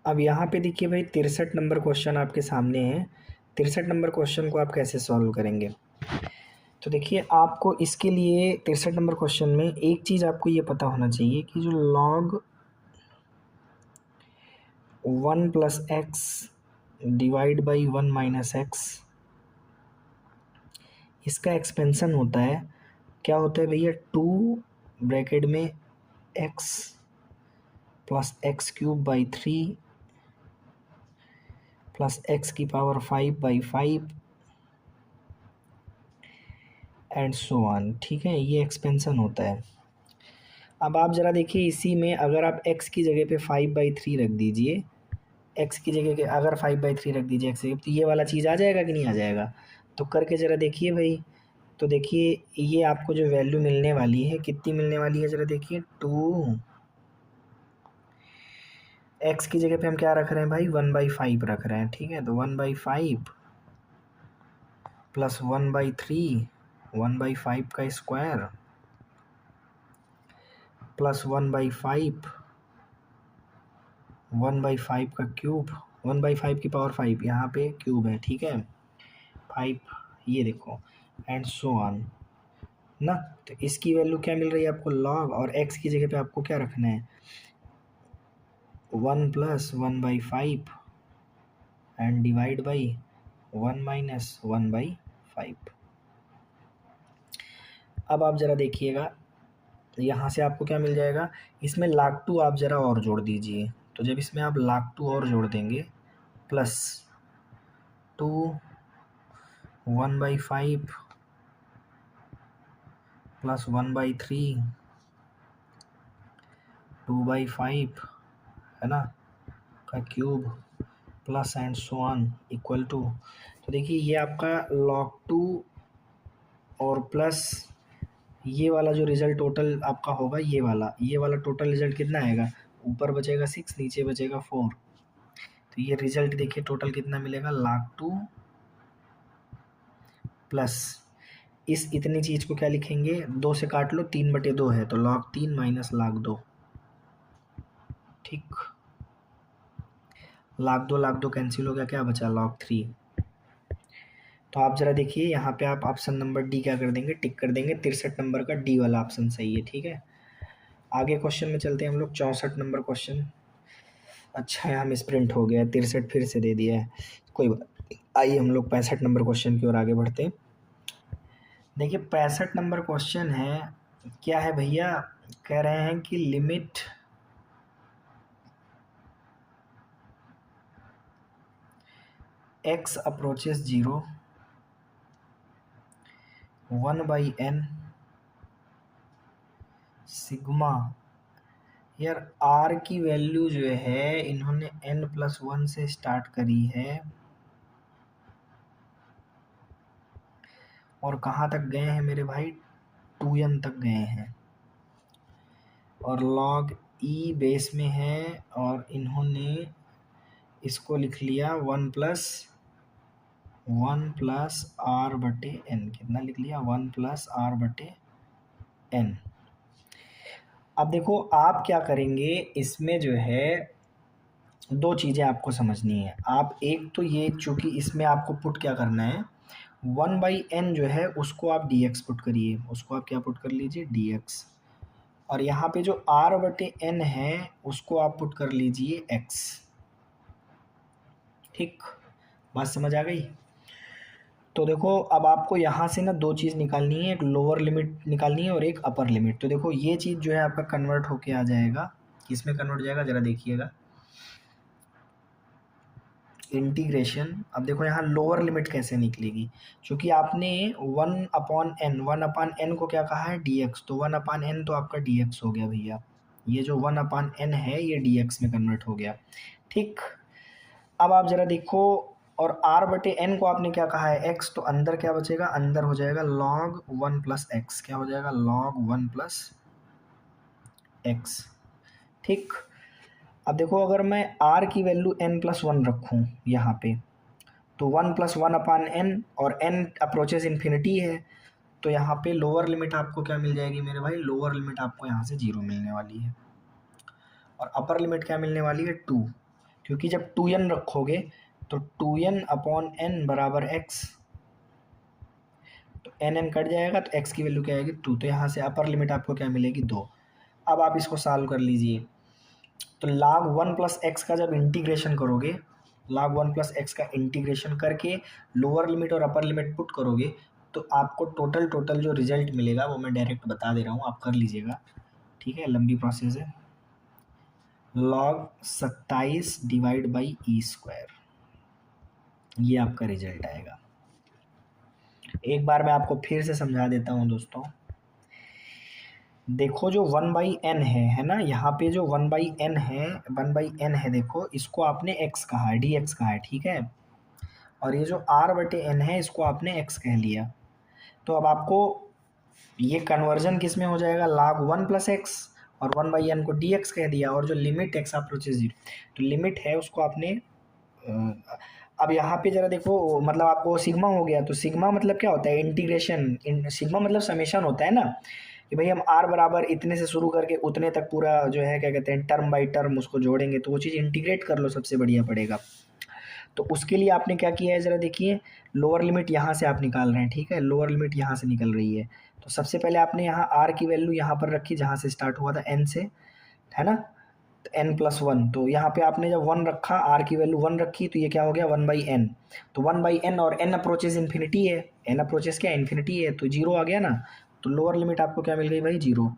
Speaker 1: अब यहाँ पे देखिए भाई 63 नंबर क्वेश्चन आपके सामने है। 63 नंबर क्वेश्चन को आप कैसे सॉल्व करेंगे? तो देखिए आपको इसके लिए 63 नंबर क्वेश्चन में एक चीज़ आपको ये पता होना चाहिए कि जो log 1 plus X divide by 1 minus X, इसका एक्सपेंशन होता है, क्या होता है भैया, 2 ब्रैकेट में X plus X cube by 3 plus X की power 5 by 5 and so on. ठीक है, ये एक्सपेंशन होता है। अब आप ज़रा देखिए इसी में अगर आप x की जगह पे 5/3 रख दीजिए, x की जगह के अगर 5/3 रख दीजिए x की, तो ये वाला चीज़ आ जाएगा कि नहीं आ जाएगा? तो करके ज़रा देखिए भाई। तो देखिए ये आपको जो वैल्यू मिलने वाली है, कितनी मिलने वाली है ज़रा देखिए, 2। x की जगह पे हम क्या रख रहे हैं भाई, 1/5 रख रहे हैं। ठीक है, तो 1/5 प्लस 1/3, 1/5 का स्क्वायर प्लस 1/5, 1/5 का क्यूब, 1/5 की पावर 5 यहाँ पे क्यूब है। ठीक है, 5, ये देखो एंड सो ऑन ना। तो इसकी वैल्यू क्या मिल रही है आपको, लॉग, और x की जगह पे आपको क्या रखना है, 1 plus 1/5 and divide by 1 minus 1/5। अब आप ज़रा देखिएगा यहाँ से आपको क्या मिल जाएगा, इसमें log 2 आप ज़रा और जोड़ दीजिए। तो जब इसमें आप log 2 और जोड़ देंगे, प्लस 2 1/5 प्लस 1/3 2/5 है ना का cube plus and so on equal to, तो देखिए ये आपका log 2 और प्लस ये वाला जो रिज़ल्ट टोटल आपका होगा, ये वाला टोटल रिज़ल्ट कितना आएगा, ऊपर बचेगा 6, नीचे बचेगा 4। तो ये रिज़ल्ट देखिए टोटल कितना मिलेगा, log 2 प्लस इस इतनी चीज़ को क्या लिखेंगे, 2 से काट लो, 3/2 है, तो log 3 माइनस log 2। ठीक, log 2 कैंसिल हो गया, क्या बचा, log 3। तो आप ज़रा देखिए यहाँ पे आप ऑप्शन नंबर डी क्या कर देंगे, टिक कर देंगे। 63 नंबर का डी वाला ऑप्शन सही है। ठीक है, आगे क्वेश्चन में चलते हैं हम लोग। 64 नंबर क्वेश्चन, अच्छा है हम स्प्रिंट हो गया, 63 फिर से दे दिया है, कोई बात। आइए हम लोग 65 नंबर क्वेश्चन की ओर आगे बढ़ते हैं। देखिए 65 नंबर क्वेश्चन है, क्या है भैया, कह रहे हैं कि limit x approaches 0 1/n sigma, यार r की वैल्यू जो है इन्होंने n+1 से स्टार्ट करी है और कहाँ तक गए हैं मेरे भाई, 2n तक गए हैं, और log e बेस में है, और इन्होंने इसको लिख लिया 1+r/n, कितना लिख लिया, 1+r/n। अब देखो आप क्या करेंगे, इसमें जो है दो चीज़ें आपको समझनी है। आप एक तो ये, चूँकि इसमें आपको पुट क्या करना है, 1/n जो है उसको आप dx पुट करिए, उसको आप क्या पुट कर लीजिए, dx, और यहाँ पे जो r/n है उसको आप पुट कर लीजिए x। ठीक, बात समझ आ गई? तो देखो अब आपको यहाँ से ना दो चीज़ निकालनी है, एक लोअर लिमिट निकालनी है और एक अपर लिमिट। तो देखो ये चीज़ जो है आपका कन्वर्ट होके आ जाएगा, किस में कन्वर्ट हो जाएगा, ज़रा देखिएगा, इंटीग्रेशन। अब देखो यहाँ लोअर लिमिट कैसे निकलेगी, क्योंकि आपने 1/n को क्या कहा है, dx, तो 1/n तो आपका dx हो गया भैया, ये जो 1/n है ये dx में कन्वर्ट हो गया। ठीक, अब आप ज़रा देखो, और r/n को आपने क्या कहा है, x, तो अंदर क्या बचेगा, अंदर हो जाएगा log 1 + x, क्या हो जाएगा, log 1 + x। ठीक, अब देखो अगर मैं r की वैल्यू n+1 रखूँ यहाँ पे, तो 1+1/n, और n अप्रोचेस इन्फिनिटी है, तो यहाँ पे लोअर लिमिट आपको क्या मिल जाएगी मेरे भाई, लोअर लिमिट आपको यहाँ से 0 मिलने वाली है, और अपर लिमिट क्या मिलने वाली है, 2, क्योंकि जब 2n रखोगे तो 2n/n बराबर x, तो एन एन कट जाएगा तो एक्स की वैल्यू क्या आएगी 2। तो यहाँ से अपर लिमिट आपको क्या मिलेगी 2। अब आप इसको सॉल्व कर लीजिए। तो log 1 प्लस एक्स का जब इंटीग्रेशन करोगे, log 1 प्लस एक्स का इंटीग्रेशन करके लोअर लिमिट और अपर लिमिट पुट करोगे तो आपको टोटल जो रिजल्ट मिलेगा वो मैं डायरेक्ट बता दे रहा हूँ, आप कर लीजिएगा। ठीक है, लंबी प्रोसेस है। log 27 divide by E square, ये आपका रिजल्ट आएगा। एक बार मैं आपको फिर से समझा देता हूँ दोस्तों। देखो जो 1/n है ना, यहाँ पे जो 1/n है, 1/n है, देखो इसको आपने x कहा है, dx कहा है, ठीक है। और ये जो r/n है इसको आपने x कह लिया। तो अब आपको ये कन्वर्जन किस में हो जाएगा, log 1 प्लस एक्स और 1/n को dx कह दिया, और जो लिमिट x अप्रोचेज 0, तो लिमिट है उसको आपने अब यहाँ पे जरा देखो, मतलब आपको सिग्मा हो गया। तो सिग्मा मतलब क्या होता है, इंटीग्रेशन। सिग्मा मतलब समेशन होता है ना, कि भाई हम r बराबर इतने से शुरू करके उतने तक पूरा जो है क्या कहते हैं टर्म बाई टर्म उसको जोड़ेंगे, तो वो चीज़ इंटीग्रेट कर लो, सबसे बढ़िया पड़ेगा। तो उसके लिए आपने क्या किया है, ज़रा देखिए, लोअर लिमिट यहाँ से आप निकाल रहे हैं, ठीक है, लोअर लिमिट यहाँ से निकल रही है। तो सबसे पहले आपने यहाँ r की वैल्यू यहाँ पर रखी जहाँ से स्टार्ट हुआ था, n से, है ना, तो n+1। तो यहाँ पे आपने जब 1 रखा, r की वैल्यू 1 रखी, तो ये क्या हो गया 1/n। तो 1/n और n अप्रोचेज इन्फिनिटी है, n अप्रोचेज क्या इन्फिनिटी है, तो 0 आ गया ना। तो लोअर लिमिट आपको क्या मिल गई भाई 0।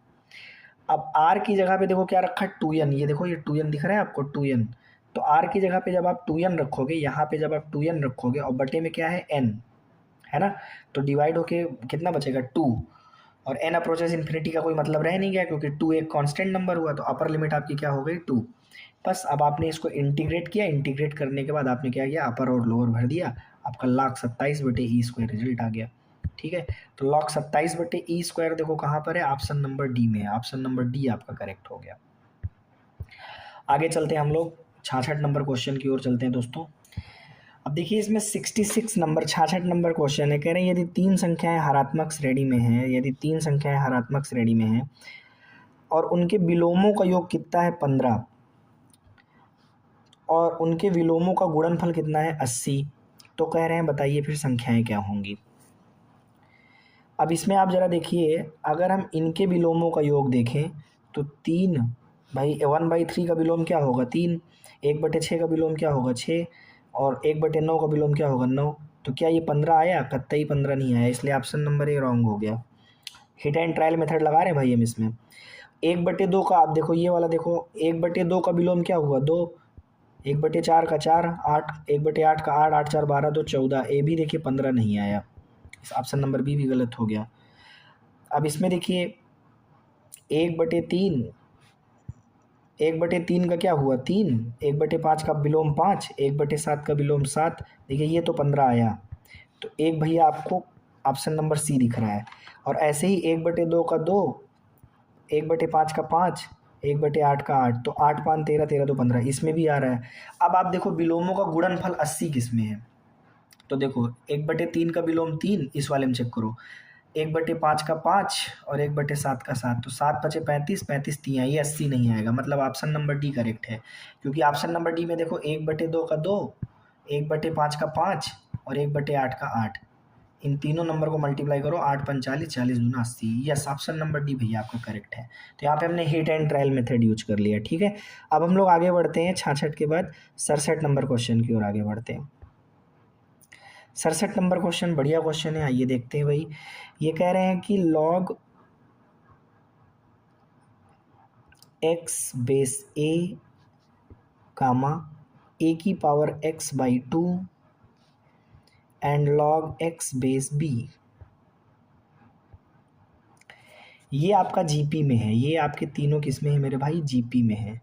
Speaker 1: अब r की जगह पे देखो क्या रखा है 2n, ये देखो ये 2n दिख रहा है आपको 2n। तो r की जगह पे जब आप 2n रखोगे, यहाँ पे जब आप 2n रखोगे और बटे में क्या है n, है ना, तो डिवाइड होके कितना बचेगा 2। और n अप्रोचेस इन्फिनिटी का कोई मतलब रह नहीं गया, क्योंकि 2 एक कांस्टेंट नंबर हुआ, तो अपर लिमिट आपकी क्या हो गई 2। बस अब आपने इसको इंटीग्रेट किया, इंटीग्रेट करने के बाद आपने क्या किया, अपर और लोअर भर दिया, आपका log 27/e² रिजल्ट आ गया। ठीक है, तो log 27/e² देखो कहाँ पर है, ऑप्शन नंबर डी में है, ऑप्शन नंबर डी आपका करेक्ट हो गया। आगे चलते हैं हम लोग 66 नंबर क्वेश्चन की ओर चलते हैं दोस्तों। अब देखिए इसमें 66 नंबर 66 नंबर क्वेश्चन है, कह रहे हैं यदि 3 संख्याएं हरात्मक श्रेणी में हैं, यदि 3 संख्याएं हरात्मक श्रेणी में हैं और उनके विलोमों का योग कितना है 15 और उनके विलोमों का गुणनफल कितना है 80, तो कह रहे हैं बताइए फिर संख्याएं क्या होंगी। अब इसमें आप ज़रा देखिए, अगर हम इनके विलोमों का योग देखें तो 3 भाई 1/3 का विलोम क्या होगा 3, 1/6 का विलोम क्या होगा 6 और 1/9 का विलोम क्या होगा 9। तो क्या ये 15 आया, कतई 15 नहीं आया, इसलिए ऑप्शन नंबर ए रॉन्ग हो गया। हिट एंड ट्रायल मेथड लगा रहे हैं भाई हम इसमें। 1/2 का आप देखो, ये वाला देखो, 1/2 का विलोम क्या हुआ 2, 1/4 का 4, 8, 1/8 का 8, 8 4 12, 2 14, ए भी देखिए 15 नहीं आया, ऑप्शन नंबर बी भी गलत हो गया। अब इसमें देखिए 1/3, 1/3 का क्या हुआ 3, 1/5 का विलोम 5, 1/7 का विलोम 7, देखिए ये तो 15 आया। तो एक भैया आपको ऑप्शन नंबर सी दिख रहा है। और ऐसे ही 1/2 का 2, 1/5 का 5, 1/8 का 8, तो 8 5 13, 13 तो 15, इसमें भी आ रहा है। अब आप देखो विलोमों का गुणनफल 80 किस में है, तो देखो 1/3 का विलोम 3, इस वाले में चेक करो, 1/5 का 5 और 1/7 का 7, तो 7 5 35, 35 3 ये 80 नहीं आएगा, मतलब ऑप्शन नंबर डी करेक्ट है। क्योंकि ऑप्शन नंबर डी में देखो 1/2 का 2, 1/5 का 5 और 1/8 का 8, इन तीनों नंबर को मल्टीप्लाई करो, 8 5 40, 40 दूना 80, यस ऑप्शन नंबर डी भैया आपका करेक्ट है। तो यहाँ पे हमने hit and trial method use कर लिया। ठीक है, अब हम लोग आगे बढ़ते हैं 66 के बाद 67 नंबर क्वेश्चन की ओर आगे बढ़ते हैं। 67 नंबर क्वेश्चन बढ़िया क्वेश्चन है, आइए देखते हैं भाई। ये कह रहे हैं कि log x base a comma a की power x/2 and log x base b, ये आपका जीपी में है, ये आपके तीनों किस में है मेरे भाई जीपी में है।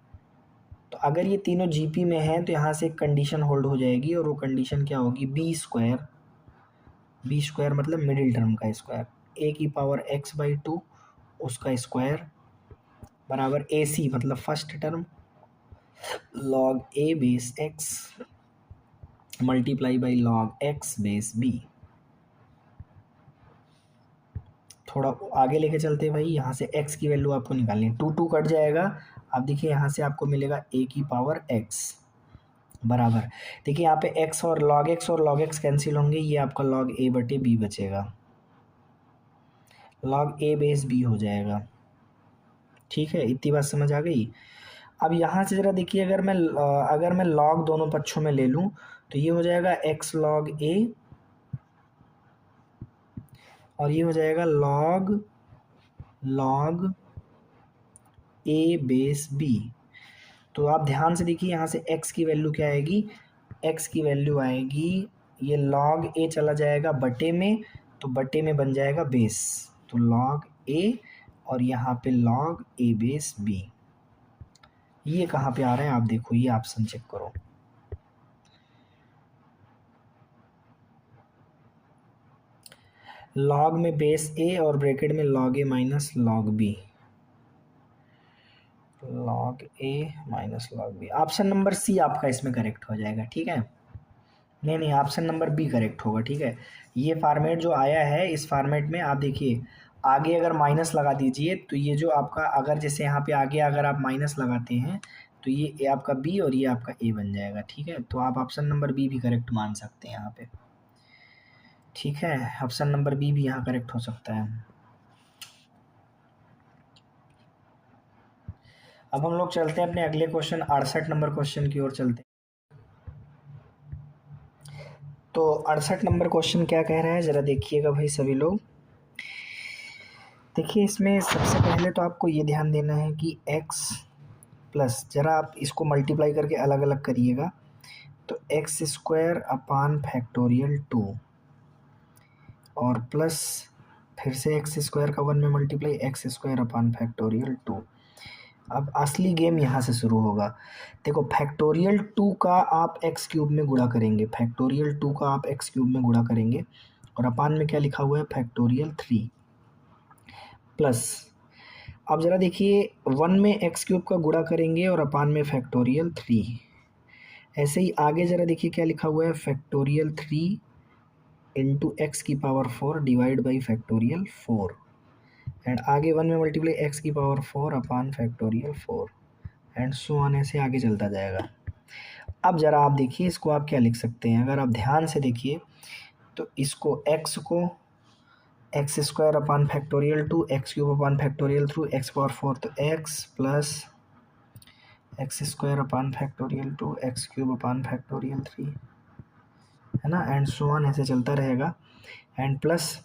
Speaker 1: तो अगर ये तीनों जीपी में हैं तो यहाँ से एक कंडीशन होल्ड हो जाएगी, और वो कंडीशन क्या होगी b² मतलब मिडिल टर्म का स्क्वायर, a की पावर x/2 उसका स्क्वायर बराबर ac मतलब first term log a base x multiply by log x base b। थोड़ा आगे लेके चलते हैं भाई, यहाँ से x की वैल्यू आपको निकालनी है, 2 2 कट जाएगा। अब देखिए यहाँ से आपको मिलेगा a की पावर x बराबर, देखिए यहाँ पे x और log x कैंसिल होंगे, ये आपका log a/b बचेगा। लॉग ए बेस बी हो जाएगा। ठीक है, इतनी बात समझ आ गई। अब यहाँ से ज़रा देखिए, अगर मैं लॉग दोनों पक्षों में ले लूँ तो ये हो जाएगा एक्स लॉग ए और ये हो जाएगा लॉग ए बेस बी। तो आप ध्यान से देखिए, यहाँ से x की वैल्यू क्या आएगी, x की वैल्यू आएगी, ये log a चला जाएगा बटे में, तो बटे में बन जाएगा बेस, तो log a और यहाँ पे log a बेस b। ये कहाँ पे आ रहा है आप देखो, ये ऑप्शन चेक करो। log में बेस a और ब्रैकेट में log a minus log b, log a minus log b। Option number C आपका इसमें करेक्ट हो जाएगा। ठीक है, नहीं, ऑप्शन नंबर बी करेक्ट होगा। ठीक है, ये फार्मेट जो आया है, इस फार्मेट में आप देखिए आगे अगर माइनस लगा दीजिए तो ये जो आपका, अगर जैसे यहाँ पे आगे अगर आप माइनस लगाते हैं तो ये आपका बी और ये आपका ए बन जाएगा। ठीक है, तो आप ऑप्शन नंबर बी भी करेक्ट मान सकते हैं यहाँ पे। ठीक है, ऑप्शन नंबर बी भी यहाँ करेक्ट हो सकता है। अब हम लोग चलते हैं अपने अगले क्वेश्चन 68 नंबर क्वेश्चन की ओर चलते हैं। तो 68 नंबर क्वेश्चन क्या कह रहा है, ज़रा देखिएगा भाई सभी लोग। देखिए, इसमें सबसे पहले तो आपको ये ध्यान देना है कि x प्लस, ज़रा आप इसको मल्टीप्लाई करके अलग अलग करिएगा, तो एक्स स्क्वायर अपान फैक्टोरियल 2 और प्लस फिर से एक्स स्क्वायर का 1 में multiply x square upon factorial 2। अब असली गेम यहाँ से शुरू होगा। देखो, फैक्टोरियल 2 का आप एक्स क्यूब में गुणा करेंगे, फैक्टोरियल 2 का आप एक्स क्यूब में गुणा करेंगे और अपान में क्या लिखा हुआ है, फैक्टोरियल 3 प्लस। अब ज़रा देखिए, 1 में एक्स क्यूब का गुणा करेंगे और अपान में फैक्टोरियल 3। ऐसे ही आगे ज़रा देखिए क्या लिखा हुआ है, फैक्टोरियल 3 इंटू एक्स की power 4 divide by factorial 4 and आगे 1 में मल्टीप्लाई एक्स की power 4 upon factorial 4 and so on, ऐसे आगे चलता जाएगा। अब ज़रा आप देखिए, इसको आप क्या लिख सकते हैं, अगर आप ध्यान से देखिए तो इसको x को x square upon factorial 2 x cube अपान फैक्टोरियल थ्रू एक्स पावर 4, तो x plus X square upon factorial 2 x cube अपान फैक्टोरियल 3, है ना, एंड सो ऑन ऐसे चलता रहेगा। एंड प्लस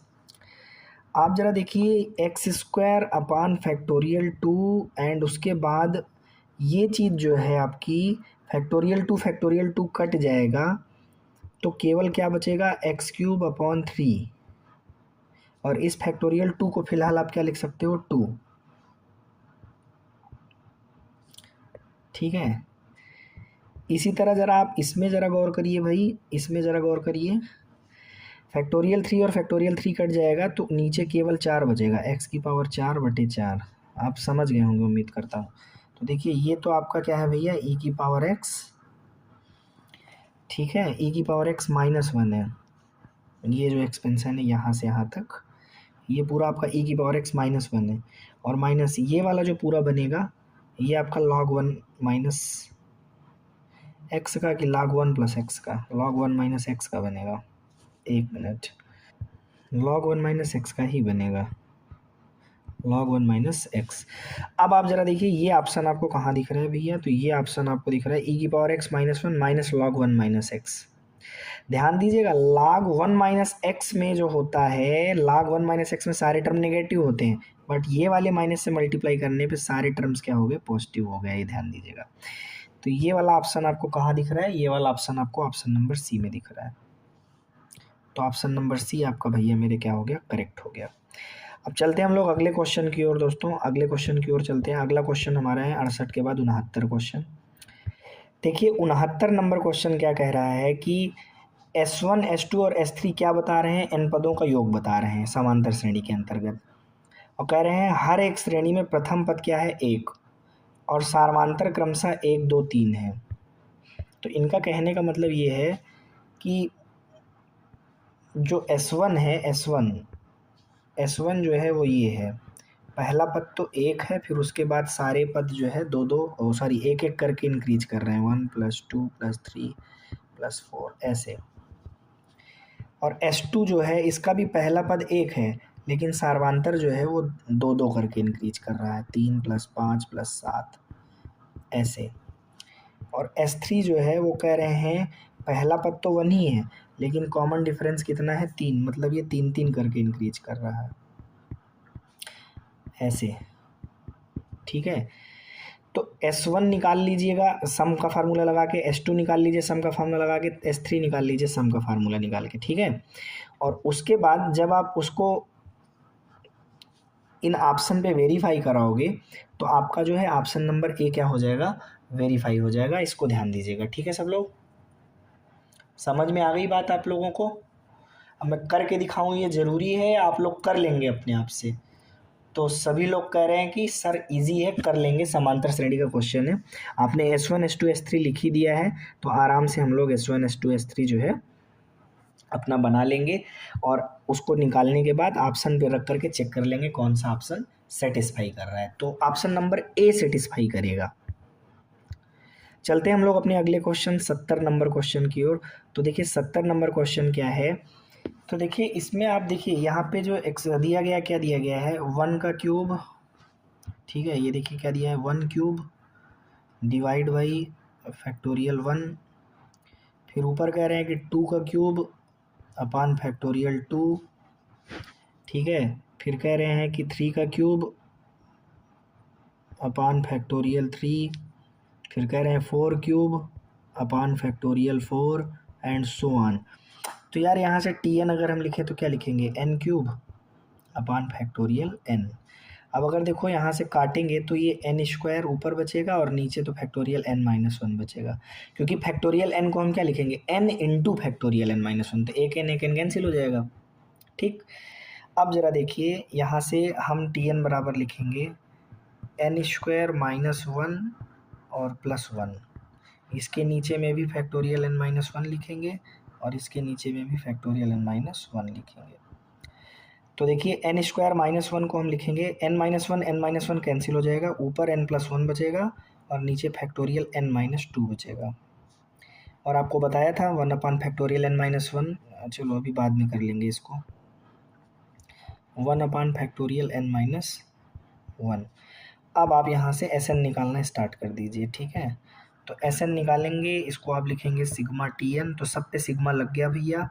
Speaker 1: आप ज़रा देखिए, x square upon factorial 2 and उसके बाद ये चीज़ जो है आपकी फैक्टोरियल 2 कट जाएगा, तो केवल क्या बचेगा, एक्स क्यूब अपॉन 3 और इस फैक्टोरियल 2 को फिलहाल आप क्या लिख सकते हो, 2। ठीक है, इसी तरह ज़रा आप इसमें ज़रा गौर करिए भाई, इसमें ज़रा गौर करिए, फैक्टोरियल 3 और फैक्टोरियल 3 कट जाएगा तो नीचे केवल 4 बचेगा, एक्स की पावर 4 बटे 4। आप समझ गए होंगे उम्मीद करता हूँ। तो देखिए, ये तो आपका क्या है भैया, ई की पावर एक्स। ठीक है, ई की पावर एक्स माइनस 1 है, ये जो एक्सपेंशन है यहाँ से यहाँ तक, ये पूरा आपका ई की पावर एक्स माइनस 1 है और माइनस ये वाला जो पूरा बनेगा, ये आपका log 1 माइनस एक्स का कि log 1 प्लस एक्स का, log 1 माइनस एक्स का बनेगा। एक मिनट, log 1 माइनस एक्स का ही बनेगा, log 1 माइनस एक्स। अब आप ज़रा देखिए, ये ऑप्शन आपको कहाँ दिख रहा है भैया, तो ये ऑप्शन आपको दिख रहा है ई की power x minus 1 minus log 1 minus x. ध्यान दीजिएगा, log 1 माइनस एक्स में जो होता है, log 1 माइनस एक्स में सारे टर्म नेगेटिव होते हैं, बट ये वाले माइनस से मल्टीप्लाई करने पे सारे टर्म्स क्या हो गए, पॉजिटिव हो गए, ये ध्यान दीजिएगा। तो ये वाला ऑप्शन आपको कहाँ दिख रहा है, ये वाला ऑप्शन आपको ऑप्शन नंबर सी में दिख रहा है। तो ऑप्शन नंबर सी आपका भैया मेरे क्या हो गया, करेक्ट हो गया। अब चलते हैं हम लोग अगले क्वेश्चन की ओर दोस्तों, अगले क्वेश्चन की ओर चलते हैं। अगला क्वेश्चन हमारा है 68 के बाद 69 क्वेश्चन। देखिए, 69 नंबर क्वेश्चन क्या कह रहा है कि S1 S2 और S3 क्या बता रहे हैं, n पदों का योग बता रहे हैं समांतर श्रेणी के अंतर्गत, और कह रहे हैं हर एक श्रेणी में प्रथम पद क्या है, 1 और सामांतर क्रमशः 1 2 3 है। तो इनका कहने का मतलब ये है कि जो S1 है, S1 जो है वो ये है, पहला पद तो 1 है, फिर उसके बाद सारे पद जो है 2 2 सॉरी 1 1 करके इंक्रीज कर रहे हैं, 1 प्लस 2 प्लस 3 प्लस 4 ऐसे। और S2 जो है, इसका भी पहला पद 1 है, लेकिन सार्वांतर जो है वो 2-2 करके इंक्रीज कर रहा है, 3 + 5 + 7 ऐसे। और S3 जो है वो कह रहे हैं पहला पद तो 1 ही है, लेकिन कॉमन डिफरेंस कितना है 3, मतलब ये 3-3 करके इंक्रीज कर रहा है ऐसे, ठीक है। तो S1 निकाल लीजिएगा सम का फार्मूला लगा के, S2 निकाल लीजिए सम का फार्मूला लगा के, S3 निकाल लीजिए सम का फार्मूला निकाल के, ठीक है। और उसके बाद जब आप उसको इन ऑप्शन पे वेरीफाई कराओगे तो आपका जो है ऑप्शन नंबर ए क्या हो जाएगा, वेरीफाई हो जाएगा। इसको ध्यान दीजिएगा, ठीक है सब लोग। समझ में आ गई बात आप लोगों को? अब मैं करके दिखाऊं ये ज़रूरी है, आप लोग कर लेंगे अपने आप से? तो सभी लोग कह रहे हैं कि सर इजी है, कर लेंगे, समांतर श्रेणी का क्वेश्चन है। आपने S1 S2 S3 लिख ही दिया है, तो आराम से हम लोग S1 S2 S3 जो है अपना बना लेंगे, और उसको निकालने के बाद ऑप्शन पे रख करके चेक कर लेंगे कौन सा ऑप्शन सेटिस्फाई कर रहा है। तो ऑप्शन नंबर ए सेटिस्फाई करेगा। चलते हैं हम लोग अपने अगले क्वेश्चन 70 नंबर क्वेश्चन की ओर। तो देखिए 70 नंबर क्वेश्चन क्या है, तो देखिए इसमें आप देखिए यहाँ पे जो एक्स दिया गया, क्या दिया गया है, 1 का क्यूब, ठीक है। ये देखिए क्या दिया है, 1 क्यूब डिवाइड बाई फैक्टोरियल 1। फिर ऊपर कह रहे हैं कि 2 का क्यूब अपान फैक्टोरियल 2, ठीक है। फिर कह रहे हैं कि 3 का क्यूब अपान फैक्टोरियल 3। फिर कह रहे हैं 4 cube upon factorial 4 and so on. तो यार यहाँ से Tn अगर हम लिखें तो क्या लिखेंगे, n क्यूब अपान फैक्टोरियल n। अब अगर देखो यहाँ से काटेंगे तो ये n² ऊपर बचेगा और नीचे तो फैक्टोरियल n-1 बचेगा, क्योंकि फैक्टोरियल n को हम क्या लिखेंगे, n इंटू फैक्टोरियल n-1, तो एक n कैंसिल हो जाएगा, ठीक। अब ज़रा देखिए यहाँ से हम Tn बराबर लिखेंगे n² - 1 और +1। इसके नीचे में भी फैक्टोरियल n-1 लिखेंगे और इसके नीचे में भी फैक्टोरियल n-1 लिखेंगे। तो देखिए n² - 1 को हम लिखेंगे, n-1 कैंसिल हो जाएगा, ऊपर n+1 बचेगा और नीचे फैक्टोरियल n-2 बचेगा। और आपको बताया था 1 अपान फैक्टोरियल n-1, चलो अभी बाद में कर लेंगे इसको, 1 अपान फैक्टोरियल n-1। अब आप यहाँ से Sn निकालना स्टार्ट कर दीजिए, ठीक है। तो Sn निकालेंगे, इसको आप लिखेंगे सिग्मा Tn, तो सब पे सिग्मा लग गया भैया,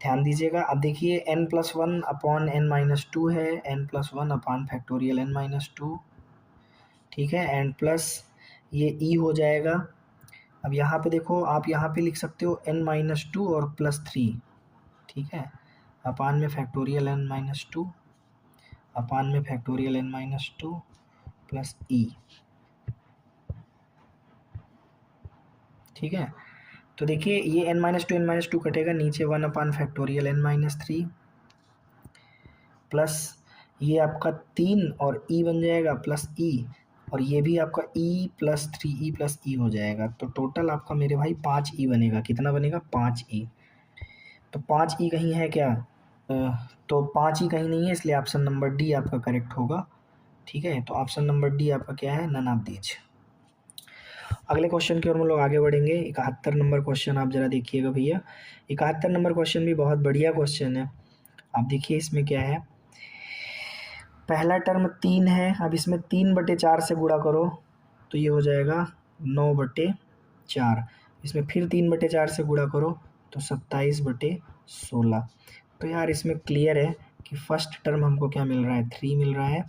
Speaker 1: ध्यान दीजिएगा। अब देखिए n+1 अपॉन n-2 है, n+1 अपान फैक्टोरियल n-2, ठीक है, एंड प्लस ये e हो जाएगा। अब यहाँ पे देखो, आप यहाँ पे लिख सकते हो n-2 और +3, ठीक है, अपान में फैक्टोरियल n-2 अपान में फैक्टोरियल n-2 प्लस e, ठीक है। तो देखिए ये n-2 कटेगा, नीचे 1 अपान फैक्टोरियल n-3 प्लस ये आपका 3 और e बन जाएगा प्लस e, और ये भी आपका e plus 3e plus e हो जाएगा। तो टोटल आपका मेरे भाई 5e बनेगा। कितना बनेगा, 5e। तो 5e कहीं है क्या, तो 5e कहीं नहीं है, इसलिए ऑप्शन नंबर डी आपका करेक्ट होगा, ठीक है। तो ऑप्शन नंबर डी आपका क्या है, नन ऑफ दीज। अगले क्वेश्चन की ओर हम लोग आगे बढ़ेंगे। 71 नंबर क्वेश्चन आप जरा देखिएगा भैया। 71 नंबर क्वेश्चन भी बहुत बढ़िया क्वेश्चन है। आप देखिए इसमें क्या है, पहला टर्म 3 है, अब इसमें 3/4 से गुणा करो तो ये हो जाएगा 9/4। इसमें फिर 3/4 से गुणा करो तो 27/16। तो यार इसमें क्लियर है कि फर्स्ट टर्म हमको क्या मिल रहा है, 3 मिल रहा है,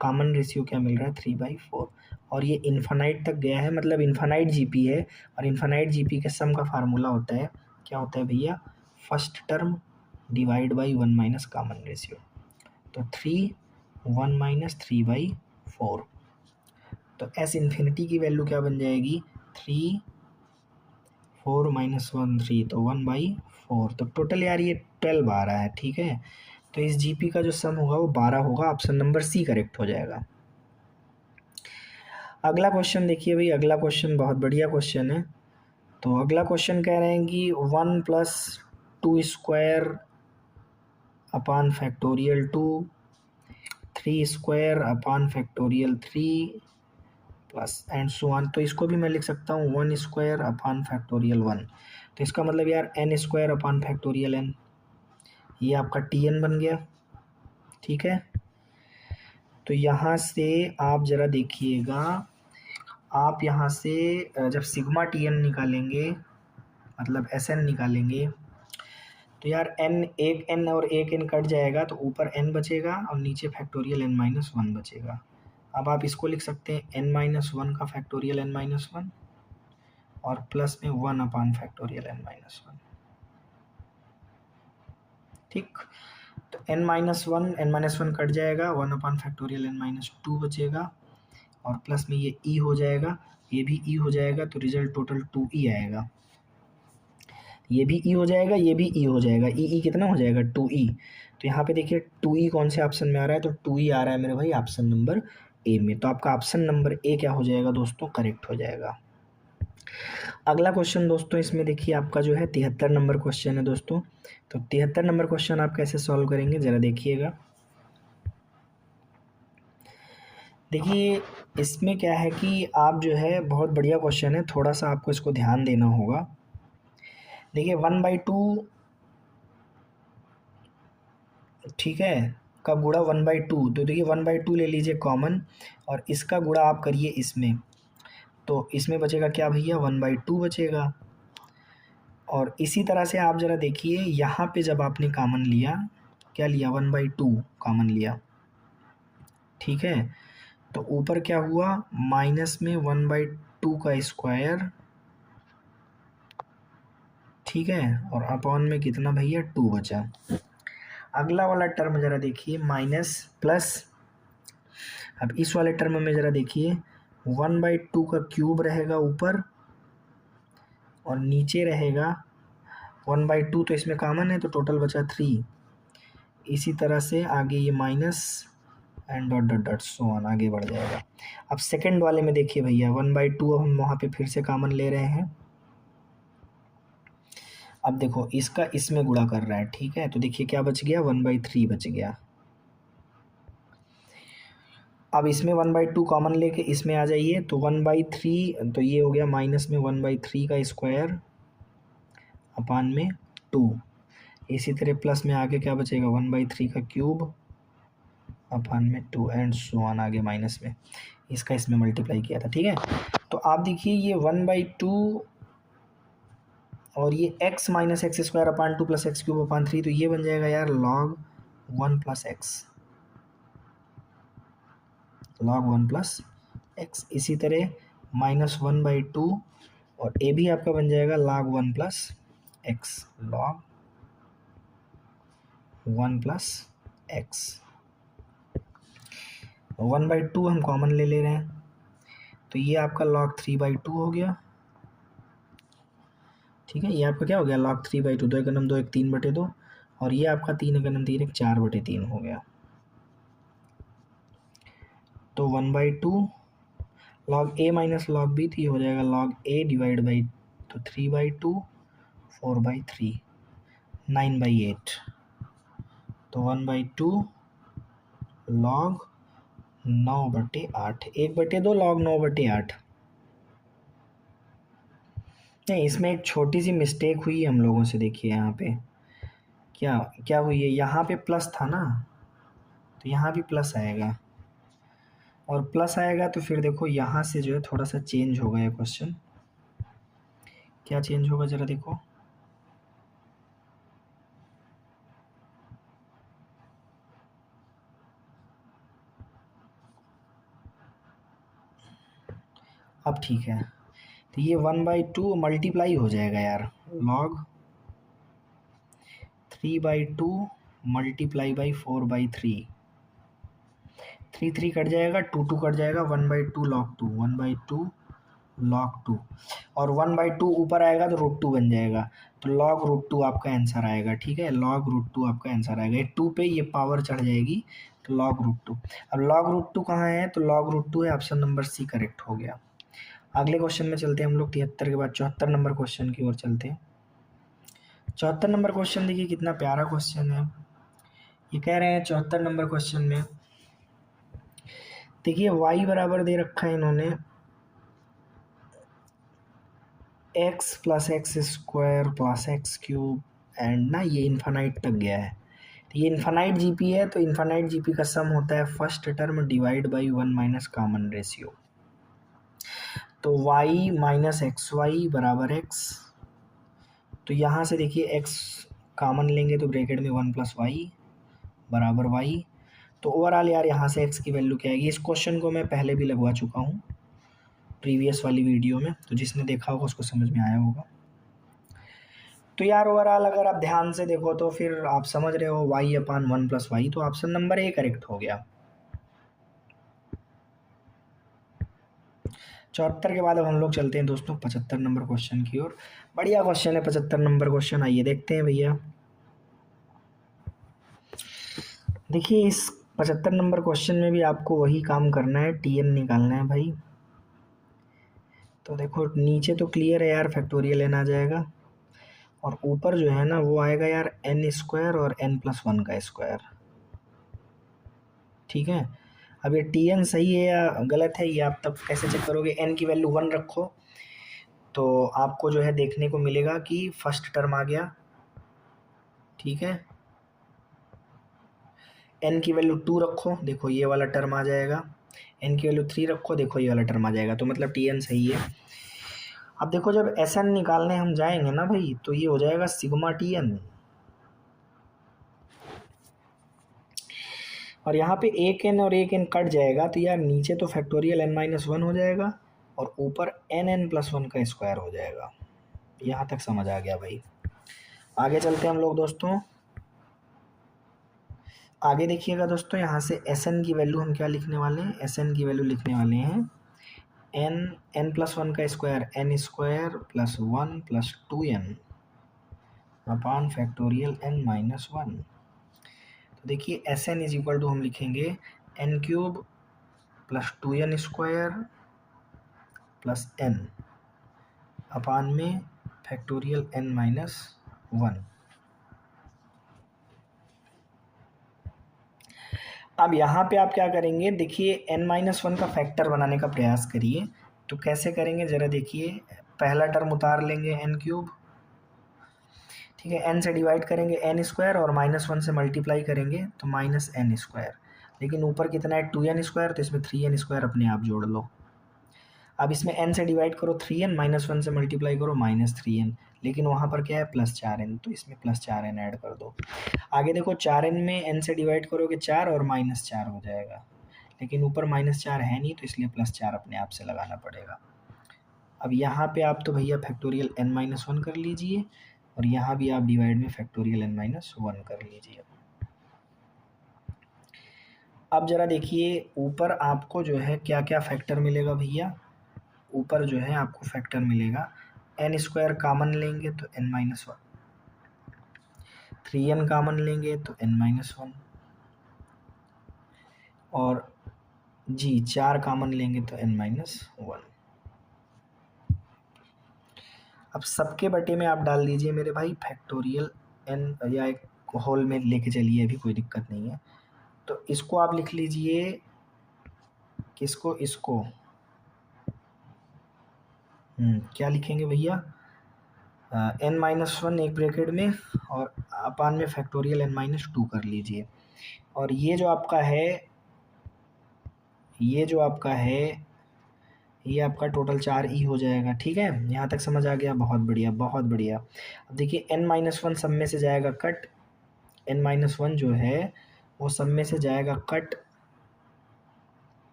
Speaker 1: कॉमन रेशियो क्या मिल रहा है, 3/4, और ये इन्फानाइट तक गया है, मतलब इन्फानाइट जीपी है। और इन्फानाइट जीपी के सम का फार्मूला होता है, क्या होता है भैया, first term divide by 1 minus common ratio. तो 1 - 3/4। तो एस इन्फिनिटी की वैल्यू क्या बन जाएगी, 3, 4 - 1 3, तो 1/4। तो टोटल यार ये 12 आ रहा है, ठीक है। तो इस जीपी का जो सम होगा वो 12 होगा, ऑप्शन नंबर सी करेक्ट हो जाएगा। अगला क्वेश्चन देखिए भाई, अगला क्वेश्चन बहुत बढ़िया क्वेश्चन है। तो अगला क्वेश्चन कह रहे हैं कि 1 + 2² upon factorial 2, 3² upon factorial 3 plus and so on. तो इसको भी मैं लिख सकता हूँ 1² अपान फैक्टोरियल 1। तो इसका मतलब यार n² अपान फैक्टोरियल n, ये आपका Tn बन गया, ठीक है। तो यहाँ से आप ज़रा देखिएगा, आप यहाँ से जब सिग्मा टी एन निकालेंगे, मतलब एस एन निकालेंगे, तो यार एन, एक एन और एक एन कट जाएगा तो ऊपर एन बचेगा और नीचे फैक्टोरियल एन माइनस वन बचेगा। अब आप इसको लिख सकते हैं एन माइनस वन का फैक्टोरियल एन माइनस वन और प्लस में one upon factorial N minus one. ठीक, तो एन माइनस वन कट जाएगा, one upon factorial N minus two बचेगा और प्लस में ये ई हो जाएगा, ये भी ई हो जाएगा, तो रिजल्ट टोटल टू ई आएगा। ये भी ई हो जाएगा, ये भी ई हो जाएगा, ई कितना हो जाएगा, टू ई। तो यहाँ पे देखिए टू ई कौन से ऑप्शन में आ रहा है, तो टू ई आ रहा है मेरे भाई ऑप्शन नंबर ए में। तो आपका ऑप्शन नंबर ए क्या हो जाएगा दोस्तों, करेक्ट हो जाएगा। अगला क्वेश्चन दोस्तों, इसमें देखिए आपका जो है 73 नंबर क्वेश्चन है दोस्तों। तो 73 नंबर क्वेश्चन आप कैसे सॉल्व करेंगे ज़रा देखिएगा। देखिए इसमें क्या है कि आप जो है, बहुत बढ़िया क्वेश्चन है, थोड़ा सा आपको इसको ध्यान देना होगा। देखिए 1/2, ठीक है, का गुणा 1/2, तो देखिए 1/2 ले लीजिए कॉमन और इसका गुणा आप करिए इसमें, तो इसमें बचेगा क्या भैया, 1/2 बचेगा। और इसी तरह से आप ज़रा देखिए यहाँ पे जब आपने कॉमन लिया, क्या लिया, 1/2 कॉमन लिया, ठीक है, तो ऊपर क्या हुआ, माइनस में 1/2 का स्क्वायर, ठीक है, और अपॉन में कितना भैया, 2 बचा। अगला वाला टर्म ज़रा देखिए, माइनस प्लस, अब इस वाले टर्म में ज़रा देखिए 1/2 का क्यूब रहेगा ऊपर और नीचे रहेगा 1/2, तो इसमें कॉमन है तो टोटल बचा 3। इसी तरह से आगे ये minus and dot dot dot so on आगे बढ़ जाएगा। अब सेकंड वाले में देखिए भैया 1/2, अब हम वहाँ पे फिर से कॉमन ले रहे हैं। अब देखो इसका इसमें गुणा कर रहा है, ठीक है, तो देखिए क्या बच गया, 1/3 बच गया। अब इसमें 1/2 कॉमन लेके इसमें आ जाइए, तो 1/3, तो ये हो गया माइनस में 1/3 का स्क्वायर अपान में 2। इसी तरह प्लस में आगे क्या बचेगा, 1/3 का क्यूब अपान में 2 एंड सो ऑन आगे माइनस में, इसका इसमें मल्टीप्लाई किया था, ठीक है। तो आप देखिए ये 1/2 और ये x minus X square upon 2 plus X cube अपान 3, तो ये बन जाएगा यार log 1 plus x, log 1 plus x. इसी तरह -1/2 और ए भी आपका बन जाएगा log 1 plus x, log 1 plus x. 1/2 हम कॉमन ले ले रहे हैं, तो ये आपका log 3/2 हो गया, ठीक है। ये आपका क्या हो गया, log 3/2, 2 एकम 2 1 3/2, और ये आपका 3 एकम 3 1 4/3 हो गया। तो 1/2 log a minus log b, तो ये हो जाएगा log a डिवाइड बाई, तो 3/2 4/3 9/8, तो 1/2 log 9/8, 1/2 log 9/8। नहीं, इसमें एक छोटी सी मिस्टेक हुई हम लोगों से, देखिए यहाँ पे क्या क्या हुई है, यहाँ पे प्लस था ना, तो यहाँ भी प्लस आएगा, और प्लस आएगा तो फिर देखो यहाँ से जो है थोड़ा सा चेंज होगा ये क्वेश्चन। क्या चेंज होगा ज़रा देखो, अब ठीक है, तो ये 1/2 मल्टीप्लाई हो जाएगा यार, log 3/2 मल्टीप्लाई बाई 4/3, 3 कट जाएगा, 2 कट जाएगा, 1/2 log 2, 1/2 log 2, और 1/2 ऊपर आएगा तो √2 बन जाएगा, तो log √2 आपका आंसर आएगा, ठीक है, log √2 आपका आंसर आएगा। 2 पे ये पावर चढ़ जाएगी, तो log √2। अब log √2 कहाँ है, तो log √2 है, ऑप्शन नंबर सी करेक्ट हो गया। अगले क्वेश्चन में चलते हैं हम लोग, 73 के बाद 74 नंबर क्वेश्चन की ओर चलते हैं। 74 नंबर क्वेश्चन देखिए कितना प्यारा क्वेश्चन है। ये कह रहे हैं 74 नंबर क्वेश्चन में, देखिए y बराबर दे रखा है इन्होंने x plus X square plus X cube, and ना ये इन्फानाइट तक गया है, तो ये इन्फानाइट जीपी है, तो इन्फानाइट जीपी का सम होता है first term divide by 1 minus common ratio. तो y माइनस एक्स वाई बराबर x, तो यहाँ से देखिए x कॉमन लेंगे तो ब्रैकेट में 1 प्लस वाई बराबर y। तो ओवरऑल यार यहाँ से x की वैल्यू क्या आएगी, इस क्वेश्चन को मैं पहले भी लगवा चुका हूँ प्रीवियस वाली वीडियो में, तो जिसने देखा होगा उसको समझ में आया होगा। तो यार ओवरऑल अगर आप ध्यान से देखो तो फिर आप समझ रहे हो y अपान 1 प्लस वाई, तो ऑप्शन नंबर ए करेक्ट हो गया। 74 के बाद अब हम लोग चलते हैं दोस्तों 75 नंबर क्वेश्चन की ओर। बढ़िया क्वेश्चन है 75 नंबर क्वेश्चन, आइए देखते हैं भैया। देखिए इस 75 नंबर क्वेश्चन में भी आपको वही काम करना है, टीएन निकालना है भाई। तो देखो नीचे तो क्लियर है यार, फैक्टोरियल एन आ जाएगा, और ऊपर जो है ना वो आएगा यार एन स्क्वायर और एन प्लस 1 का स्क्वायर। ठीक है, अब ये टी एन सही है या गलत है ये आप तब कैसे चेक करोगे, एन की वैल्यू 1 रखो तो आपको जो है देखने को मिलेगा कि फर्स्ट टर्म आ गया। ठीक है, एन की वैल्यू 2 रखो, देखो ये वाला टर्म आ जाएगा। एन की वैल्यू 3 रखो, देखो ये वाला टर्म आ जाएगा। तो मतलब टी एन सही है। अब देखो जब एस एन निकालने हम जाएंगे ना भाई, तो ये हो जाएगा सिग्मा टी एन, और यहाँ पे एक एन और एक एन कट जाएगा, तो यार नीचे तो फैक्टोरियल एन माइनस 1 हो जाएगा और ऊपर एन एन प्लस 1 का स्क्वायर हो जाएगा। यहाँ तक समझ आ गया भाई। आगे चलते हैं हम लोग दोस्तों, आगे देखिएगा दोस्तों, यहाँ से एस एन की वैल्यू हम क्या लिखने वाले हैं, एस एन की वैल्यू लिखने वाले हैं एन एन प्लस 1 का square N square plus 1 plus 2n upon factorial N minus 1। तो देखिए S N is equal to हम लिखेंगे N cube plus 2n square plus N upon में फैक्टोरियल एन माइनस 1। अब यहाँ पे आप क्या करेंगे, देखिए एन माइनस 1 का फैक्टर बनाने का प्रयास करिए। तो कैसे करेंगे ज़रा देखिए, पहला टर्म उतार लेंगे एन क्यूब, ठीक है, एन से डिवाइड करेंगे एन स्क्वायर और माइनस 1 से मल्टीप्लाई करेंगे तो माइनस एन स्क्वायर, लेकिन ऊपर कितना है 2n स्क्वायर, तो इसमें 3n स्क्वायर अपने आप जोड़ लो। अब इसमें n से डिवाइड करो 3n, माइनस 1 से मल्टीप्लाई करो माइनस 3n, लेकिन वहाँ पर क्या है प्लस 4n, तो इसमें प्लस 4n ऐड कर दो। आगे देखो 4n में n से डिवाइड करोगे 4 और माइनस 4 हो जाएगा, लेकिन ऊपर माइनस 4 है नहीं, तो इसलिए प्लस 4 अपने आप से लगाना पड़ेगा। अब यहाँ पे आप तो भैया फैक्टोरियल n माइनस 1 कर लीजिए, और यहाँ भी आप डिवाइड में फैक्टोरियल n माइनस 1 कर लीजिए। अब ज़रा देखिए ऊपर आपको जो है क्या क्या फैक्टर मिलेगा भैया, ऊपर जो है आपको फैक्टर मिलेगा एन स्क्वायर कॉमन लेंगे तो n माइनस 1, 3n कॉमन लेंगे तो n माइनस 1, और जी 4 कॉमन लेंगे तो n माइनस 1। अब सबके बटे में आप डाल दीजिए मेरे भाई फैक्टोरियल n, या एक होल में लेके चलिए, अभी कोई दिक्कत नहीं है। तो इसको आप लिख लीजिए, किसको, इसको क्या लिखेंगे भैया, n माइनस 1 एक ब्रैकेट में और अपान में फैक्टोरियल n माइनस 2 कर लीजिए, और ये जो आपका है ये आपका टोटल 4e हो जाएगा। ठीक है, यहाँ तक समझ आ गया, बहुत बढ़िया बहुत बढ़िया। अब देखिए n माइनस 1 सब में से जाएगा कट, n माइनस 1 जो है वो सब में से जाएगा कट,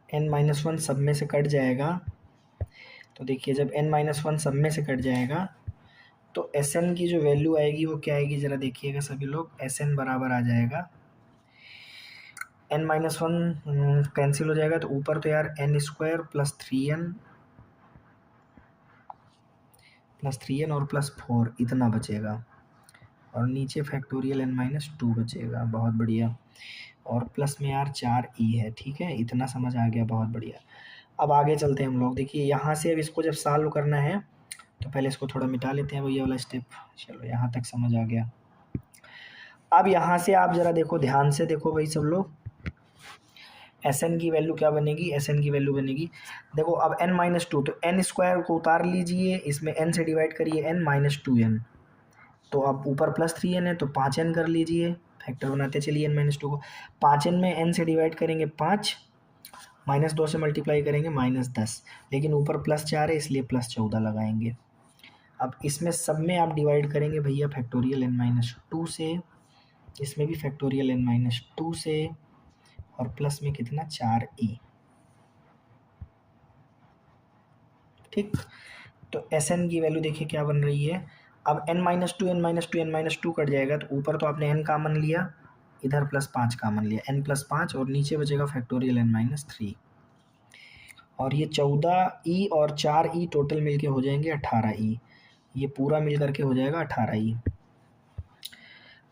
Speaker 1: n माइनस 1 सब में से कट जाएगा। तो देखिए जब n माइनस 1 सब में से कट जाएगा तो एस एन की जो वैल्यू आएगी वो क्या आएगी, ज़रा देखिएगा सभी लोग, एस एन बराबर आ जाएगा n माइनस 1 कैंसिल हो जाएगा, तो ऊपर तो यार n स्क्वायर प्लस 3n और प्लस 4 इतना बचेगा, और नीचे फैक्टोरियल n माइनस 2 बचेगा। बहुत बढ़िया, और प्लस में यार 4e है। ठीक है, इतना समझ आ गया, बहुत बढ़िया। अब आगे चलते हैं हम लोग, देखिए यहाँ से अब इसको जब सॉल्व करना है तो पहले इसको थोड़ा मिटा लेते हैं ये वाला स्टेप। चलो यहाँ तक समझ आ गया। अब यहाँ से आप ज़रा देखो, ध्यान से देखो भाई सब लोग, एस एन की वैल्यू क्या बनेगी, एस एन की वैल्यू बनेगी, देखो अब n माइनस 2, तो n स्क्वायर को उतार लीजिए, इसमें n से डिवाइड करिए n माइनस 2n, तो अब ऊपर +3n है तो 5n कर लीजिए, फैक्टर बनाते चलिए n-2 को। 5n में n से डिवाइड करेंगे 5, -2 से मल्टीप्लाई करेंगे -10, लेकिन ऊपर +4 है इसलिए +14 लगाएंगे। अब इसमें सब में आप डिवाइड करेंगे भैया फैक्टोरियल n-2 से, इसमें भी फैक्टोरियल n-2 से, और प्लस में कितना 4e। ठीक, तो Sn की वैल्यू देखिए क्या बन रही है। अब n-2 n-2 n-2 कट जाएगा तो ऊपर तो आपने n कॉमन लिया, इधर +5 कॉमन लिया, n+5 और नीचे बचेगा फैक्टोरियल n-3, और ये 14e और 4e टोटल मिलके हो जाएंगे 18e। ये पूरा मिल करके हो जाएगा 18e।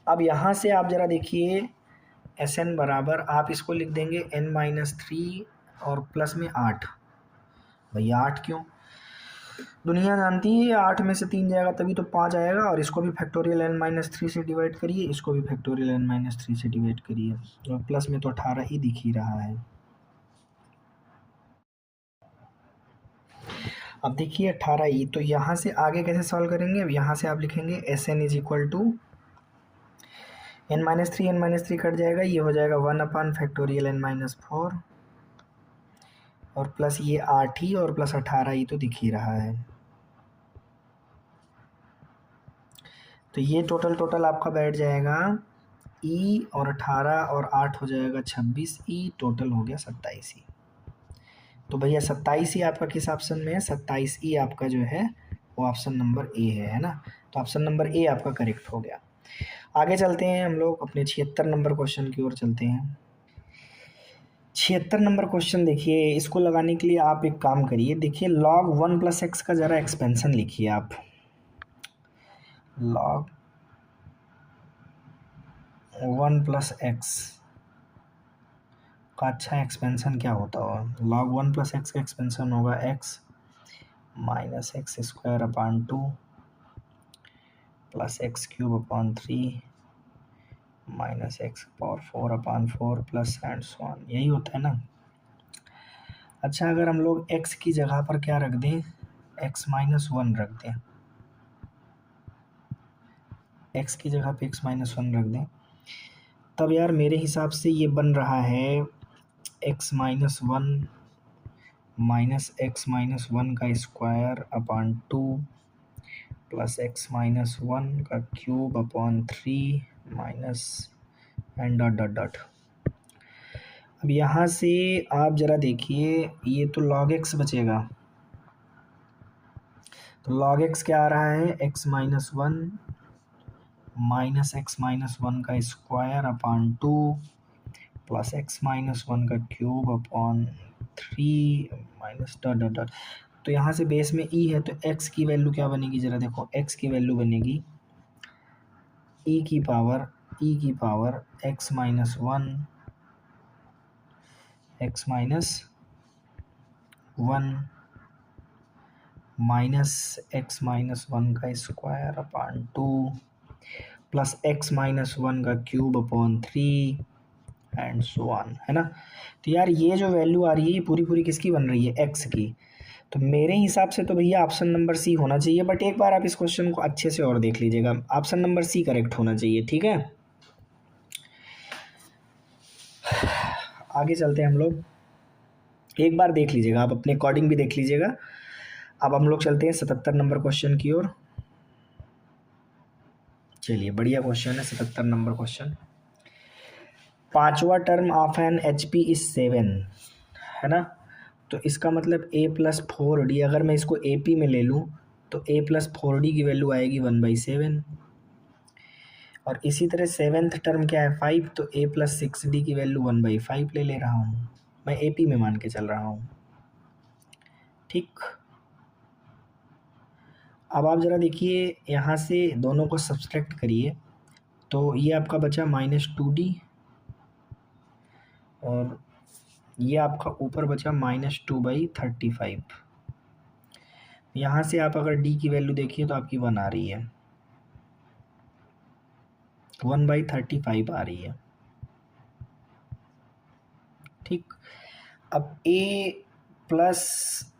Speaker 1: अब यहाँ से आप ज़रा देखिए Sn बराबर आप इसको लिख देंगे n-3 और प्लस में 8। भैया 8 क्यों? दुनिया जानती है 8 में से 3 जाएगा तभी तो 5 आएगा, और इसको भी फैक्टोरियल n-3 से डिवाइड करिए, इसको भी फैक्टोरियल n-3 से डिवाइड करिए, और प्लस में तो 18 ही दिख ही रहा है। अब देखिए 18e, तो यहाँ से आगे कैसे सॉल्व करेंगे। अब यहाँ से आप लिखेंगे Sn is equal to n-3 cut जाएगा, ये हो जाएगा 1/फैक्टोरियल n-4, और प्लस ये 8 ही और प्लस 18 ही तो दिख ही रहा है। तो ये टोटल आपका बैठ जाएगा e और 18 और 8 हो जाएगा 26e, टोटल हो गया 27e। तो भैया 27e आपका किस ऑप्शन में है? 27e आपका जो है वो ऑप्शन नंबर ए है ना। तो ऑप्शन नंबर ए आपका करेक्ट हो गया। आगे चलते हैं हम लोग अपने 76 नंबर क्वेश्चन की ओर चलते हैं। 76 नंबर क्वेश्चन देखिए, इसको लगाने के लिए आप एक काम करिए, देखिए log 1 + x का ज़रा एक्सपेंशन लिखिए आप। log 1 + x का अच्छा एक्सपेंशन क्या होता होगा? log 1 + x का एक्सपेंशन होगा x - x² / 2 + x³ / 3 - x⁴/4 plus and so on, यही होता है ना। अच्छा, अगर हम लोग x की जगह पर क्या रख दें, x-1 रख दें, x की जगह पे x-1 रख दें, तब यार मेरे हिसाब से ये बन रहा है x-1 - x-1² + x-1³ minus and dot. अब यहाँ से आप ज़रा देखिए, ये तो log x बचेगा, तो log x क्या आ रहा है, x-1 - x-1² + x-1³ minus dot. तो यहाँ से बेस में e है, तो x की वैल्यू क्या बनेगी ज़रा देखो, x की वैल्यू बनेगी e की power x-1 minus x-1² plus x-1³ and so on, है ना। तो यार ये जो वैल्यू आ रही है ये पूरी किसकी बन रही है, x की। तो मेरे हिसाब से तो भैया ऑप्शन नंबर सी होना चाहिए, बट एक बार आप इस क्वेश्चन को अच्छे से और देख लीजिएगा, ऑप्शन नंबर सी करेक्ट होना चाहिए, ठीक है। आगे चलते हैं हम लोग, एक बार देख लीजिएगा आप, अपने अकॉर्डिंग भी देख लीजिएगा। अब हम लोग चलते हैं 77 नंबर क्वेश्चन की ओर। चलिए, बढ़िया क्वेश्चन है 77 नंबर क्वेश्चन। पांचवा term of an HP is 7, है ना। तो इसका मतलब a + 4d, अगर मैं इसको AP में ले लूँ तो a + 4d की वैल्यू आएगी 1/7, और इसी तरह सेवेंथ टर्म क्या है 5, तो a + 6d की वैल्यू 1/5 ले रहा हूँ, मैं AP में मान के चल रहा हूँ, ठीक। अब आप ज़रा देखिए यहाँ से दोनों को सब्सट्रैक्ट करिए, तो ये आपका बचा -2d, और ये आपका ऊपर बचा -2/35। यहाँ से आप अगर d की वैल्यू देखिए तो आपकी 1 आ रही है, 1/35 आ रही है, ठीक। अब a +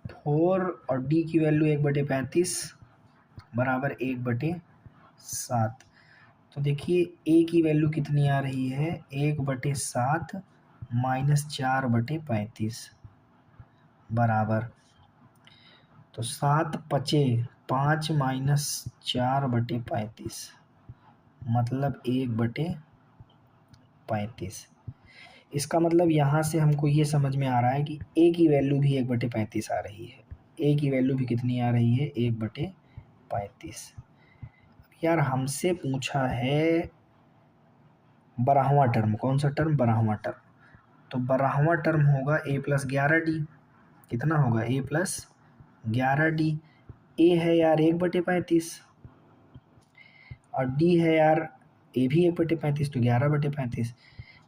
Speaker 1: 4 और d की वैल्यू 1/35 बराबर 1/7 7। तो देखिए ए की वैल्यू कितनी आ रही है, 1/7 माइनस 4/35 बराबर, तो 7 पचे 5 माइनस 4/35 मतलब 1/35। इसका मतलब यहाँ से हमको ये समझ में आ रहा है कि ए की वैल्यू भी 1/35 आ रही है। ए की वैल्यू भी कितनी आ रही है, 1/35। यार हमसे पूछा है 12वां टर्म, कौन सा टर्म, 12वां टर्म। तो 12वां टर्म होगा a+11d, कितना होगा a+11d। ए है यार 1/35 और डी है यार ए भी 1/35, तो 11/35।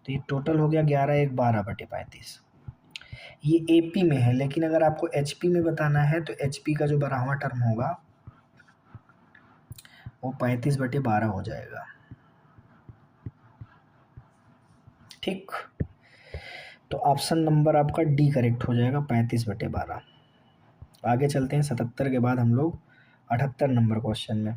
Speaker 1: तो ये टोटल हो गया 11 1 12/35। ये एपी में है, लेकिन अगर आपको एचपी में बताना है तो एचपी का जो 12वां टर्म होगा वो 35/12 हो जाएगा। ठीक, तो ऑप्शन नंबर आपका डी करेक्ट हो जाएगा, 35/12। आगे चलते हैं 77 के बाद हम लोग 78 नंबर क्वेश्चन में।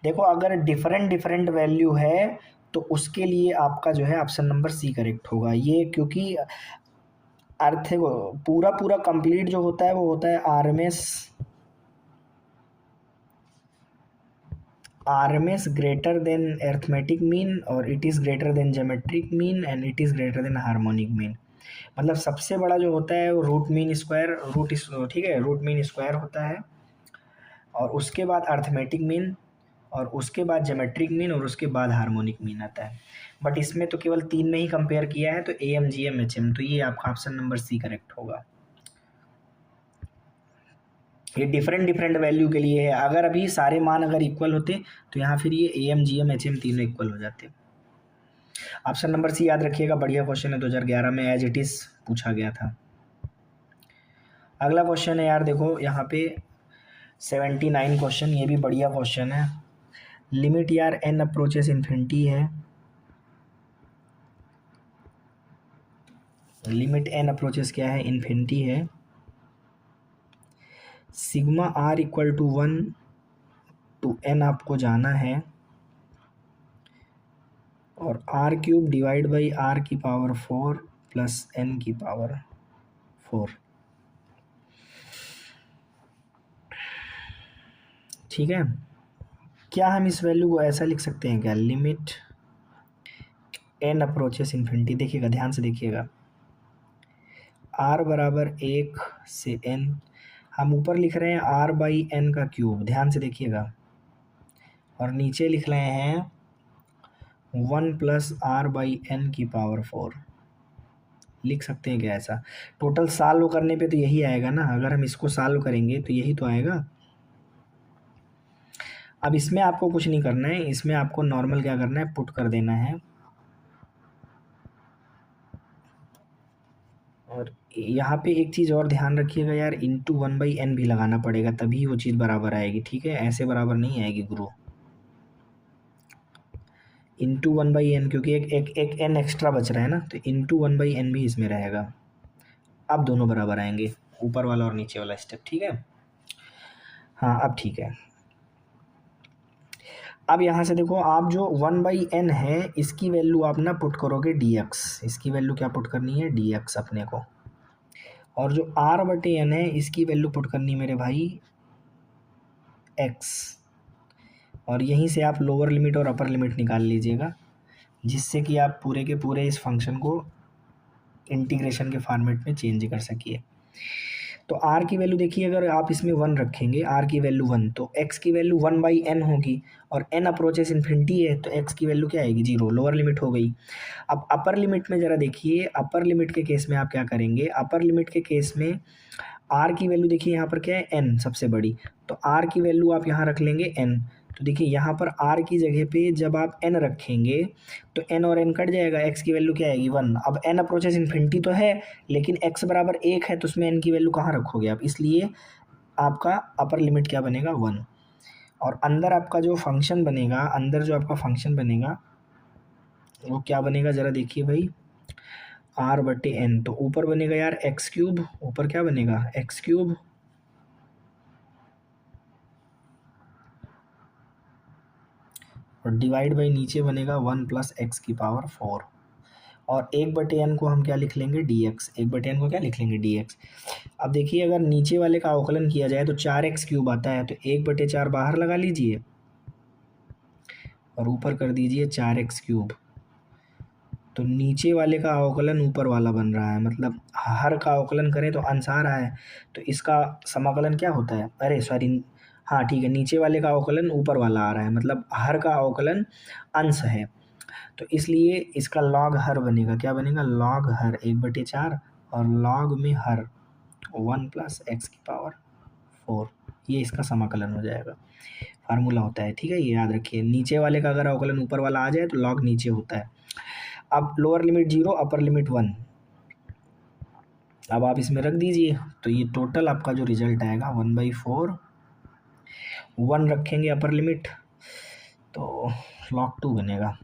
Speaker 1: देखो अगर डिफरेंट डिफरेंट वैल्यू है तो उसके लिए आपका जो है ऑप्शन नंबर सी करेक्ट होगा। ये क्योंकि अर्थ पूरा पूरा कंप्लीट जो होता है वो होता है RMS greater than arithmetic mean, और it is greater than geometric mean, and it is greater than harmonic mean. मतलब सबसे बड़ा जो होता है वो रूट मीन स्क्वायर, ठीक है, रूट मीन स्क्वायर होता है, और उसके बाद अरिथमेटिक मीन, और उसके बाद ज्योमेट्रिक मीन, और उसके बाद हार्मोनिक मीन आता है। बट इसमें तो केवल 3 में ही कंपेयर किया है, तो M G M H M, तो ये आपका ऑप्शन नंबर सी करेक्ट होगा। ये डिफरेंट डिफरेंट वैल्यू के लिए है। अगर अभी सारे मान अगर इक्वल होते तो यहाँ फिर ये A M G M H M तीनों इक्वल हो जाते। ऑप्शन नंबर सी याद रखिएगा, बढ़िया क्वेश्चन है, 2011 में एज इट इज पूछा गया था। अगला क्वेश्चन है यार, देखो यहाँ पे 79 क्वेश्चन, ये भी बढ़िया क्वेश्चन है। लिमिट यार एन अप्रोचेस इन्फिनिटी है, लिमिट एन अप्रोचेस क्या है, इन्फिनिटी है। Sigma R equal to 1 to N आपको जाना है, और R cube divide by R की पावर 4 प्लस एन की पावर 4। ठीक है, क्या हम इस वैल्यू को ऐसा लिख सकते हैं क्या, लिमिट एन अप्रोचेस इन्फिनिटी। देखिएगा, ध्यान से देखिएगा, आर बराबर 1 से एन, हम ऊपर लिख रहे हैं आर बाई एन का क्यूब, ध्यान से देखिएगा, और नीचे लिख रहे हैं 1 प्लस आर बाई एन की पावर 4। लिख सकते हैं क्या ऐसा। टोटल सॉल्व करने पे तो यही आएगा ना, अगर हम इसको सॉल्व करेंगे तो यही तो आएगा। अब इसमें आपको कुछ नहीं करना है, इसमें आपको नॉर्मल क्या करना है, पुट कर देना है, और यहाँ पे एक चीज़ और ध्यान रखिएगा यार, इंटू 1/n भी लगाना पड़ेगा, तभी वो चीज़ बराबर आएगी। ठीक है, ऐसे बराबर नहीं आएगी गुरु, इंटू 1/n, क्योंकि एक n एक्स्ट्रा बच रहा है ना, तो इंटू 1/n भी इसमें रहेगा। अब दोनों बराबर आएंगे, ऊपर वाला और नीचे वाला स्टेप। ठीक है, हाँ अब ठीक है। अब यहाँ से देखो, आप जो 1/n है इसकी वैल्यू आप ना पुट करोगे dx, इसकी वैल्यू क्या पुट करनी है, dx अपने को, और जो r/n है इसकी वैल्यू पुट करनी मेरे भाई x, और यहीं से आप लोअर लिमिट और अपर लिमिट निकाल लीजिएगा, जिससे कि आप पूरे के पूरे इस फंक्शन को इंटीग्रेशन के फॉर्मेट में चेंज कर सकिए। तो r की वैल्यू देखिए, अगर आप इसमें 1 रखेंगे, r की वैल्यू 1, तो x की वैल्यू 1/n होगी, और n अप्रोचेस इन्फिनिटी है तो x की वैल्यू क्या आएगी, 0, लोअर लिमिट हो गई। अब अपर लिमिट में ज़रा देखिए, अपर लिमिट के केस में आप क्या करेंगे, अपर लिमिट के केस में r की वैल्यू देखिए यहाँ पर क्या है, n सबसे बड़ी, तो r की वैल्यू आप यहाँ रख लेंगे n। तो देखिए यहाँ पर r की जगह पे जब आप n रखेंगे तो n और n कट जाएगा, x की वैल्यू क्या आएगी, 1। अब n अप्रोचेस इन्फिनिटी तो है, लेकिन x बराबर 1 है, तो उसमें n की वैल्यू कहाँ रखोगे आप, इसलिए आपका अपर लिमिट क्या बनेगा, 1। और अंदर आपका जो फंक्शन बनेगा, अंदर जो आपका फंक्शन बनेगा वो क्या बनेगा, ज़रा देखिए भाई, r/n, तो ऊपर बनेगा यार एक्स क्यूब, ऊपर क्या बनेगा, एक्स क्यूब, और डिवाइड बाई नीचे बनेगा 1 प्लस एक्स की पावर 4, और 1/n को हम क्या लिख लेंगे, dx। 1/n को क्या लिख लेंगे, dx। अब देखिए अगर नीचे वाले का अवकलन किया जाए तो 4x³ आता है, तो 1/4 बाहर लगा लीजिए और ऊपर कर दीजिए 4x³। तो नीचे वाले का अवकलन ऊपर वाला बन रहा है, मतलब हर का अवकलन करें तो अंश आ रहा है, तो इसका समाकलन क्या होता है, अरे सॉरी, हाँ ठीक है, नीचे वाले का अवकलन ऊपर वाला आ रहा है, मतलब हर का अवकलन अंश है, तो इसलिए इसका लॉग हर बनेगा, क्या बनेगा, लॉग हर 1/4, और लॉग में हर 1 प्लस एक्स की पावर 4, ये इसका समाकलन हो जाएगा। फार्मूला होता है, ठीक है, ये याद रखिए, नीचे वाले का अगर अवकलन ऊपर वाला आ जाए तो लॉग नीचे होता है। अब लोअर लिमिट 0, अपर लिमिट 1, अब आप इसमें रख दीजिए, तो ये टोटल आपका जो रिजल्ट आएगा 1/4, 1 रखेंगे अपर लिमिट तो log 2 बनेगा,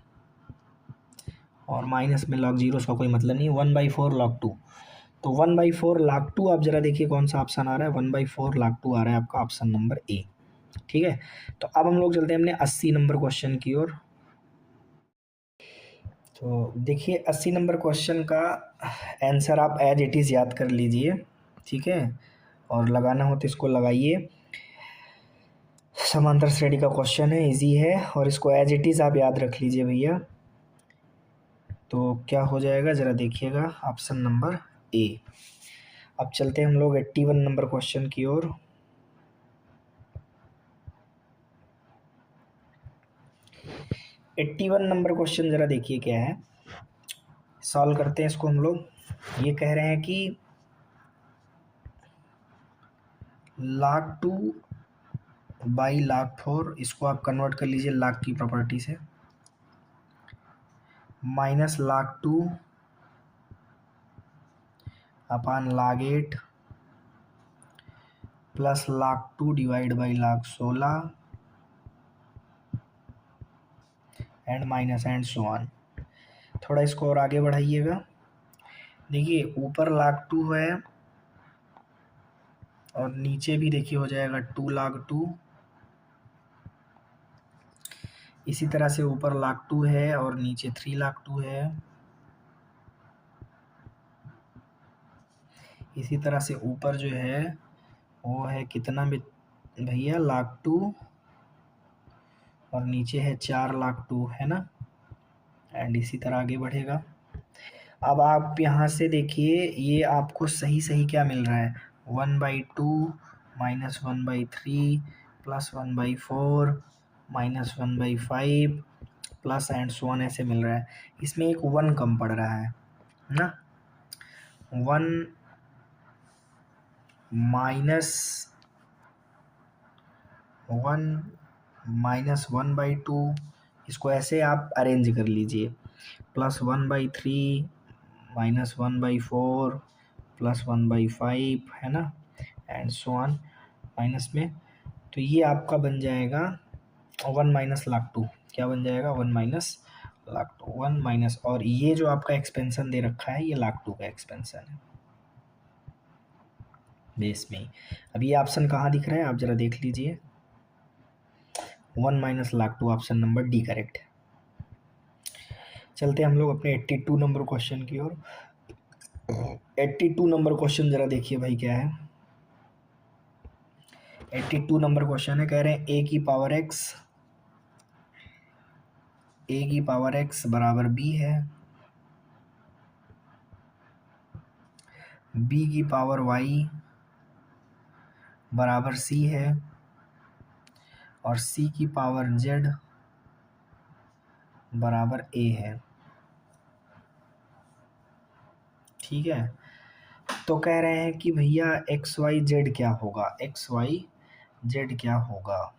Speaker 1: और माइनस में log 0 उसका कोई मतलब नहीं, 1/4 log 2। तो 1/4 log 2 आप जरा देखिए कौन सा ऑप्शन आ रहा है, 1/4 log 2 आ रहा है आपका ऑप्शन नंबर ए, ठीक है। तो अब हम लोग चलते हैं अपने 80 नंबर क्वेश्चन की ओर। तो देखिए 80 नंबर क्वेश्चन का आंसर आप एज इट इज़ याद कर लीजिए, ठीक है, और लगाना हो तो इसको लगाइए। समांतर श्रेणी का क्वेश्चन है, इजी है, और इसको एज इट इज़ आप याद रख लीजिए भैया। तो क्या हो जाएगा ज़रा देखिएगा, ऑप्शन नंबर ए। अब चलते हैं हम लोग 81 नंबर क्वेश्चन की ओर। एट्टी वन नंबर क्वेश्चन ज़रा देखिए क्या है, सॉल्व करते हैं इसको हम लोग। ये कह रहे हैं कि log 2 बाई log 4, इसको आप कन्वर्ट कर लीजिए log की प्रॉपर्टी से, minus log 2 upon log 8 plus log 2 divide by log 16 and minus and so on. थोड़ा इसको और आगे बढ़ाइएगा, देखिए ऊपर log 2 है और नीचे भी देखिए हो जाएगा 2 log 2, इसी तरह से ऊपर log 2 है और नीचे 3 log 2 है, इसी तरह से ऊपर जो है वो है कितना में भैया, log 2, और नीचे है 4 log 2, है ना, एंड इसी तरह आगे बढ़ेगा। अब आप यहाँ से देखिए ये आपको सही सही क्या मिल रहा है, 1/2 minus 1/3 plus 1/4 minus 1/5 plus and so on, ऐसे मिल रहा है। इसमें एक 1 कम पड़ रहा है ना, 1 माइनस 1/2, इसको ऐसे आप अरेंज कर लीजिए, प्लस 1/3 माइनस 1/4 प्लस 1/5, है ना, एंड सो ऑन माइनस में। तो ये आपका बन जाएगा 1 माइनस log 2, क्या बन जाएगा, 1 माइनस log 2, 1 माइनस, और ये जो आपका एक्सपेंशन दे रखा है ये log 2 का एक्सपेंशन है बेस में ही। अब ये ऑप्शन कहाँ दिख रहा है आप जरा देख लीजिए, 1 minus log 2, option number D correct है। चलते हैं हम लोग अपने 82 नंबर क्वेश्चन की ओर। 82 नंबर क्वेश्चन ज़रा देखिए भाई क्या है। 82 नंबर क्वेश्चन है, कह रहे हैं ए की पावर एक्स बराबर बी है, बी की पावर वाई बराबर सी है, और सी की पावर जेड बराबर ए है, ठीक है। तो कह रहे हैं कि भैया एक्स वाई जेड क्या होगा, एक्स वाई जेड क्या होगा।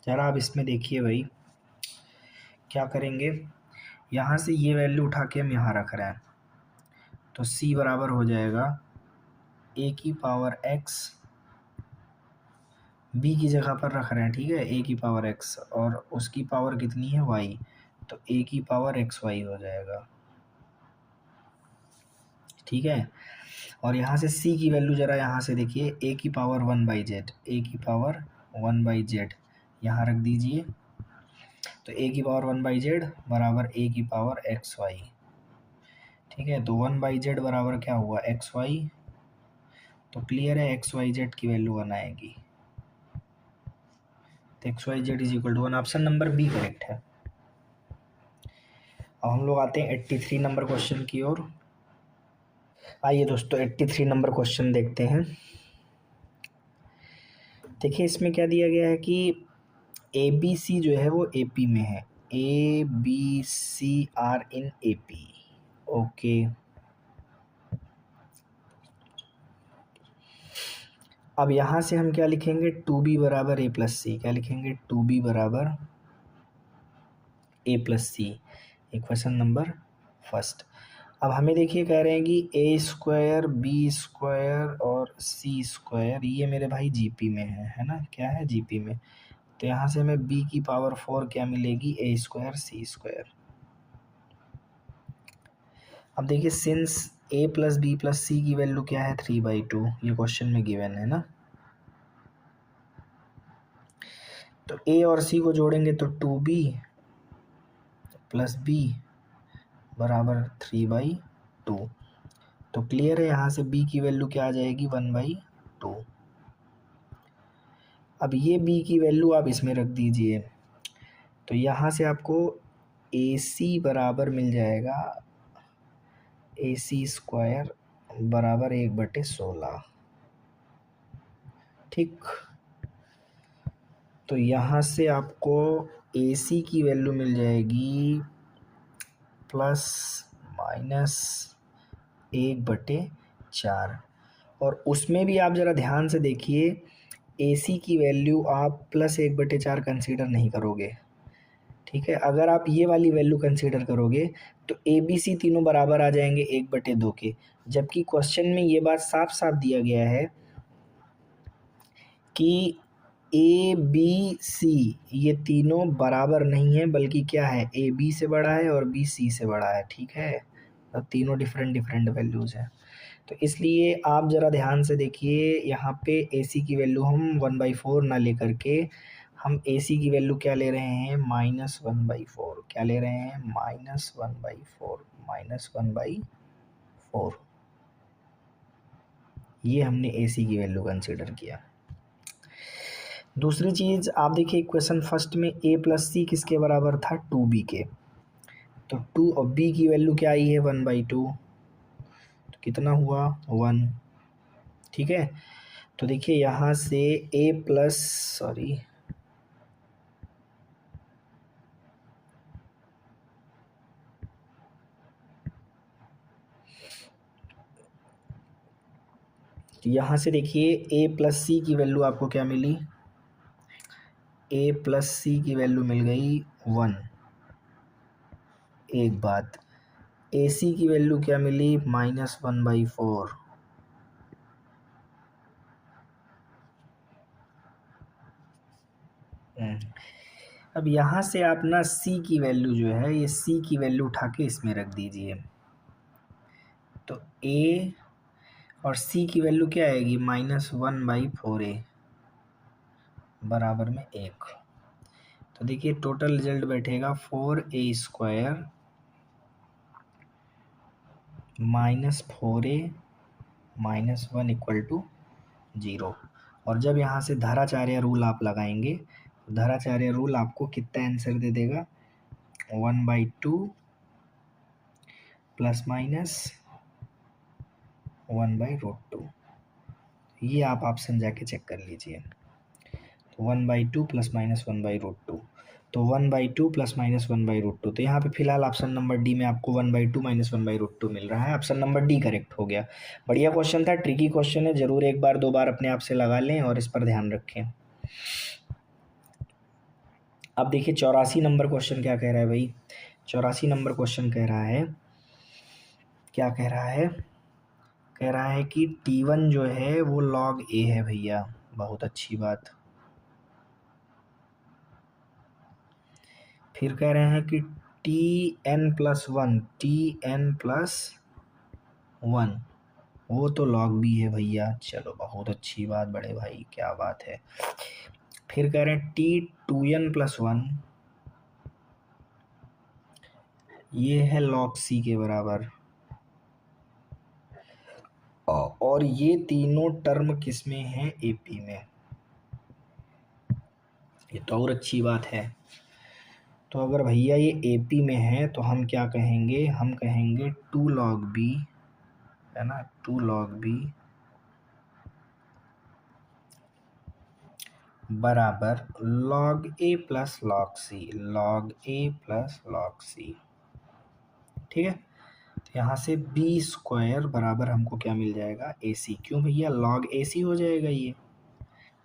Speaker 1: ज़रा आप इसमें देखिए भाई, क्या करेंगे, यहाँ से ये वैल्यू उठा के हम यहाँ रख रहे हैं, तो c बराबर हो जाएगा a की पावर x, b की जगह पर रख रहे हैं, ठीक है, a की पावर x और उसकी पावर कितनी है y, तो a की पावर xy हो जाएगा, ठीक है। और यहाँ से c की वैल्यू ज़रा यहाँ से देखिए, a की पावर 1/z, a की पावर 1/z यहाँ रख दीजिए, तो a की पावर 1/z बराबर a की पावर xy, ठीक है। तो 1/z बराबर क्या हुआ, xy, तो क्लियर है xyz की वैल्यू 1 आएगी, तो xyz is equal to 1, option number B correct है। अब हम लोग आते हैं 83 नंबर क्वेश्चन की ओर। आइए दोस्तों 83 नंबर क्वेश्चन देखते हैं। देखिए इसमें क्या दिया गया है कि ए बी सी जो है वो ए पी में है, A B C are in A P, okay. अब यहाँ से हम क्या लिखेंगे, 2b बराबर a प्लस सी, क्या लिखेंगे, 2b बराबर a plus C, equation number first. अब हमें देखिए कह रहे हैं कि a स्क्वायर बी स्क्वायर और सी स्क्वायर, ये मेरे भाई जीपी में है ना, क्या है, जीपी में। तो यहाँ से हमें b की पावर 4 क्या मिलेगी, a स्क्वायर सी स्क्वायर। अब देखिए since a plus B plus C की वैल्यू क्या है, 3/2, ये क्वेश्चन में गिवन है ना, तो a और c को जोड़ेंगे तो 2b प्लस b बराबर 3/2, तो क्लियर है, यहाँ से b की वैल्यू क्या आ जाएगी, 1/2। अब ये b की वैल्यू आप इसमें रख दीजिए, तो यहाँ से आपको AC बराबर मिल जाएगा AC स्क्वायर बराबर 1/16, ठीक। तो यहाँ से आपको AC की वैल्यू मिल जाएगी प्लस माइनस 1/4, और उसमें भी आप ज़रा ध्यान से देखिए, AC की वैल्यू आप प्लस 1/4 कंसीडर नहीं करोगे, ठीक है। अगर आप ये वाली वैल्यू कंसीडर करोगे तो ABC तीनों बराबर आ जाएंगे 1/2 के, जबकि क्वेश्चन में ये बात साफ साफ दिया गया है कि ABC ये तीनों बराबर नहीं है, बल्कि क्या है, AB से बड़ा है और BC से बड़ा है, ठीक है। तो तीनों डिफरेंट डिफरेंट वैल्यूज़ हैं, तो इसलिए आप ज़रा ध्यान से देखिए, यहाँ पे AC की वैल्यू हम 1/4 ना लेकर के हम AC की वैल्यू क्या ले रहे हैं, -1/4, क्या ले रहे हैं, -1/4, -1/4, ये हमने AC की वैल्यू कंसिडर किया। दूसरी चीज़ आप देखिए इक्वेशन फर्स्ट में a प्लस सी किसके बराबर था, 2b के, तो 2 और b की वैल्यू क्या आई है, 1/2, तो कितना हुआ, 1, ठीक है। तो देखिए यहाँ से a प्लस, सॉरी, यहाँ से देखिए a प्लस सी की वैल्यू आपको क्या मिली, a प्लस सी की वैल्यू मिल गई 1, एक बात, AC की वैल्यू क्या मिली, -1/4, अब यहाँ से आप ना C की वैल्यू जो है, ये C की वैल्यू उठा के इसमें रख दीजिए, तो A और C की वैल्यू क्या आएगी, -1/4A बराबर में 1, तो देखिए टोटल रिजल्ट बैठेगा 4A square -4A -1 equal to 0। और जब यहाँ से धाराचार्य रूल आप लगाएंगे, तो धाराचार्य रूल आपको कितना आंसर दे देगा, 1/2 प्लस माइनस 1/√2, ये आप ऑप्शन जाके चेक कर लीजिए, 1/2 प्लस माइनस 1/√2, तो 1/2 प्लस माइनस 1/√2, तो यहाँ पे फिलहाल ऑप्शन नंबर डी में आपको 1/2 माइनस 1/√2 मिल रहा है, ऑप्शन नंबर डी करेक्ट हो गया। बढ़िया क्वेश्चन था, ट्रिकी क्वेश्चन है, ज़रूर एक बार दो बार अपने आप से लगा लें और इस पर ध्यान रखें। अब देखिए 84 नंबर क्वेश्चन क्या कह रहा है भाई। 84 नंबर क्वेश्चन कह रहा है, क्या कह रहा है, कह रहा है कि T1 जो है वो log a है भैया। बहुत अच्छी बात। फिर कह रहे हैं कि Tn+1 वो तो log b है भैया। चलो बहुत अच्छी बात बड़े भाई, क्या बात है। फिर कह रहे हैं T2n+1 ये है log c के बराबर। और ये तीनों टर्म किस में है, AP में। ये तो और अच्छी बात है। तो अगर भैया ये AP में है तो हम क्या कहेंगे, हम कहेंगे 2 log b, है ना, 2 log b बराबर log a plus log c, log a plus log c। ठीक है, तो यहाँ से b स्क्वायर बराबर हमको क्या मिल जाएगा, AC। क्यों भैया, log AC हो जाएगा ये,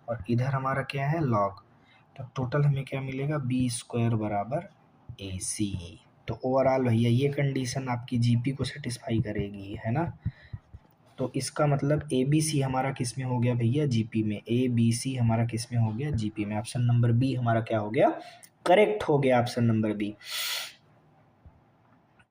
Speaker 1: और इधर हमारा क्या है, log। तो टोटल हमें क्या मिलेगा, b स्क्वायर बराबर AC। तो ओवरऑल भैया ये कंडीशन आपकी जीपी को सेटिस्फाई करेगी, है ना। तो इसका मतलब ABC हमारा किस में हो गया भैया, जीपी में। ABC हमारा किस में हो गया, जीपी में। ऑप्शन नंबर बी हमारा क्या हो गया, करेक्ट हो गया, ऑप्शन नंबर बी।